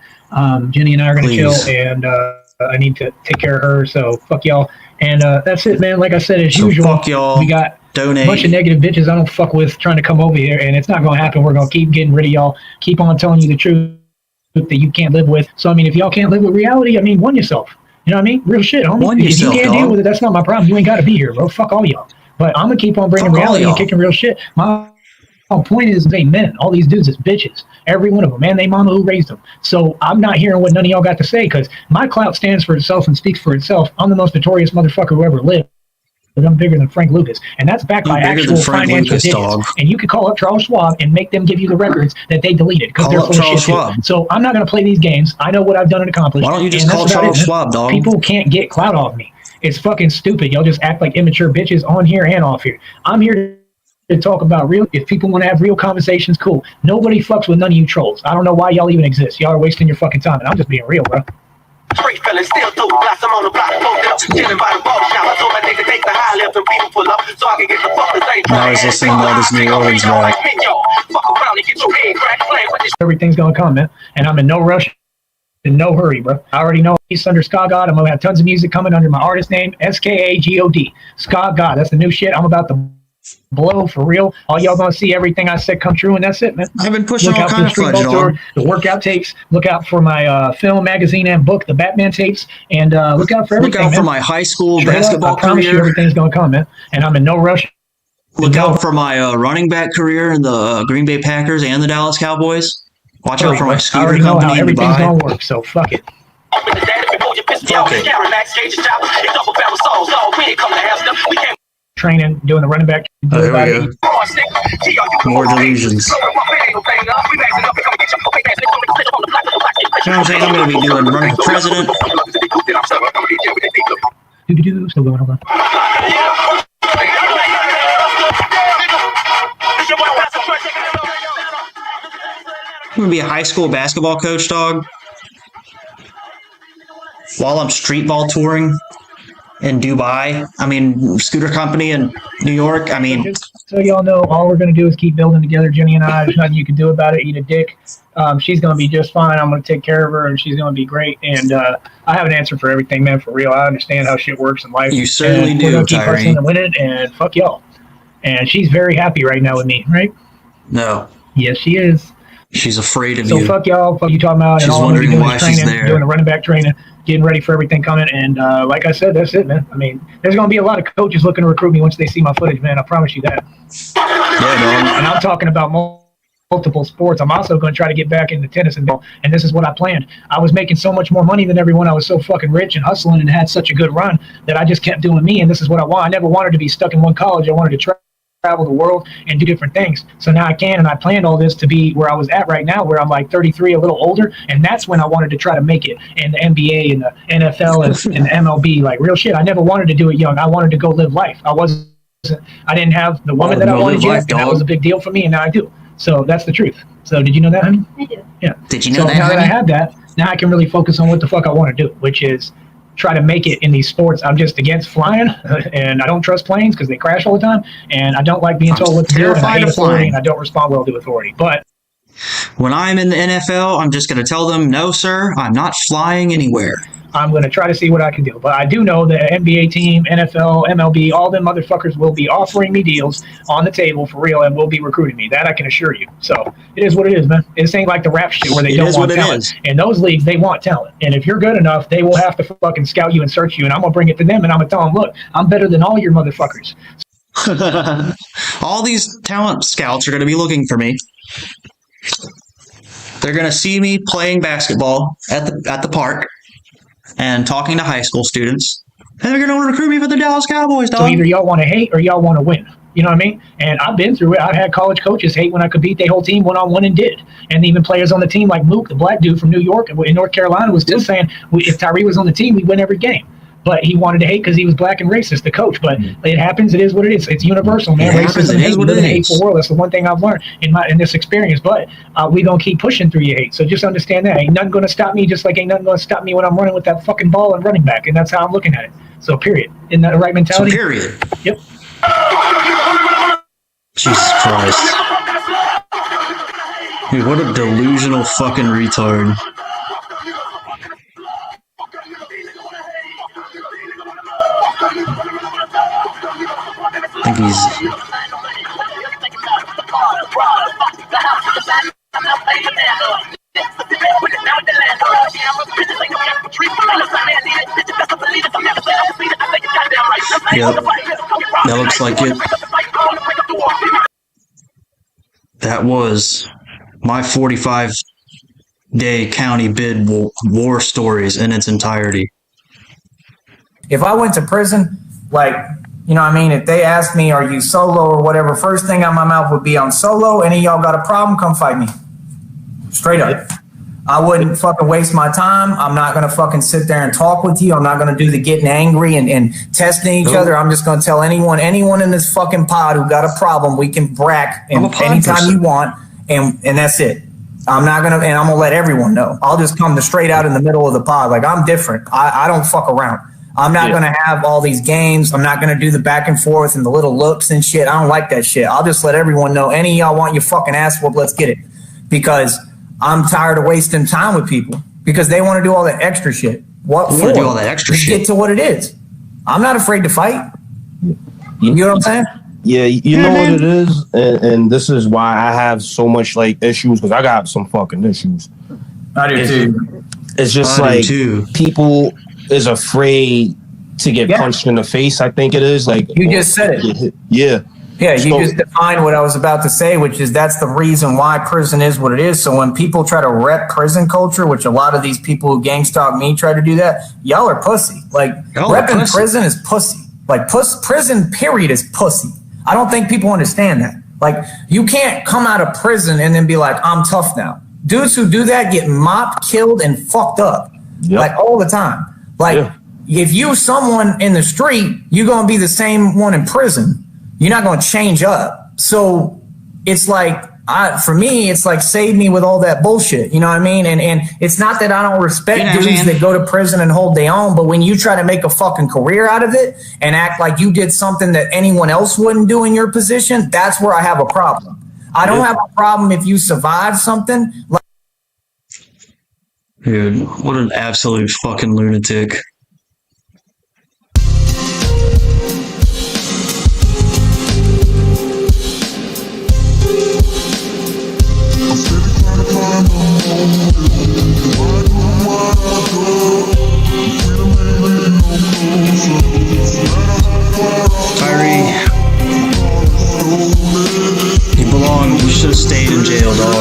Jenny and I are going to chill, and I need to take care of her, so fuck y'all. And that's it, man. Like I said, as usual,
fuck y'all.
We got
Donate.
a bunch of negative bitches I don't fuck with trying to come over here, and it's not going to happen. We're going to keep getting rid of y'all, keep on telling you the truth that you can't live with. So, I mean, if y'all can't live with reality, I mean, one yourself. You know what I mean? Real shit, homie. If you can't deal with it, that's not my problem. You ain't got to be here, bro. Fuck all y'all. But I'm going to keep on bringing reality and kicking real shit. My point is, they men. All these dudes is bitches. Every one of them. Man, they mama who raised them. So I'm not hearing what none of y'all got to say, because my clout stands for itself and speaks for itself. I'm the most notorious motherfucker who ever lived. But I'm bigger than Frank Lucas. And that's backed by actual financial digits. And you could call up Charles Schwab and make them give you the records that they deleted, because they're full of shit too. So I'm not going to play these games. I know what I've done and accomplished.
Why don't you just call Charles Schwab, dog?
People can't get clout off me. It's fucking stupid. Y'all just act like immature bitches on here and off here. I'm here to talk about real. If people want to have real conversations, cool. Nobody fucks with none of you trolls. I don't know why y'all even exist. Y'all are wasting your fucking time, and I'm just being real, bro.
Street feeling still do blast. I'm on the block, pulled up, chilling by the ball shop. I told my nigga take the high left and people pull up so I can get the fuck the same.
Now he's listening to all this New Orleans rap.
Everything's gonna come, man, and I'm in no rush, in no hurry, bro. I already know he's under Ska God. I'm gonna have tons of music coming under my artist name, SKAGOD. Ska God. That's the new shit. I'm about to blow for real. All y'all gonna see everything I said come true, and that's it, man.
I've been pushing all kinds of fudge,
dog. The workout tapes. Look out for my film, magazine, and book, the Batman tapes, and look out for everything.
Look out for my high school basketball career.
I promise you, everything's gonna come, man. And I'm in no rush.
Look out for my running back career in the Green Bay Packers and the Dallas Cowboys. Watch out for my scooter company. I already know how everything's gonna work, so fuck it. Training, doing the running back. There we go. More delusions. You know what I'm saying? I'm going to be doing running for president.
Still going, hold on.
I'm going to be a high school basketball coach, dog. While I'm streetball touring in Dubai, scooter company in New York.
So y'all know, all we're going to do is keep building together, Jenny and I. There's nothing you can do about it. Eat a dick. She's going to be just fine. I'm going to take care of her, and she's going to be great. And I have an answer for everything, man, for real. I understand how shit works in life.
You certainly do,
we're going to keep
Tyree.
hustling and winning, and fuck y'all. And she's very happy right now with me, right?
No.
Yes, she is.
She's afraid of
you.
So
fuck y'all. Fuck you talking about.
She's
and all
wondering
doing
why
training,
she's there.
Doing the running back training, getting ready for everything coming. And like I said, that's it, man. There's going to be a lot of coaches looking to recruit me once they see my footage, man. I promise you that.
Yeah, man.
And I'm talking about multiple sports. I'm also going to try to get back into tennis and this is what I planned. I was making so much more money than everyone. I was so fucking rich and hustling and had such a good run that I just kept doing me, and this is what I want. I never wanted to be stuck in one college. I wanted to travel the world and do different things. So now I can, and I planned all this to be where I was at right now, where I'm like 33, a little older, and that's when I wanted to try to make it in the NBA and the NFL and the MLB. Like real shit. I never wanted to do it young. I wanted to go live life. I didn't have the woman that I wanted yet, and that was a big deal for me, and now I do. So that's the truth. So did you know that, honey?
I do.
Yeah.
Did you know that,
now
honey?
that I have that, now I can really focus on what the fuck I want to do, which is try to make it in these sports. I'm just against flying, and I don't trust planes because they crash all the time, and I don't like being told what to do, and I hate authority, and I don't respond well to authority. But
when I'm in the NFL, I'm just going to tell them, no, sir, I'm not flying anywhere.
I'm going to try to see what I can do. But I do know the NBA team, NFL, MLB, all them motherfuckers will be offering me deals on the table for real and will be recruiting me. That I can assure you. So it is what it is, man. This ain't like the rap shit where they don't want talent. In those leagues, they want talent. And if you're good enough, they will have to fucking scout you and search you. And I'm going to bring it to them and I'm going to tell them, look, I'm better than all your motherfuckers.
All these talent scouts are going to be looking for me. They're going to see me playing basketball at the park and talking to high school students, and they're going to recruit me for the Dallas Cowboys, dog.
So either y'all want to hate or y'all want to win. You know what I mean? And I've been through it. I've had college coaches hate when I could beat their whole team one-on-one and did. And even players on the team like Mook, the black dude from New York in North Carolina, was still saying if Tyree was on the team, we'd win every game. But he wanted to hate because he was black and racist, the coach. But it happens. It is what it is. It's universal, man. Racism is what it is. In a hateful world. That's the one thing I've learned in this experience. But we don't keep pushing through your hate. So just understand that. Ain't nothing going to stop me, just like ain't nothing going to stop me when I'm running with that fucking ball and running back. And that's how I'm looking at it. So period. Isn't that the right mentality?
So period.
Yep.
Jesus Christ. Dude, what a delusional fucking retard. I think he's... Yep. That looks like it. That was my 45-day county bid war stories in its entirety.
If I went to prison, like, you know what I mean? If they asked me, are you solo or whatever, first thing out of my mouth would be, I'm solo. Any of y'all got a problem? Come fight me. Straight up. I wouldn't fucking waste my time. I'm not going to fucking sit there and talk with you. I'm not going to do the getting angry and testing each other. I'm just going to tell anyone in this fucking pod who got a problem, we can brack anytime you want. And that's it. I'm not going to, and I'm going to let everyone know. I'll just come straight out in the middle of the pod. Like, I'm different. I don't fuck around. I'm not going to have all these games. I'm not going to do the back and forth and the little looks and shit. I don't like that shit. I'll just let everyone know, any of y'all want your fucking ass whooped, let's get it. Because I'm tired of wasting time with people because they want to do all that extra shit. What for?
Do all that extra shit.
Get to what it is. I'm not afraid to fight. You know what I'm saying?
Yeah, you know what it is? And this is why I have so much like issues, because I got some fucking issues.
I do too.
It's just like people is afraid to get punched in the face. I think it is like
you just said it.
Yeah,
you just defined what I was about to say, which is that's the reason why prison is what it is. So when people try to rep prison culture, which a lot of these people who gang stalk me try to do that, y'all are pussy. Like repping prison is pussy. Like prison period is pussy. I don't think people understand that. Like you can't come out of prison and then be like, I'm tough now. Dudes who do that get mopped, killed, and fucked up like all the time. Like, if you someone in the street, you're going to be the same one in prison. You're not going to change up. So it's like, for me, it's like, save me with all that bullshit. You know what I mean? And it's not that I don't respect dudes that go to prison and hold their own, but when you try to make a fucking career out of it and act like you did something that anyone else wouldn't do in your position, that's where I have a problem. I don't have a problem if you survive something.
Dude, what an absolute fucking lunatic. Tyree, you should have stayed in jail, dog.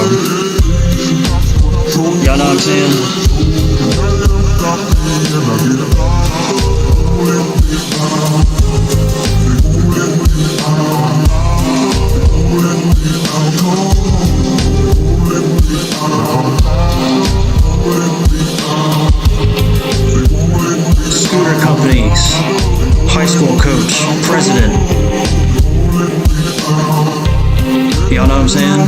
high school coach, president. Y'all know what I'm saying?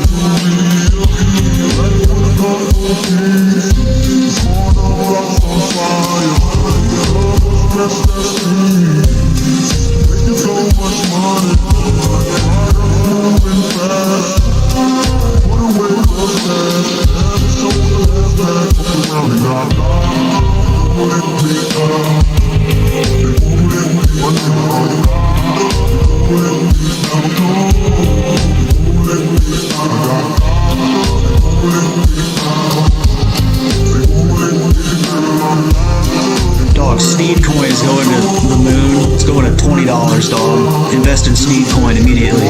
Dog, Sneed coin is going to the moon. It's going at $20, dog. Invest in Sneed coin immediately.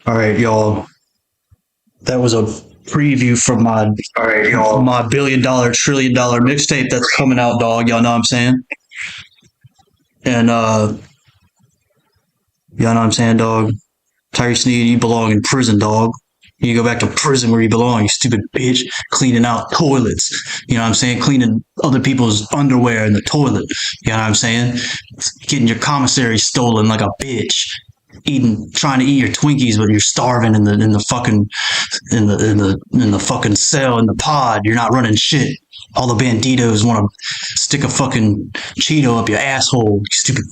All right, y'all. That was a preview from my $1 billion, $1 trillion mixtape that's coming out, dog. Y'all know what I'm saying? And y'all know what I'm saying, dog. Tyree Sneed, you belong in prison, dog. You go back to prison where you belong, you stupid bitch. Cleaning out toilets. You know what I'm saying? Cleaning other people's underwear in the toilet. You know what I'm saying? Getting your commissary stolen like a bitch. Trying to eat your Twinkies, but you're starving in the fucking cell in the pod. You're not running shit. All the banditos want to stick a fucking Cheeto up your asshole, you stupid